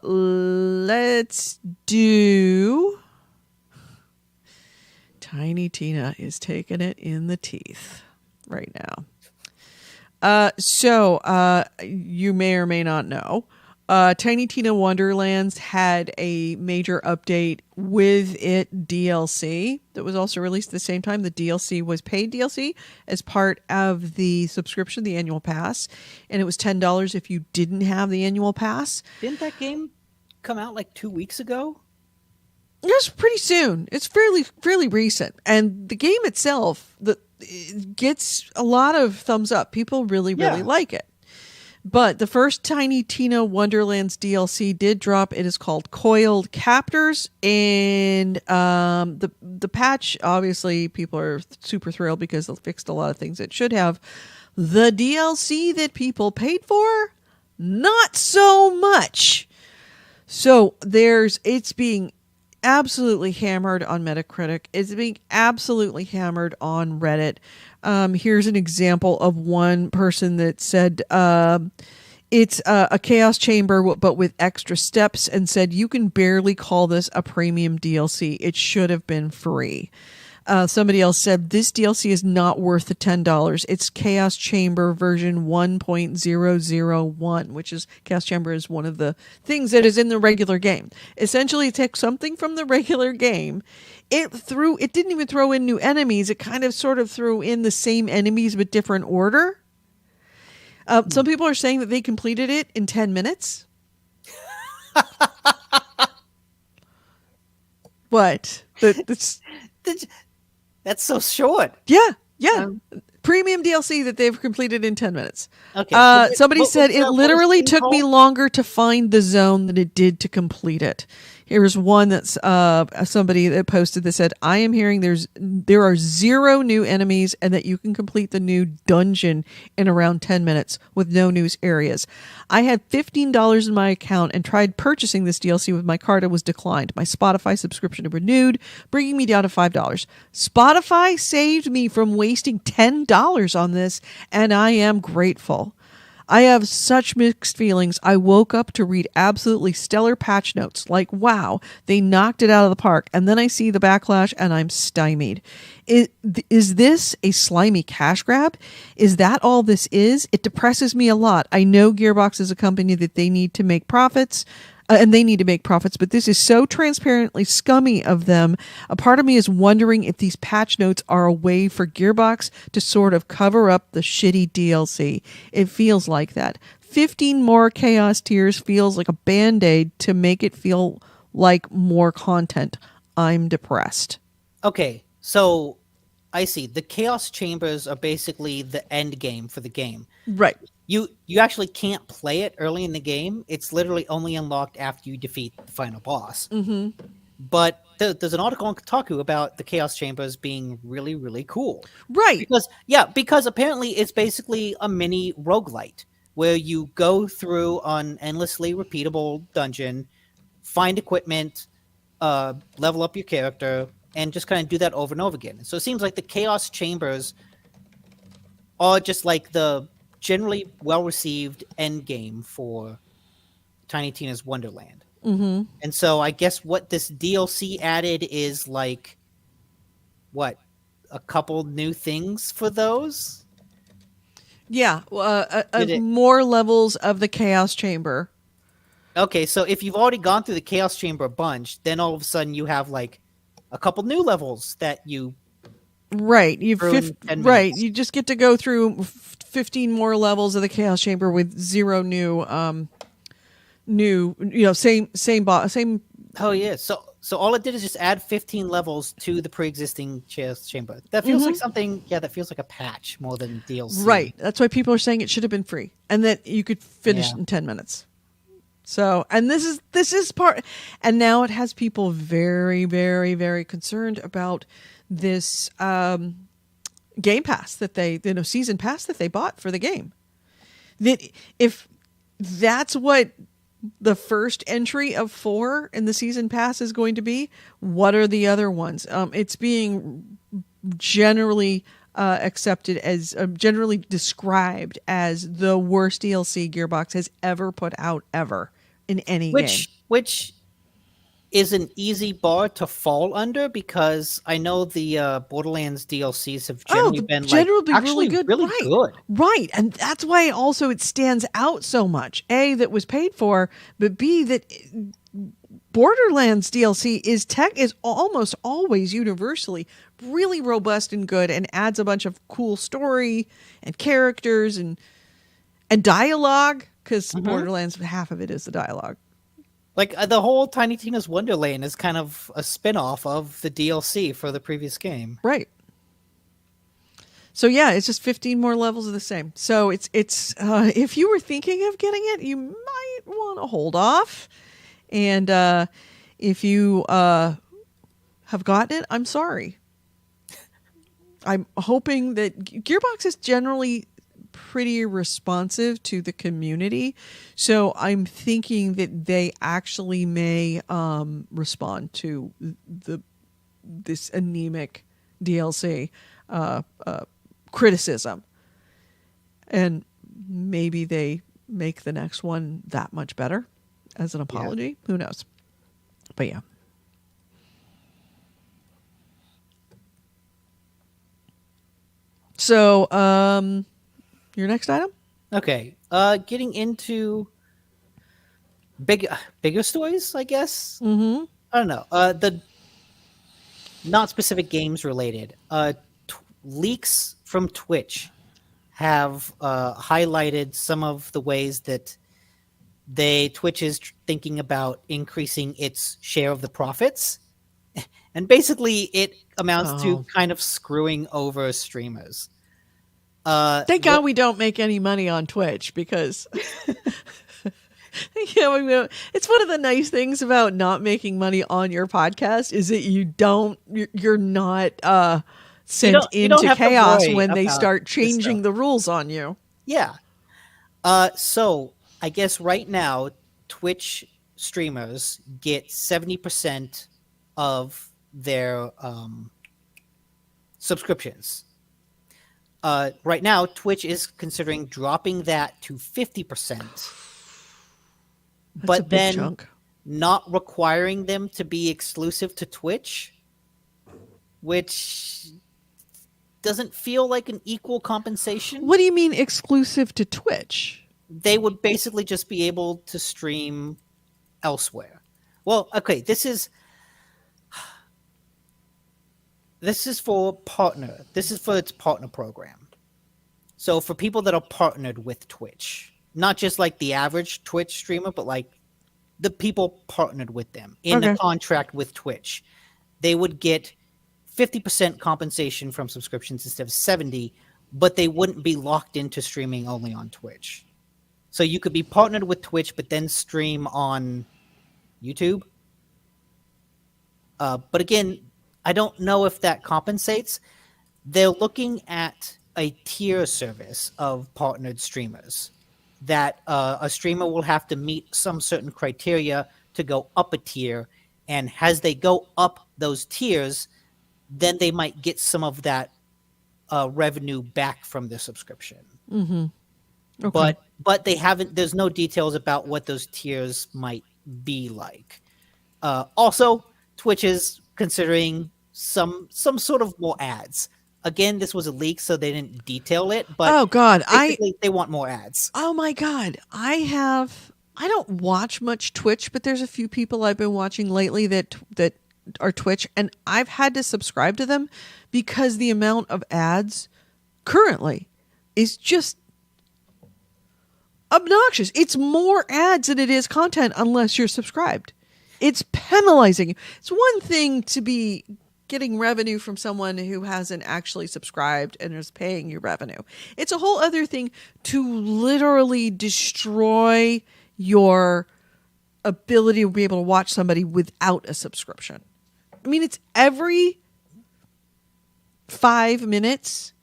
let's do. Tiny Tina is taking it in the teeth right now. So you may or may not know, Tiny Tina Wonderlands had a major update with it DLC that was also released at the same time. The DLC was paid DLC as part of the subscription, the annual pass, and it was $10 if you didn't have the annual pass. Didn't that game come out like 2 weeks ago? It was pretty soon. It's fairly recent, and the game itself it gets a lot of thumbs up. People really like it. But the first Tiny Tina Wonderlands DLC did drop. It is called Coiled Captors, and the patch, obviously people are super thrilled because it fixed a lot of things it should have. The DLC that people paid for, not so much. So it's being absolutely hammered on Metacritic. It's being absolutely hammered on Reddit. Here's an example of one person that said it's a chaos chamber but with extra steps, and said you can barely call this a premium DLC. It should have been free. Somebody else said this DLC is not worth the $10. It's Chaos Chamber version 1.001, which is Chaos Chamber is one of the things that is in the regular game. Essentially, it takes something from the regular game. It didn't even throw in new enemies. It kind of sort of threw in the same enemies but different order. Some people are saying that they completed it in 10 minutes. What? That's so short. Yeah. Premium DLC that they've completed in 10 minutes. Okay. Somebody said it literally took me longer to find the zone than it did to complete it. Here's one that's somebody that posted that said, I am hearing there are 0 new enemies and that you can complete the new dungeon in around 10 minutes with no new areas. I had $15 in my account and tried purchasing this DLC with my card and was declined. My Spotify subscription renewed, bringing me down to $5. Spotify saved me from wasting $10 on this, and I am grateful. I have such mixed feelings. I woke up to read absolutely stellar patch notes, like, wow, they knocked it out of the park. And then I see the backlash and I'm stymied. Is this a slimy cash grab? Is that all this is? It depresses me a lot. I know Gearbox is a company that they need to make profits. And they need to make profits, but this is so transparently scummy of them. A part of me is wondering if these patch notes are a way for Gearbox to sort of cover up the shitty DLC. It feels like that. 15 more chaos tiers feels like a band-aid to make it feel like more content. I'm depressed. Okay, so I see. The chaos chambers are basically the end game for the game. Right. You actually can't play it early in the game. It's literally only unlocked after you defeat the final boss. Mm-hmm. But there's an article on Kotaku about the chaos chambers being really, really cool. Right. Because apparently it's basically a mini roguelite where you go through an endlessly repeatable dungeon, find equipment, level up your character, and just kind of do that over and over again. So it seems like the chaos chambers are just like the generally well-received end game for Tiny Tina's Wonderland. Mm-hmm. And so I guess what this DLC added is like, what, a couple new things for those? Yeah. More levels of the chaos chamber. Okay, so if you've already gone through the chaos chamber a bunch, then all of a sudden you have like a couple new levels that you right. Right. You just get to go through 15 more levels of the chaos chamber with zero same boss, same. Oh yeah. So all it did is just add 15 levels to the pre-existing chaos chamber. That feels like something. Yeah, that feels like a patch more than DLC. Right. That's why people are saying it should have been free and that you could finish in 10 minutes. So, and this is part, and now it has people very, very, very concerned about this Game Pass that season pass that they bought for the game. That if that's what the first entry of 4 in the season pass is going to be, what are the other ones? It's being generally accepted as generally described as the worst DLC Gearbox has ever put out ever in any game. Which is an easy bar to fall under because I know the Borderlands DLCs have generally been really good. Really good. Right. And that's why also it stands out so much. A, that was paid for, but B, that Borderlands DLC is almost always universally really robust and good and adds a bunch of cool story and characters and dialogue, because Borderlands, half of it is the dialogue. Like the whole Tiny Tina's Wonderland is kind of a spin-off of the DLC for the previous game. Right. So yeah, it's just 15 more levels of the same. So it's if you were thinking of getting it, you might want to hold off. And if you have gotten it, I'm sorry. I'm hoping that Gearbox is generally pretty responsive to the community, so I'm thinking that they actually may respond to this anemic DLC criticism, and maybe they make the next one that much better as an apology. Yeah. Who knows? But yeah. So, your next item? Okay. Getting into bigger stories, I guess. Mm-hmm. I don't know. The not specific games related. Leaks from Twitch have highlighted some of the ways that Twitch is thinking about increasing its share of the profits. And basically it amounts to kind of screwing over streamers. Thank God we don't make any money on Twitch, because it's one of the nice things about not making money on your podcast is that you're not sent into chaos when they start changing the rules on you. Yeah. So I guess right now Twitch streamers get 70% of their subscriptions. Right now, Twitch is considering dropping that to 50%, but then not requiring them to be exclusive to Twitch, which doesn't feel like an equal compensation. What do you mean exclusive to Twitch? They would basically just be able to stream elsewhere. Well, okay, this is for partner. This is for its partner program. So for people that are partnered with Twitch, not just like the average Twitch streamer, but like the people partnered with them in a contract with Twitch. They would get 50% compensation from subscriptions instead of 70, but they wouldn't be locked into streaming only on Twitch. So you could be partnered with Twitch, but then stream on YouTube. But again, I don't know if that compensates. They're looking at a tier service of partnered streamers that a streamer will have to meet some certain criteria to go up a tier. And as they go up those tiers, then they might get some of that revenue back from the subscription. Mm-hmm. Okay. But they haven't. There's no details about what those tiers might be like. Also, Twitch is considering some sort of more ads. Again, this was a leak, so they didn't detail it. But oh God, they want more ads. Oh my God, I don't watch much Twitch, but there's a few people I've been watching lately that are Twitch, and I've had to subscribe to them because the amount of ads currently is just obnoxious. It's more ads than it is content unless you're subscribed. It's penalizing you. It's one thing to be getting revenue from someone who hasn't actually subscribed and is paying you revenue. It's a whole other thing to literally destroy your ability to be able to watch somebody without a subscription. I mean, it's every 5 minutes,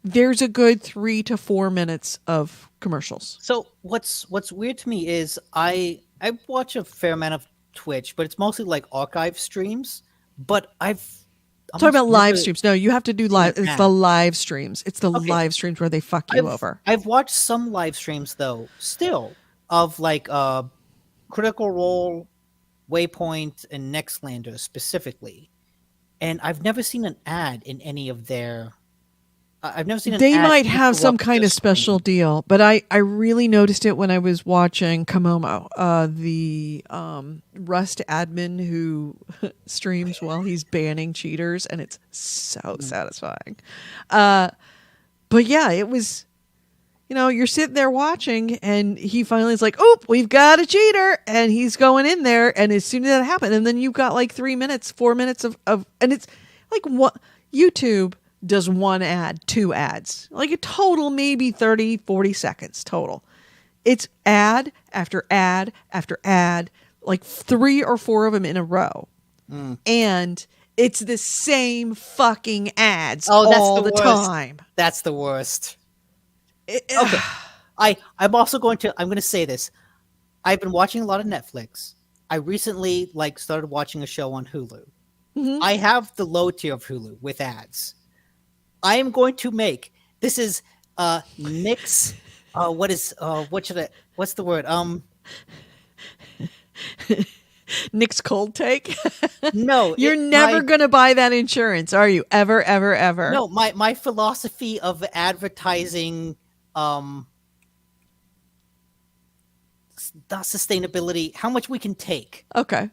there's a good 3 to 4 minutes of commercials. So what's weird to me is I watch a fair amount of Twitch, but it's mostly like archive streams. But I'm talking about live streams. No, you have to do live. It's the live streams. It's the live streams where they fuck you over. I've watched some live streams though, still of like Critical Role, Waypoint, and Nextlander specifically, and I've never seen an ad in any of their. I've never seen an ad. They might have some kind of special deal, but I really noticed it when I was watching Kamomo, the Rust admin who streams while he's banning cheaters, and it's so satisfying. But yeah, it was, you're sitting there watching, and he finally is like, "Oop, we've got a cheater," and he's going in there, and as soon as that happened, and then you've got like 3 minutes, 4 minutes of and it's like what YouTube does one ad, 2 ads, like a total maybe 30, 40 seconds total. It's ad after ad after ad, like 3 or 4 of them in a row. And it's the same fucking ads all the time. That's the worst. Okay. I'm going to say this. I've been watching a lot of Netflix. I recently started watching a show on Hulu. Mm-hmm. I have the low tier of Hulu with ads. I am going to make this is Nick's what's the word? Nick's cold take? No. You're never gonna buy that insurance, are you? Ever, ever, ever. No, my philosophy of advertising not sustainability, how much we can take. Okay.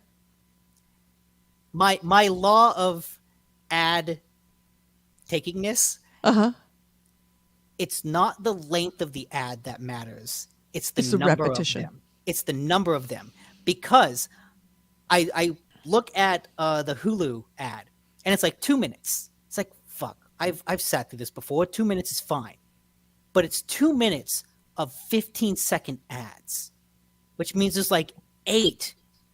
My law of ad takingness. It's not the length of the ad that matters. It's the number repetition. Of them. It's the number of them. Because I look at the Hulu ad and it's like 2 minutes. It's like, fuck, I've sat through this before. 2 minutes is fine. But it's 2 minutes of 15-second ads, which means there's like 8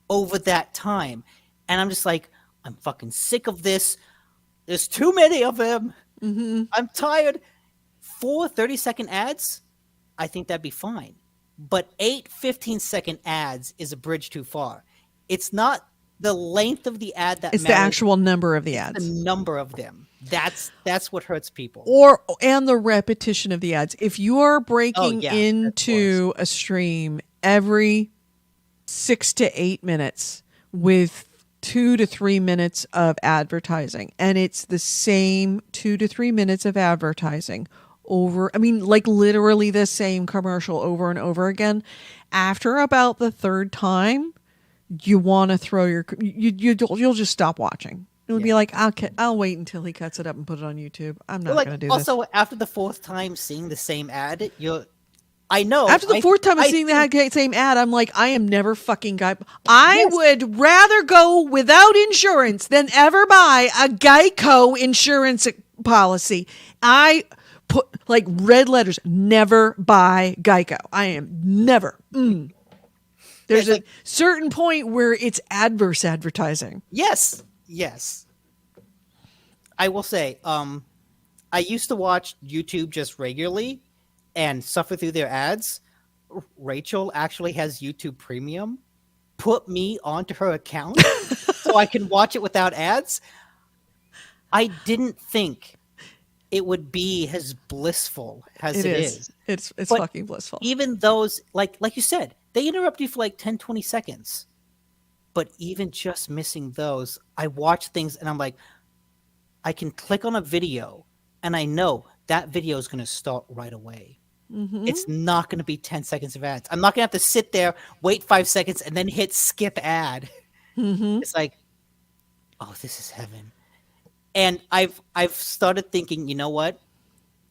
over that time. And I'm just like, I'm fucking sick of this. There's too many of them. Mm-hmm. I'm tired. 4 30-second ads, I think that'd be fine. But 8 15-second ads is a bridge too far. It's not the length of the ad that it's matters. The actual number of the ads. The number of them. That's what hurts people. And the repetition of the ads. If you are breaking into a stream every 6 to 8 minutes with 2 to 3 minutes of advertising, and it's the same 2 to 3 minutes of advertising literally the same commercial over and over again, after about the third time, you want to throw you'll just stop watching. It'll be like, I'll wait until he cuts it up and put it on YouTube. I'm not going to do this. Also, after the 4th time seeing the same ad, I know. After the fourth time of seeing that same ad, I'm like, I am never fucking I would rather go without insurance than ever buy a Geico insurance policy. I put like red letters, never buy Geico. I am never. There's a certain point where it's adverse advertising. Yes. I will say, I used to watch YouTube just regularly and suffer through their ads. Rachel actually has YouTube Premium. Put me onto her account so I can watch it without ads. I didn't think it would be as blissful as it is. It's fucking blissful. Even those, like you said, they interrupt you for like 10, 20 seconds. But even just missing those, I watch things and I'm like, I can click on a video and I know that video is going to start right away. Mm-hmm. It's not going to be 10 seconds of ads. I'm not going to have to sit there, wait 5 seconds, and then hit skip ad. Mm-hmm. It's like, oh, this is heaven. And I've started thinking, you know what?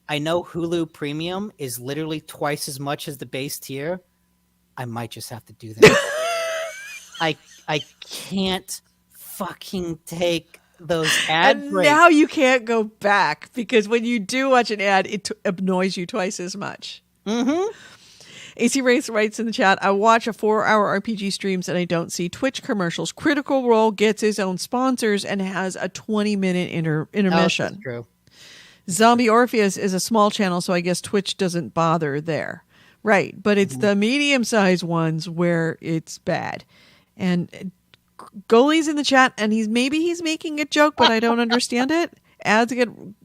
I know Hulu Premium is literally twice as much as the base tier. I might just have to do that. I can't fucking take those ad breaks. Now you can't go back because when you do watch an ad, it annoys you twice as much. Mm-hmm. AC Race writes in the chat, I watch a 4-hour RPG streams and I don't see Twitch commercials. Critical Role gets his own sponsors and has a 20-minute intermission. Oh, that's true. Zombie Orpheus is a small channel, so I guess Twitch doesn't bother there. Right, but it's the medium-sized ones where it's bad. And Goalie's in the chat, and he's making a joke, but I don't understand it. Ads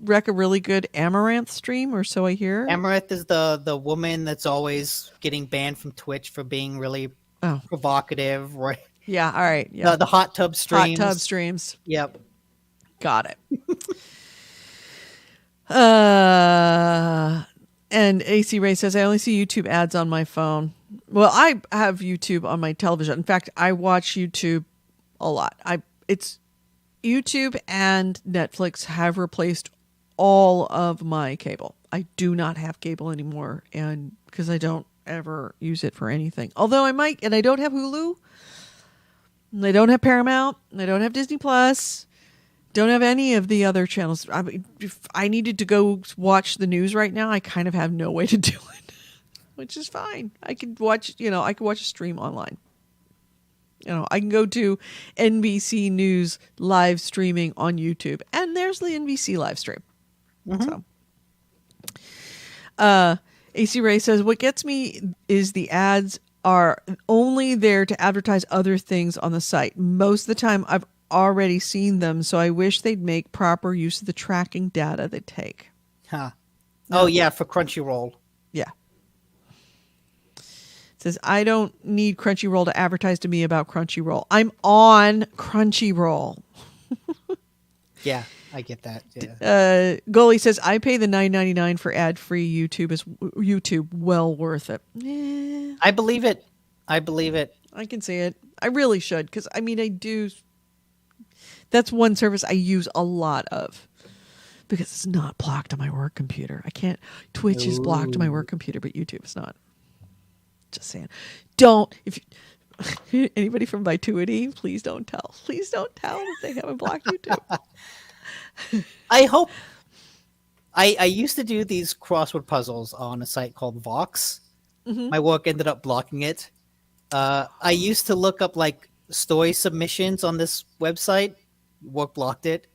wreck a really good Amaranth stream, or so I hear. Amaranth is the woman that's always getting banned from Twitch for being really provocative, right? Yeah, all right. Yeah. The hot tub streams. Hot tub streams. Yep. Got it. And AC Ray says, I only see YouTube ads on my phone. Well, I have YouTube on my television. In fact, I watch YouTube a lot. It's YouTube and Netflix have replaced all of my cable. I do not have cable anymore, and because I don't ever use it for anything. Although I might, and I don't have Hulu, and I don't have Paramount, and I don't have Disney Plus, don't have any of the other channels. If I needed to go watch the news right now, I kind of have no way to do it, which is fine. I could watch, I could watch a stream online. I can go to NBC News live streaming on YouTube, and there's the NBC live stream. Mm-hmm. So, AC Ray says, what gets me is the ads are only there to advertise other things on the site. Most of the time, I've already seen them, so I wish they'd make proper use of the tracking data they take. Huh. Oh, yeah, for Crunchyroll. Yeah. Says, I don't need Crunchyroll to advertise to me about Crunchyroll. I'm on Crunchyroll. Yeah, I get that. Yeah. Goalie says, I pay the $9.99 for ad-free YouTube. Is YouTube well worth it? I believe it. I can see it. I really should, because, I do. That's one service I use a lot of. Because it's not blocked on my work computer. I can't. Twitch is blocked on my work computer, but YouTube is not. Just saying. Anybody from Vituity, please don't tell. Please don't tell if they haven't blocked YouTube. I hope. I used to do these crossword puzzles on a site called Vox. Mm-hmm. My work ended up blocking it. I used to look up story submissions on this website. Work blocked it.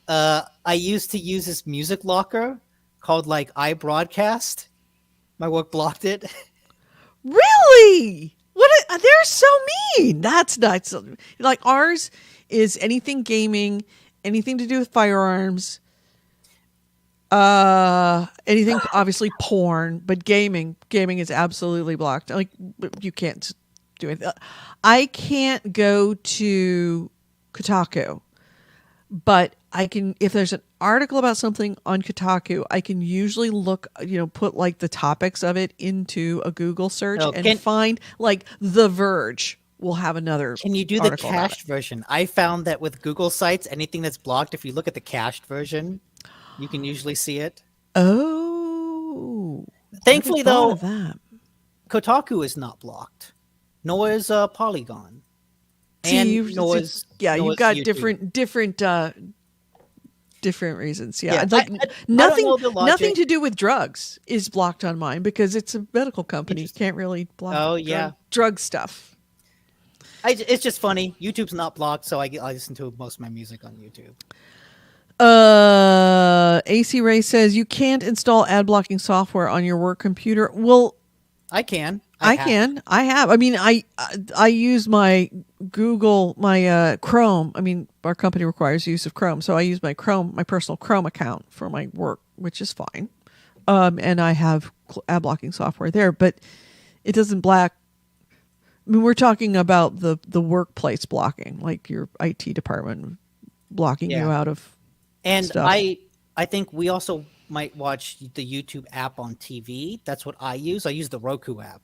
I used to use this music locker called iBroadcast. My work blocked it. Really? They're so mean. That's nuts. Ours is anything gaming, anything to do with firearms, anything obviously porn, but gaming is absolutely blocked. You can't do it. I can't go to Kotaku, but I can, if there's an article about something on Kotaku, I can usually look, put the topics of it into a Google search and find The Verge will have another. Can you do the cached version? I found that with Google sites, anything that's blocked, if you look at the cached version, you can usually see it. Oh. Thankfully, Never thought though, of that. Kotaku is not blocked, nor is Polygon, See, and nor is you've got YouTube. different reasons. Yeah, Yeah, like I don't know the nothing logic. to do with drugs is blocked on mine because it's a medical company. You Interesting. can't really block Oh yeah, drug stuff. it's just funny. YouTube's not blocked, so I listen to most of my music on YouTube. AC Ray says you can't install ad blocking software on your work computer. Well, I can. I can. I have. I mean, I use my Google, my Chrome. I mean, our company requires use of Chrome, so I use my personal Chrome account for my work, which is fine. And I have ad blocking software there, but it doesn't block. I mean, we're talking about the workplace blocking, like your IT department blocking you out of. And stuff. I think we also might watch the YouTube app on TV. That's what I use. I use the Roku app.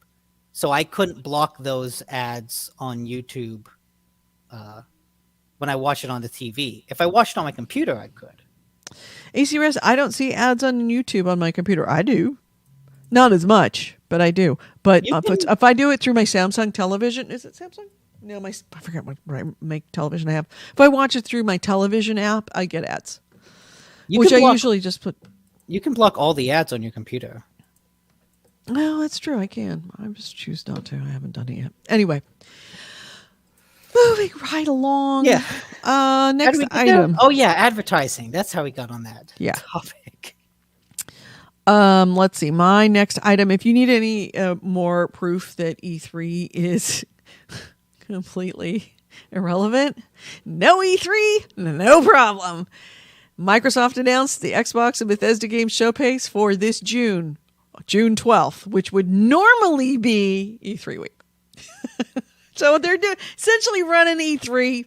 So I couldn't block those ads on YouTube when I watch it on the TV. If I watched it on my computer, I could. ACRS, I don't see ads on YouTube on my computer. I do. Not as much, but I do. But if I do it through my Samsung television, is it Samsung? No, I forget what make television I have. If I watch it through my television app, I get ads. Which I usually just put. You can block all the ads on your computer. No, that's true. I can. I just choose not to. I haven't done it yet. Anyway, moving right along. Yeah. Next item. Oh yeah, advertising. That's how we got on that topic. Let's see. My next item. If you need any more proof that E3 is completely irrelevant, no E3, no problem. Microsoft announced the Xbox and Bethesda Games Showcase for this June 12th, which would normally be E3 week. So they're essentially running E3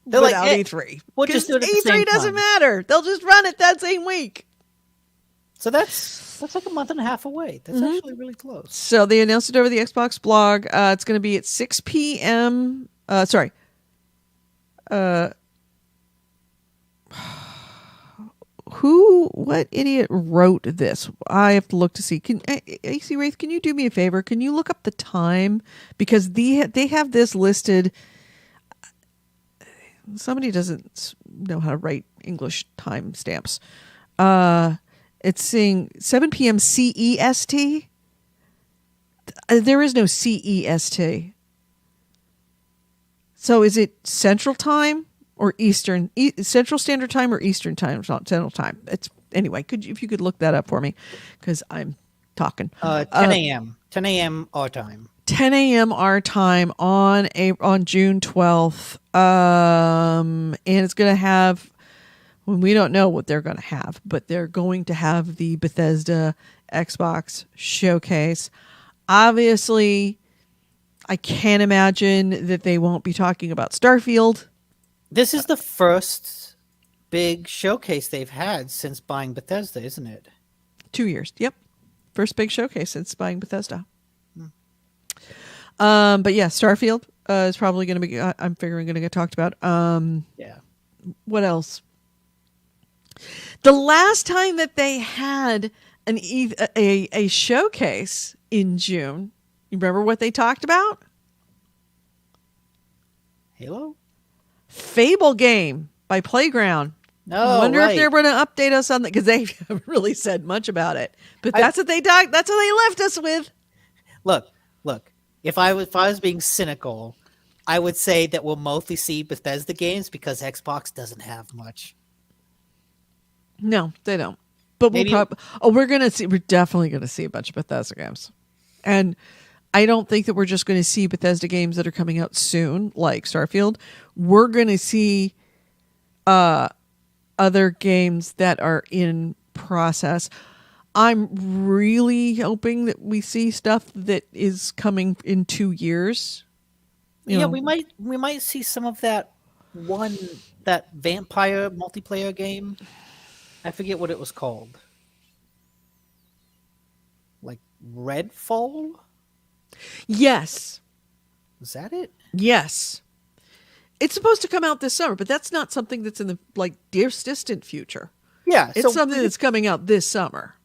without E3. We'll just do it at the same E3 doesn't matter. They'll just run it that same week. So that's like a month and a half away. That's actually really close. So they announced it over the Xbox blog. It's going to be at 6 p.m. What idiot wrote this? I have to look to see. AC Wraith, can you do me a favor? Can you look up the time? Because they have this listed. Somebody doesn't know how to write English time stamps. It's saying 7 p.m. CEST. There is no CEST. So is it Central Time? Or Eastern, Central Standard Time or Eastern Time, not Central Time. It's anyway. If you could look that up for me, because I'm talking. 10 a.m. 10 a.m. our time. 10 a.m. our time on June 12th. And it's going to have. Well, we don't know what they're going to have, but they're going to have the Bethesda Xbox showcase. Obviously, I can't imagine that they won't be talking about Starfield. This is the first big showcase they've had since buying Bethesda, isn't it? 2 years. Yep. First big showcase since buying Bethesda. But yeah, Starfield is probably going to be, I'm figuring, going to get talked about. Yeah. What else? The last time that they had a showcase in June, you remember what they talked about? Halo? Fable game by Playground. No, I wonder if they're going to update us on that, because they haven't really said much about it. But that's what they talked. That's what they left us with. Look. If I was being cynical, I would say that we'll mostly see Bethesda games because Xbox doesn't have much. No, they don't. But we're definitely going to see a bunch of Bethesda games, and I don't think that we're just going to see Bethesda games that are coming out soon, like Starfield. We're going to see other games that are in process. I'm really hoping that we see stuff that is coming in 2 years. We might see some of that vampire multiplayer game. I forget what it was called. Like Redfall? Yes. Was that it? Yes. It's supposed to come out this summer, but that's not something that's in the distant future. Yeah. It's something that's coming out this summer.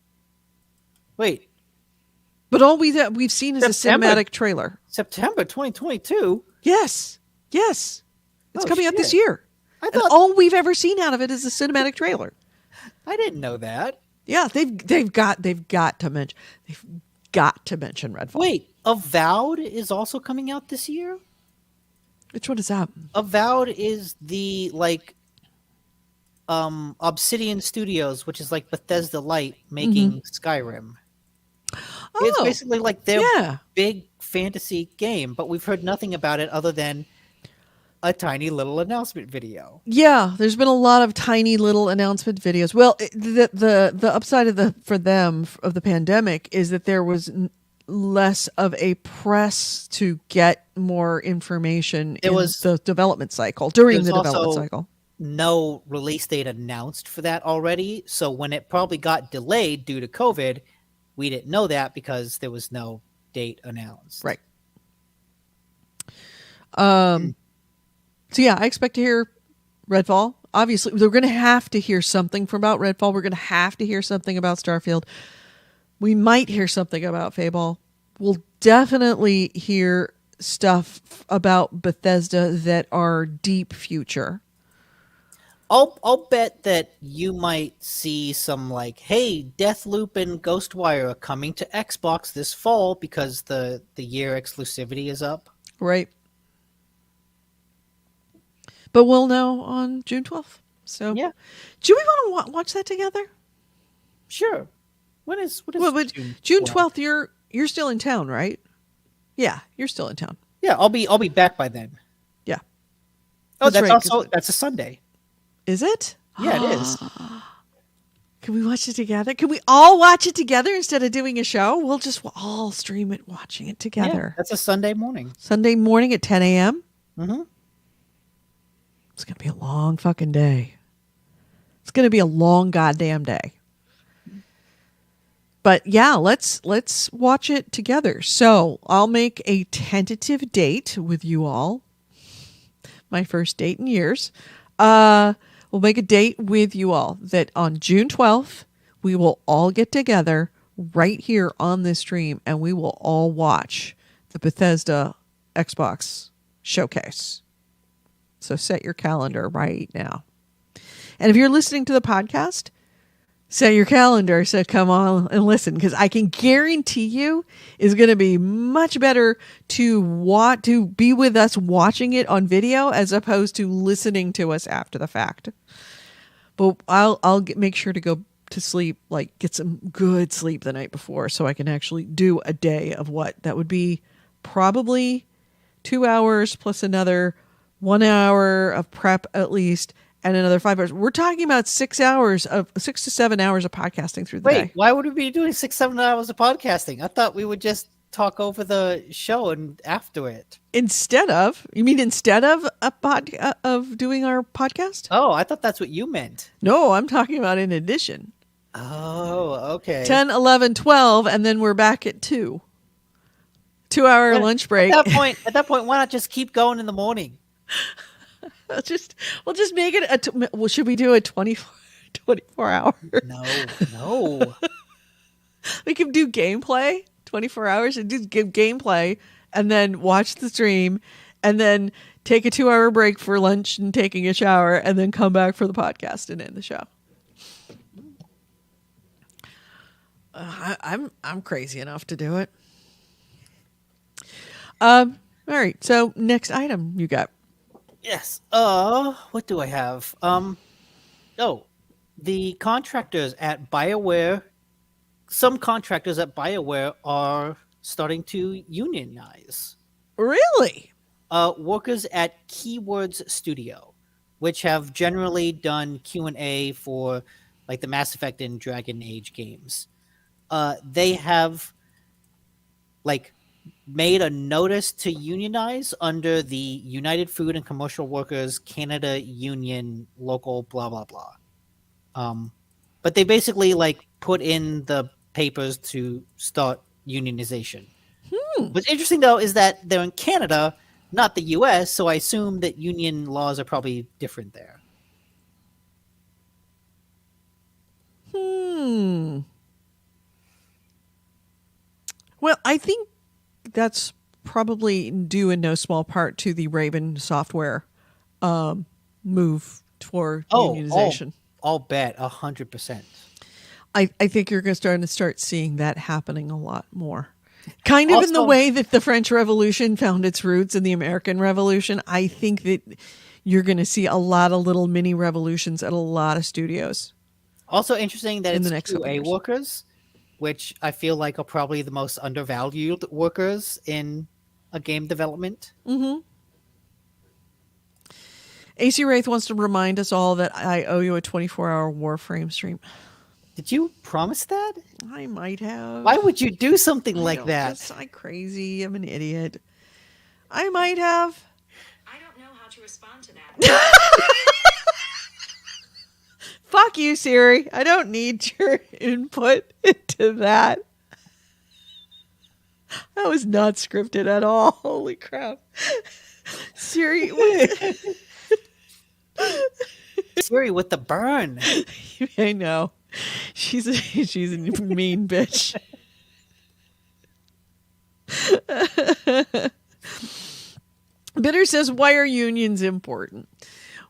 Wait, But all we've seen is September. a cinematic trailer. September 2022. Yes. It's coming out this shit. year. I And thought all we've ever seen out of it is a cinematic trailer. I didn't know that. Yeah, they've got to mention Redfall. Wait, Avowed is also coming out this year? Which one is that? Avowed is the Obsidian Studios, which is like Bethesda Light making Skyrim. It's basically like their big fantasy game, but we've heard nothing about it other than a tiny little announcement video. Yeah, there's been a lot of tiny little announcement videos. Well, the upside of the pandemic is that there was less of a press to get more information in the development cycle during the development cycle. No release date announced for that already, so when it probably got delayed due to COVID, we didn't know that because there was no date announced. Right. So yeah, I expect to hear Redfall. Obviously, we're going to have to hear something about Redfall. We're going to have to hear something about Starfield. We might hear something about Fable. We'll definitely hear stuff about Bethesda that are deep future. I'll bet that you might see some hey, Deathloop and Ghostwire are coming to Xbox this fall because the year exclusivity is up. Right. But we'll know on June 12th. So yeah. Do we want to watch that together? Sure. When is June 12th? You're still in town, right? Yeah, you're still in town. Yeah, I'll be back by then. Yeah. Oh, that's a Sunday. Is it? Yeah, it is. Can we watch it together? Can we all watch it together instead of doing a show? We'll all stream it, watching it together. Yeah, that's a Sunday morning. Sunday morning at 10 a.m.? Mm-hmm. It's going to be a long fucking day. It's going to be a long goddamn day. But yeah, let's watch it together. So I'll make a tentative date with you all. My first date in years. We'll make a date with you all that on June 12th, we will all get together right here on this stream and we will all watch the Bethesda Xbox showcase. So set your calendar right now. And if you're listening to the podcast, set your calendar so come on and listen, because I can guarantee you it's going to be much better to be with us watching it on video as opposed to listening to us after the fact. But I'll make sure to go to sleep, get some good sleep the night before so I can actually do a day of what that would be, probably 2 hours plus another 1 hour of prep at least, and another 5 hours. We're talking about 6 to 7 hours of podcasting through the day. Wait, why would we be doing 6-7 hours of podcasting? I thought we would just talk over the show and after it. Instead of doing our podcast? Oh, I thought that's what you meant. No, I'm talking about in addition. Oh, okay. 10, 11, 12, and then we're back at 2. 2 hour lunch break. At that point, why not just keep going in the morning? We'll just make it should we do a 24 hour? No. We can do gameplay 24 hours and do gameplay and then watch the stream and then take a 2 hour break for lunch and taking a shower and then come back for the podcast and end the show. I'm crazy enough to do it. All right. So next item you got. Yes. What do I have? The contractors at BioWare. Some contractors at BioWare are starting to unionize. Really? Workers at Keywords Studio, which have generally done Q&A for the Mass Effect and Dragon Age games. They have made a notice to unionize under the United Food and Commercial Workers Canada Union local blah blah blah. But they basically put in the papers to start unionization. What's interesting though is that they're in Canada, not the US, so I assume that union laws are probably different there. I think that's probably due in no small part to the Raven software move toward unionization. I'll bet 100%. I think you're going to start seeing that happening a lot more. Kind of Also, in the way that the French Revolution found its roots in the American Revolution. I think that you're going to see a lot of little mini revolutions at a lot of studios. Also interesting that in it's the next QA workers, which I feel like are probably the most undervalued workers in a game development. Mm-hmm. AC Wraith wants to remind us all that I owe you a 24-hour Warframe stream. Did you promise that? I might have. Why would you do something like that? I'm crazy. I'm an idiot. I might have. I don't know how to respond to that. Fuck you, Siri. I don't need your input into that. That was not scripted at all. Holy crap. Siri. Siri with the burn. I know. She's a mean bitch. Bitter says, why are unions important?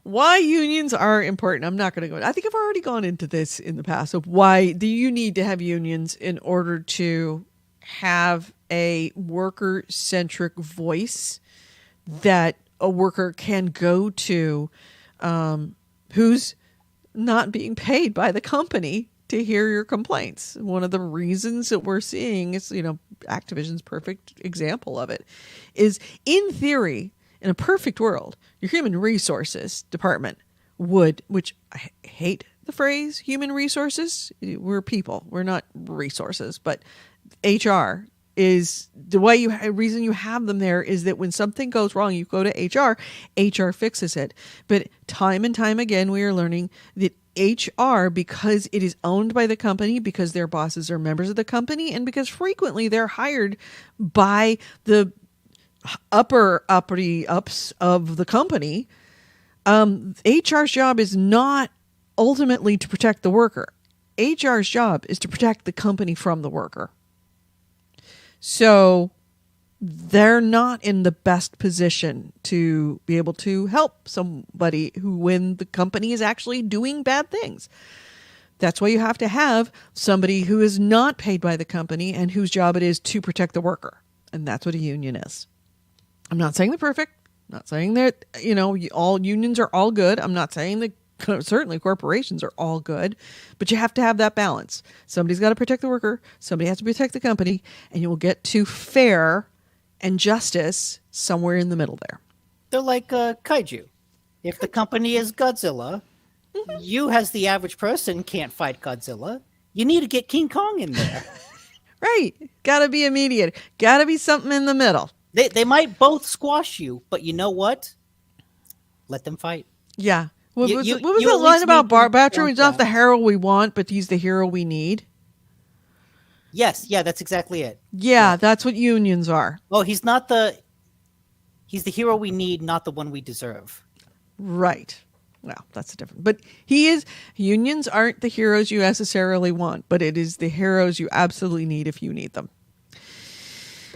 Why unions are important, I'm not going to go. I think I've already gone into this in the past of why do you need to have unions in order to have a worker-centric voice that a worker can go to who's not being paid by the company to hear your complaints. One of the reasons that we're seeing is, Activision's perfect example of it is, in theory, in a perfect world, your human resources department would, which I hate the phrase human resources. We're people. We're not resources, but HR is the reason you have them there is that when something goes wrong, you go to HR fixes it. But time and time again, we are learning that HR, because it is owned by the company, because their bosses are members of the company, and because frequently they're hired by the uppity ups of the company, HR's job is not ultimately to protect the worker. HR's job is to protect the company from the worker. So they're not in the best position to be able to help somebody when the company is actually doing bad things. That's why you have to have somebody who is not paid by the company and whose job it is to protect the worker. And that's what a union is. I'm not saying they're perfect. I'm not saying that, all unions are all good. I'm not saying that certainly corporations are all good, but you have to have that balance. Somebody's got to protect the worker. Somebody has to protect the company, and you will get to fair and justice somewhere in the middle there. They're like kaiju. If the company is Godzilla, you as the average person can't fight Godzilla. You need to get King Kong in there. Right. Got to be immediate. Got to be something in the middle. They might both squash you, but you know what? Let them fight. Yeah. What was you the at line least about need to Boucher? want He's not that. the hero we want, but he's the hero we need. Yes, yeah, that's exactly it. Yeah, that's what unions are. Well, he's the hero we need, not the one we deserve. Right. Well, that's different. But unions aren't the heroes you necessarily want, but it is the heroes you absolutely need if you need them.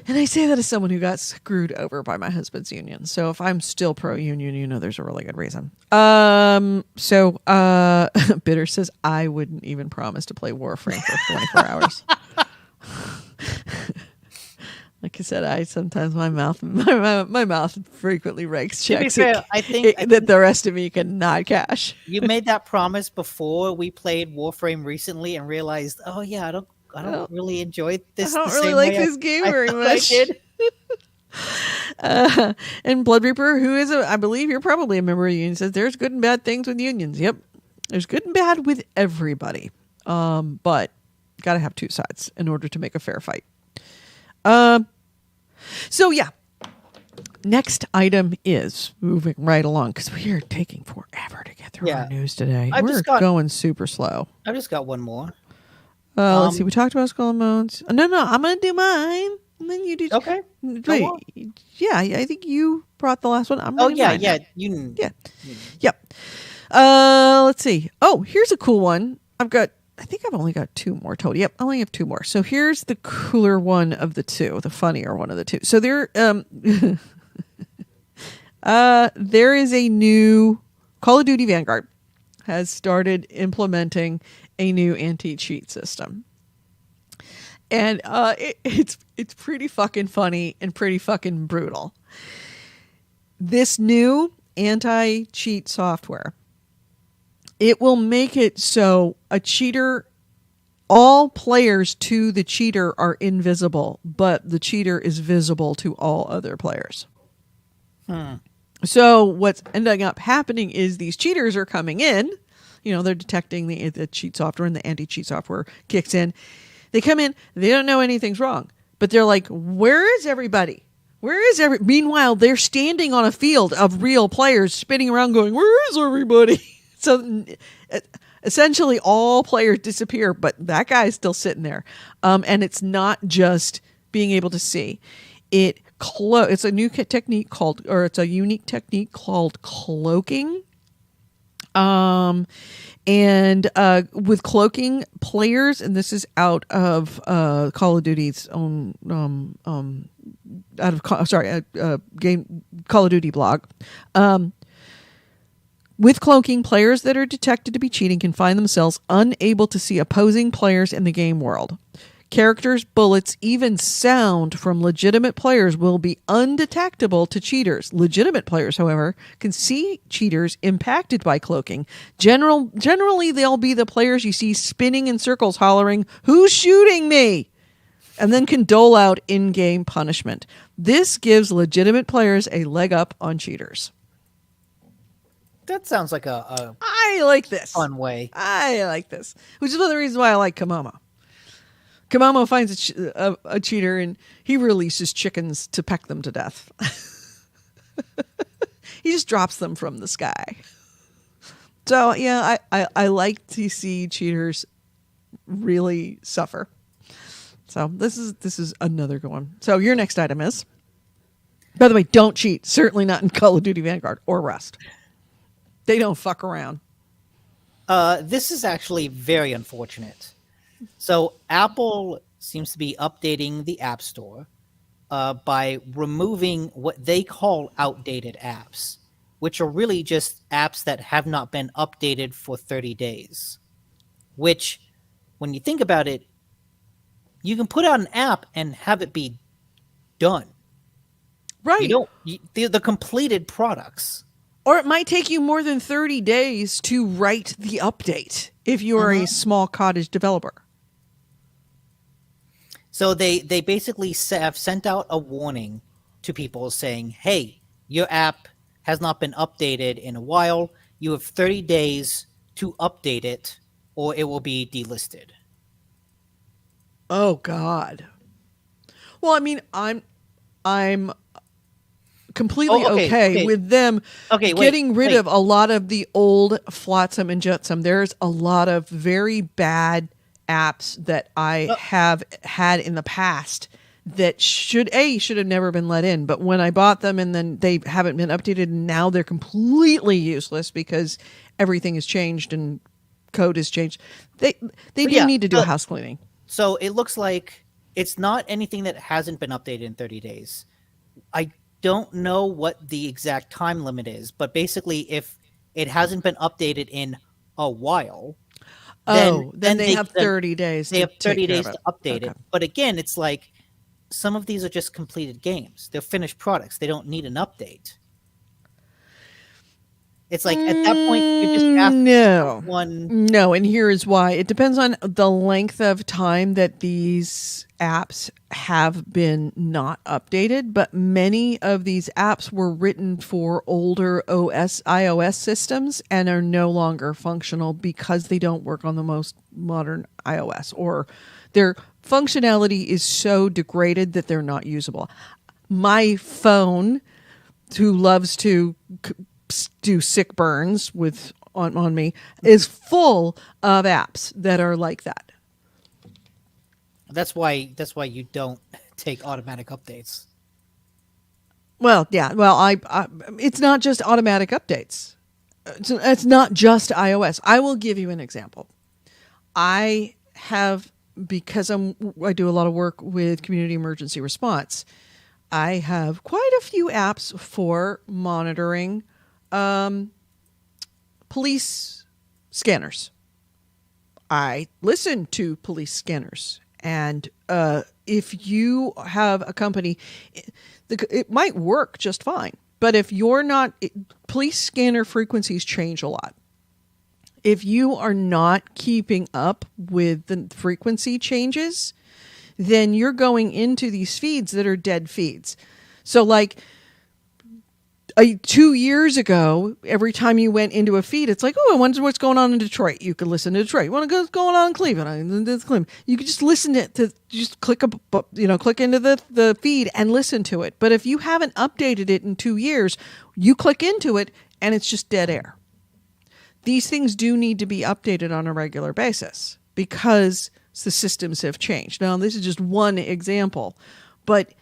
And I say that as someone who got screwed over by my husband's union. So if I'm still pro-union, there's a really good reason. So Bitter says, I wouldn't even promise to play Warframe for 24 hours. Like I said, sometimes my mouth frequently writes checks fair, I think that the rest of me cannot cash. You made that promise before we played Warframe recently and realized, oh yeah, I don't really enjoy this. I don't really like this game very much. And Blood Reaper, who is I believe you're probably a member of the union, says there's good and bad things with unions. Yep, there's good and bad with everybody, but got to have two sides in order to make a fair fight. So yeah, next item is moving right along because we are taking forever to get through our news today. We're going super slow. I just got one more. Let's see. We talked about Skull and Bones. No, I'm going to do mine. And then you do. Okay. Wait, yeah, I think you brought the last one. I'm oh, reading yeah, mine. yeah. Yep. Let's see. Oh, here's a cool one. I've got I think I've only got 2 more total. Yep, I only have 2 more. So here's the cooler one of the 2, the funnier one of the 2. So there there is a new Call of Duty Vanguard has started implementing a new anti-cheat system. And it's pretty fucking funny and pretty fucking brutal. This new anti-cheat software, it will make it so a cheater, all players to the cheater are invisible, but the cheater is visible to all other players. So what's ending up happening is these cheaters are coming in, they're detecting the cheat software, and the anti-cheat software kicks in. They come in, they don't know anything's wrong, but they're like, where is everybody? Meanwhile, they're standing on a field of real players spinning around going, where is everybody? So essentially all players disappear, but that guy's still sitting there. And it's not just being able to see. It's a new technique it's a unique technique called cloaking. And with cloaking, players, and this is out of Call of Duty's own game Call of Duty blog. With cloaking, players that are detected to be cheating can find themselves unable to see opposing players in the game world. Characters, bullets, even sound from legitimate players will be undetectable to cheaters. Legitimate players, however, can see cheaters impacted by cloaking. Generally, they'll be the players you see spinning in circles hollering, "Who's shooting me?" and then can dole out in-game punishment. This gives legitimate players a leg up on cheaters. That sounds like a I like this. fun way. I like this, which is one of the reasons why I like Komomo. Komomo finds a cheater and he releases chickens to peck them to death. He just drops them from the sky. So yeah, I like to see cheaters really suffer. So this is another good one. So your next item is, by the way, don't cheat. Certainly not in Call of Duty Vanguard or Rust. They don't fuck around. This is actually very unfortunate. So Apple seems to be updating the App Store by removing what they call outdated apps, which are really just apps that have not been updated for 30 days. Which, when you think about it, you can put out an app and have it be done. Right. The completed products. Or it might take you more than 30 days to write the update if you are a small cottage developer. So they basically have sent out a warning to people saying, hey, your app has not been updated in a while. You have 30 days to update it or it will be delisted. Oh, God. Well, I mean, I'm completely okay with them getting rid of a lot of the old flotsam and jetsam. There's a lot of very bad apps that I have had in the past that should have never been let in. But when I bought them and then they haven't been updated, and now they're completely useless because everything has changed and code has changed. They need to do a house cleaning. So it looks like it's not anything that hasn't been updated in 30 days. I don't know what the exact time limit is, but basically if it hasn't been updated in a while, then they have 30 days. They have 30 days to update Okay. it. But again, it's like some of these are just completed games. They're finished products. They don't need an update. It's like at that point you just have one. No, and here is why. It depends on the length of time that these apps have been not updated, but many of these apps were written for older iOS systems and are no longer functional because they don't work on the most modern iOS, or their functionality is so degraded that they're not usable. My phone, who loves to do sick burns on me, is full of apps that are like that. That's why you don't take automatic updates. Well, yeah. Well, I it's not just automatic updates. It's not just iOS. I will give you an example. I have, because I do a lot of work with community emergency response, I have quite a few apps for monitoring police scanners. I listen to police scanners. And if you have a company, it might work just fine. But if you're not, police scanner frequencies change a lot. If you are not keeping up with the frequency changes, then you're going into these feeds that are dead feeds. So like 2 years ago, every time you went into a feed, it's like, oh, I wonder what's going on in Detroit. You could listen to Detroit. You want to go what's going on in Cleveland? You could just listen to just click into the feed and listen to it. But if you haven't updated it in 2 years, you click into it and it's just dead air. These things do need to be updated on a regular basis because the systems have changed. Now, this is just one example, but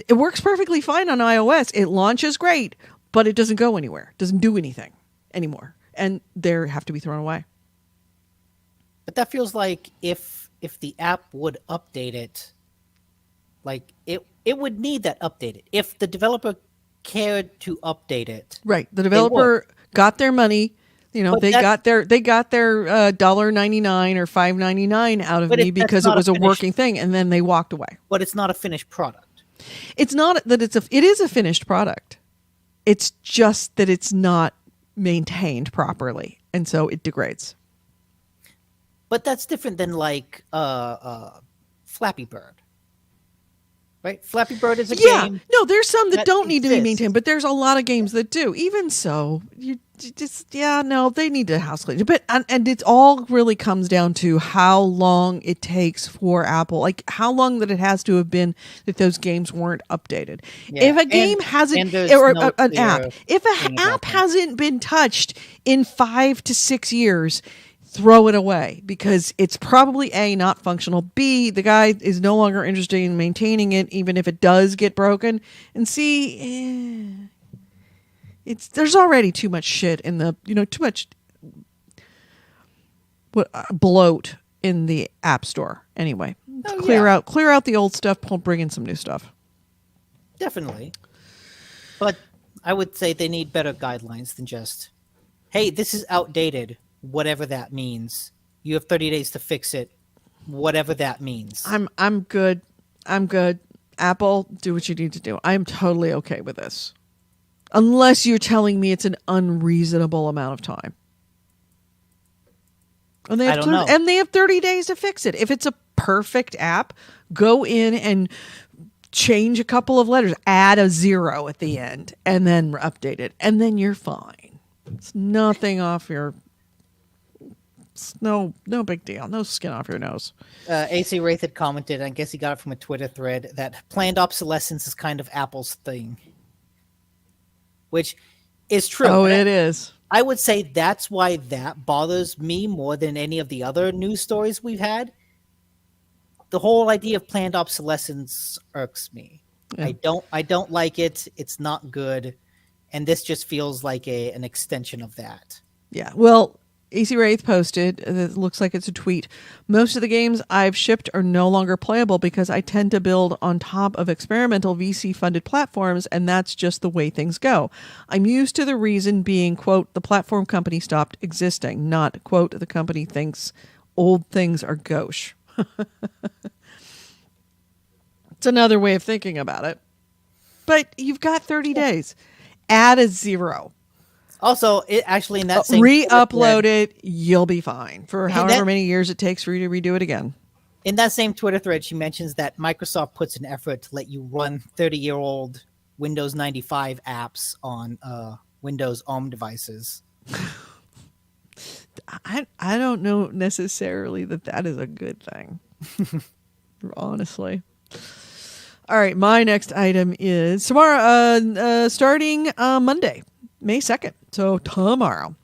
it works perfectly fine on iOS. It launches great, but it doesn't go anywhere. It doesn't do anything anymore. And they have to be thrown away. But that feels like if the app would update it, like it would need that updated. If the developer cared to update it. Right. The developer got their money. You know, they got their $1.99 or $5.99 out of me because it was a working thing, and then they walked away. But it's not a finished product. It's not that it is a finished product. It's just that it's not maintained properly, and so it degrades. But that's different than like Flappy Bird. Right? Flappy Bird is a game. No, there's some that don't need to be exists. maintained, but there's a lot of games that do. Even so, they need to house clean. But and it all really comes down to how long it takes for Apple, like how long that it has to have been that those games weren't updated. Yeah. If a game hasn't, or an app, if an app hasn't been touched in 5 to 6 years, throw it away because it's probably A, not functional, B, the guy is no longer interested in maintaining it even if it does get broken, and C, there's already too much shit in the, too much bloat in the App Store anyway. Clear out the old stuff, bring in some new stuff. Definitely. But I would say they need better guidelines than just, hey, this is outdated. Whatever that means. You have 30 days to fix it. Whatever that means. I'm good. Apple, do what you need to do. I'm totally okay with this. Unless you're telling me it's an unreasonable amount of time. And they have 30 days to fix it. If it's a perfect app, go in and change a couple of letters, add a 0 at the end, and then update it. And then you're fine. It's nothing off your... No big deal. No skin off your nose. AC Wraith had commented, I guess he got it from a Twitter thread, that planned obsolescence is kind of Apple's thing. Which is true. Oh, it is. I would say that's why that bothers me more than any of the other news stories we've had. The whole idea of planned obsolescence irks me. Yeah. I don't like it. It's not good. And this just feels like an extension of that. Yeah. Well, AC Wraith posted, it looks like it's a tweet, most of the games I've shipped are no longer playable because I tend to build on top of experimental VC-funded platforms, and that's just the way things go. I'm used to the reason being, quote, the platform company stopped existing, not, quote, the company thinks old things are gauche. It's another way of thinking about it. But you've got 30 days. Add a 0. Also, it actually in that same re-upload it, you'll be fine for however many years it takes for you to redo it again. In that same Twitter thread, she mentions that Microsoft puts an effort to let you run 30-year-old Windows 95 apps on Windows ARM devices. I don't know necessarily that is a good thing, honestly. All right, my next item is tomorrow, starting Monday, May 2nd. So tomorrow.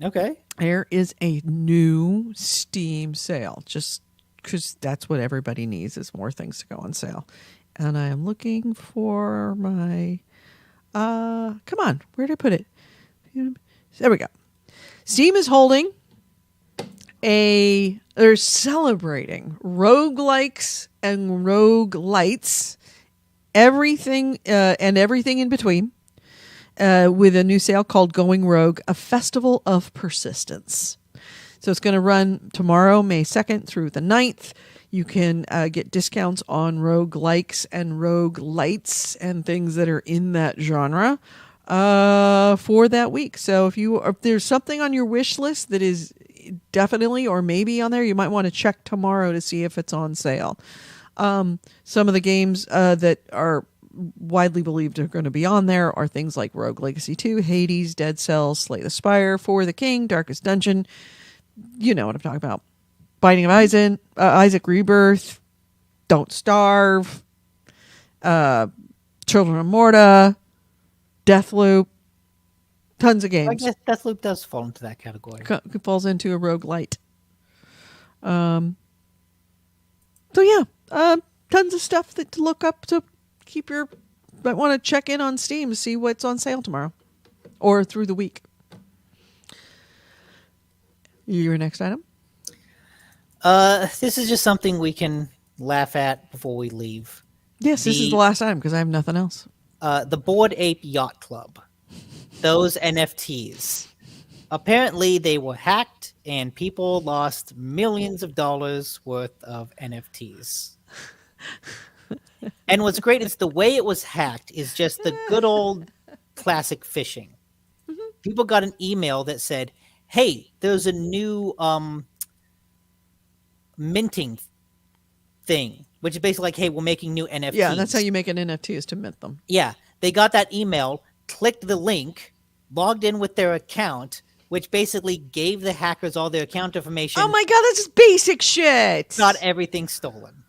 Okay. There is a new Steam sale, just because that's what everybody needs is more things to go on sale. And I am looking for my, come on, where did I put it? There we go. Steam is holding a They're celebrating roguelikes and roguelites, everything and everything in between, with a new sale called Going Rogue, a festival of persistence. So it's going to run tomorrow, May 2nd through the 9th. You can get discounts on roguelikes and roguelites and things that are in that genre for that week. So if there's something on your wish list that is definitely or maybe on there, you might want to check tomorrow to see if it's on sale. Some of the games that are widely believed are going to be on there are things like Rogue Legacy 2, Hades, Dead Cells, Slay the Spire, For the King, Darkest Dungeon. You know what I'm talking about. Binding of Isaac Rebirth, Don't Starve, Children of Morta, Deathloop, tons of games. I guess Deathloop does fall into that category. Falls into a roguelite. So yeah, tons of stuff to look up to keep your. Might want to check in on Steam to see what's on sale tomorrow, or through the week. Your next item. This is just something we can laugh at before we leave. Yes, this is the last item because I have nothing else. The Bored Ape Yacht Club. Those NFTs. Apparently they were hacked and people lost millions of dollars worth of NFTs. And what's great is the way it was hacked is just the good old classic phishing. Mm-hmm. People got an email that said, hey, there's a new minting thing, which is basically like, hey, we're making new NFTs. Yeah, that's how you make an NFT is to mint them. Yeah, they got that email, clicked the link, logged in with their account, which basically gave the hackers all their account information. Oh my God, that's just basic shit. Got everything stolen.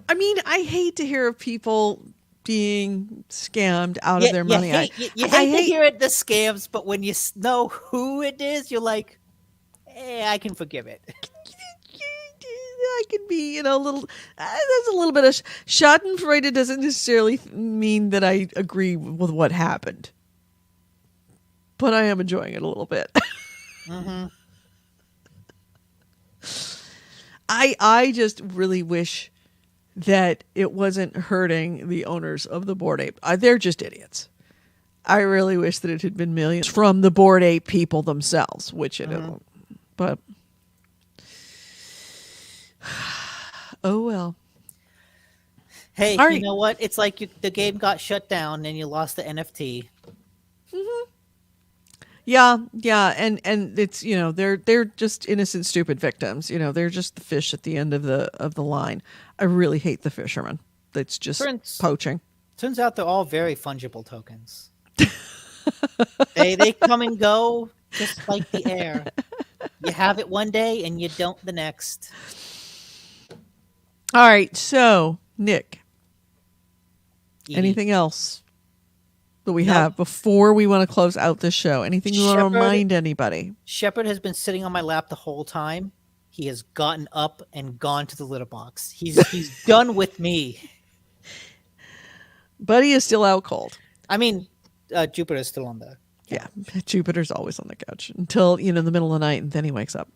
I mean, I hate to hear of people being scammed out of their money. You hate to hear it, the scams, but when you know who it is, you're like, hey, I can forgive it. I can be, a little. There's a little bit of Schadenfreude doesn't necessarily mean that I agree with what happened, but I am enjoying it a little bit. Mm-hmm. I just really wish that it wasn't hurting the owners of the Bored Ape. They're just idiots. I really wish that it had been millions from the Bored Ape people themselves, which it isn't. But oh well. Hey, right. You know what? It's like the game got shut down and you lost the NFT. Mm-hmm. Yeah, and it's they're just innocent, stupid victims. They're just the fish at the end of the line. I really hate the fisherman. That's just poaching. Turns out they're all very fungible tokens. they come and go just like the air. You have it one day and you don't the next. All right, so Nick, Edie. Anything else that we have before we want to close out this show? Anything you want to remind anybody? Shepard has been sitting on my lap the whole time. He has gotten up and gone to the litter box. He's done with me. Buddy is still out cold. I mean, Jupiter's still on the couch. Yeah, Jupiter's always on the couch until the middle of the night, and then he wakes up.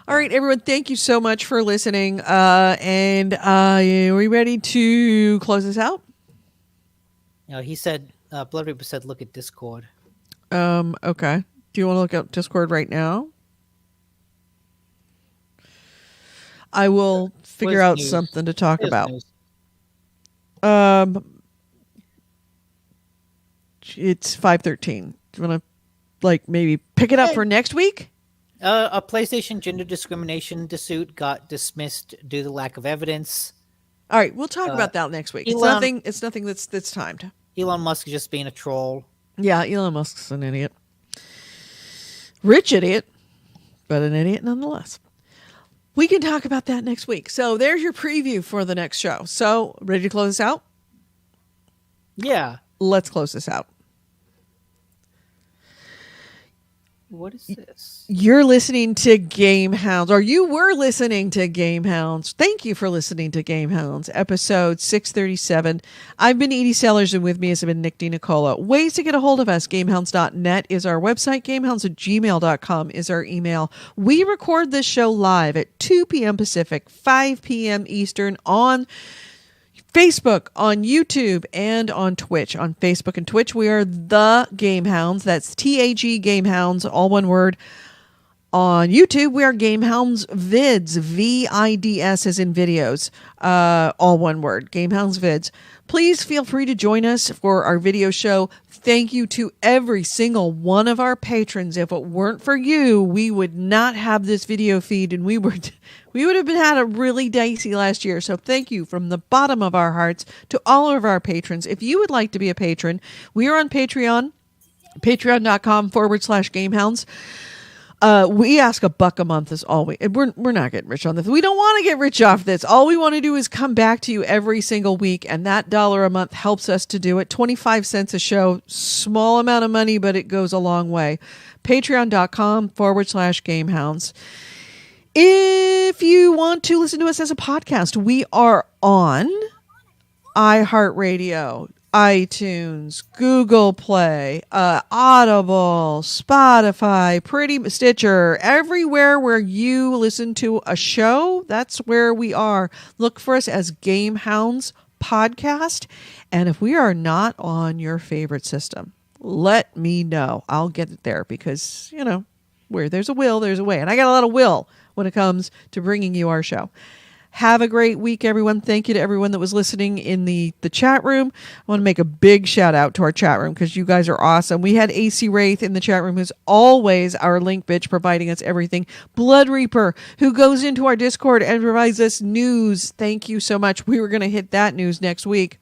All right, everyone, thank you so much for listening. And are we ready to close this out? He said, Blood Reaper said, look at Discord. Okay. Do you want to look up Discord right now? I will figure out something to talk about. News? It's 5:13. Do you want to maybe pick it up for next week? A PlayStation gender discrimination suit got dismissed due to lack of evidence. All right, we'll talk about that next week. It's nothing that's timed. Elon Musk is just being a troll. Yeah, Elon Musk's an idiot. Rich idiot, but an idiot nonetheless. We can talk about that next week. So there's your preview for the next show. So ready to close this out? Yeah. Let's close this out. What is this? You're listening to GameHounds, or you were listening to GameHounds. Thank you for listening to GameHounds, episode 637. I've been Edie Sellers, and with me has been Nick DiNicola. Ways to get a hold of us: gamehounds.net is our website. Gamehounds@gmail.com is our email. We record this show live at 2 p.m. Pacific, 5 p.m. Eastern on Facebook, on YouTube, and on Twitch. On Facebook and Twitch, we are the GameHounds. That's TAG GameHounds, all one word. On YouTube, we are GameHounds Vids, VIDS as in videos, all one word, GameHounds Vids. Please feel free to join us for our video show. Thank you to every single one of our patrons. If it weren't for you, we would not have this video feed, and we would have had a really dicey last year. So thank you from the bottom of our hearts to all of our patrons. If you would like to be a patron, we are on Patreon, patreon.com/GameHounds. We ask $1 a month is all we're not getting rich on this. We don't want to get rich off this. All we want to do is come back to you every single week, and that $1 a month helps us to do it. 25 cents a show, small amount of money, but it goes a long way. Patreon.com/GameHounds. If you want to listen to us as a podcast, we are on iHeartRadio, iTunes, Google Play, Audible, Spotify, Stitcher, everywhere where you listen to a show. That's where we are. Look for us as GameHounds Podcast. And if we are not on your favorite system, let me know. I'll get it there because, where there's a will, there's a way. And I got a lot of will when it comes to bringing you our show. Have a great week, everyone. Thank you to everyone that was listening in the chat room. I want to make a big shout out to our chat room because you guys are awesome. We had AC Wraith in the chat room, who's always our link bitch, providing us everything. Blood Reaper, who goes into our Discord and provides us news. Thank you so much. We were going to hit that news next week.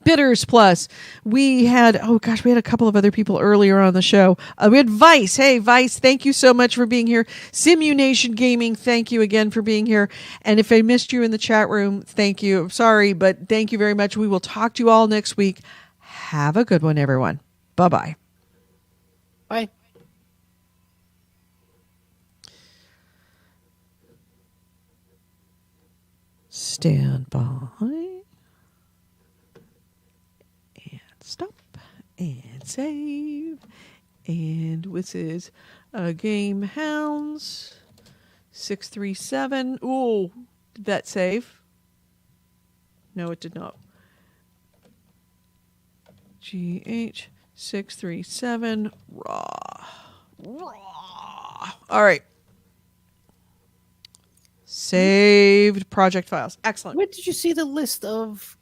Bitters Plus. We had a couple of other people earlier on the show. We had Vice. Hey, Vice, thank you so much for being here. Simunation Gaming, thank you again for being here. And if I missed you in the chat room, thank you. I'm sorry, but thank you very much. We will talk to you all next week. Have a good one, everyone. Bye-bye. Bye. Stand by. Stop and save. And this is GameHounds 637. Ooh, did that save? No, it did not. GH 637 raw. All right. Saved project files. Excellent. Where did you see the list of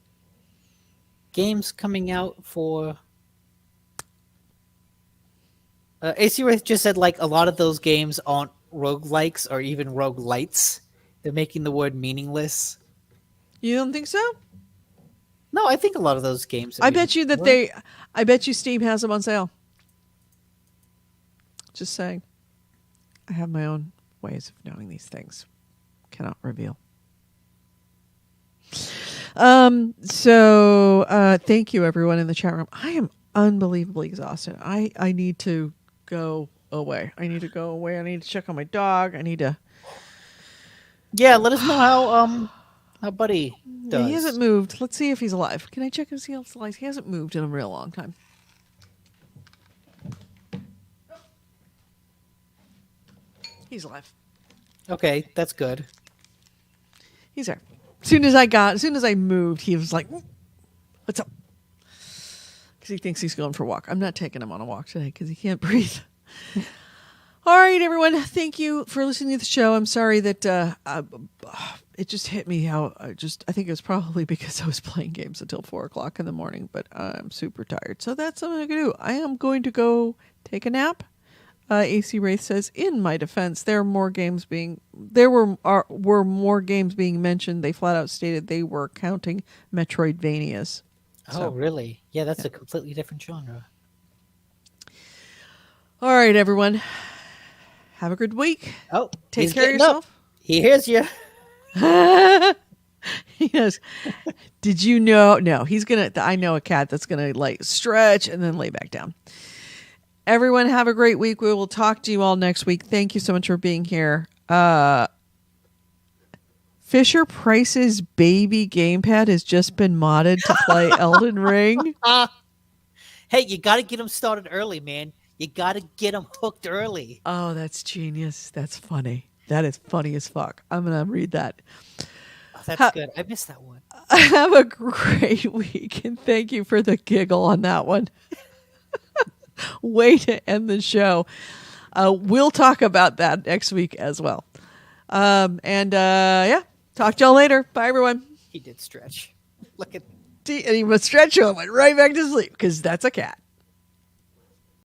games coming out for AC Wraith just said a lot of those games aren't roguelikes or even roguelites. They're making the word meaningless. You don't think so? No, I think a lot of those games I bet you Steam has them on sale. Just saying. I have my own ways of knowing these things. Cannot reveal. Thank you everyone in the chat room. I am unbelievably exhausted. I need to go away. I need to check on my dog. I need to. Yeah, let us know how Buddy does. He hasn't moved. Let's see if he's alive. Can I check and see if he's alive? He hasn't moved in a real long time. He's alive. Okay, that's good. He's there. As soon as I moved, he was like, "What's up?" Because he thinks he's going for a walk. I'm not taking him on a walk today because he can't breathe. All right, everyone. Thank you for listening to the show. I'm sorry that it just hit me how I think it was probably because I was playing games until 4:00 in the morning, but I'm super tired. So that's what I'm going to do. I am going to go take a nap. AC Wraith says, in my defense, there were more games being mentioned. They flat out stated they were counting Metroidvanias. Oh, really? Yeah, that's a completely different genre. All right, everyone. Have a good week. Oh, take care of yourself. He hears you. He goes, did you know? No, I know a cat that's gonna stretch and then lay back down. Everyone have a great week. We will talk to you all next week. Thank you so much for being here. Fisher Price's baby gamepad has just been modded to play Elden Ring. Hey, you got to get them started early, man. You got to get them hooked early. Oh, that's genius. That's funny. That is funny as fuck. I'm going to read that. Oh, that's good. I missed that one. Have a great week, and thank you for the giggle on that one. Way to end the show. We'll talk about that next week as well. Yeah, talk to y'all later. Bye, everyone. He did stretch. Look at. And he was stretch and went right back to sleep because that's a cat.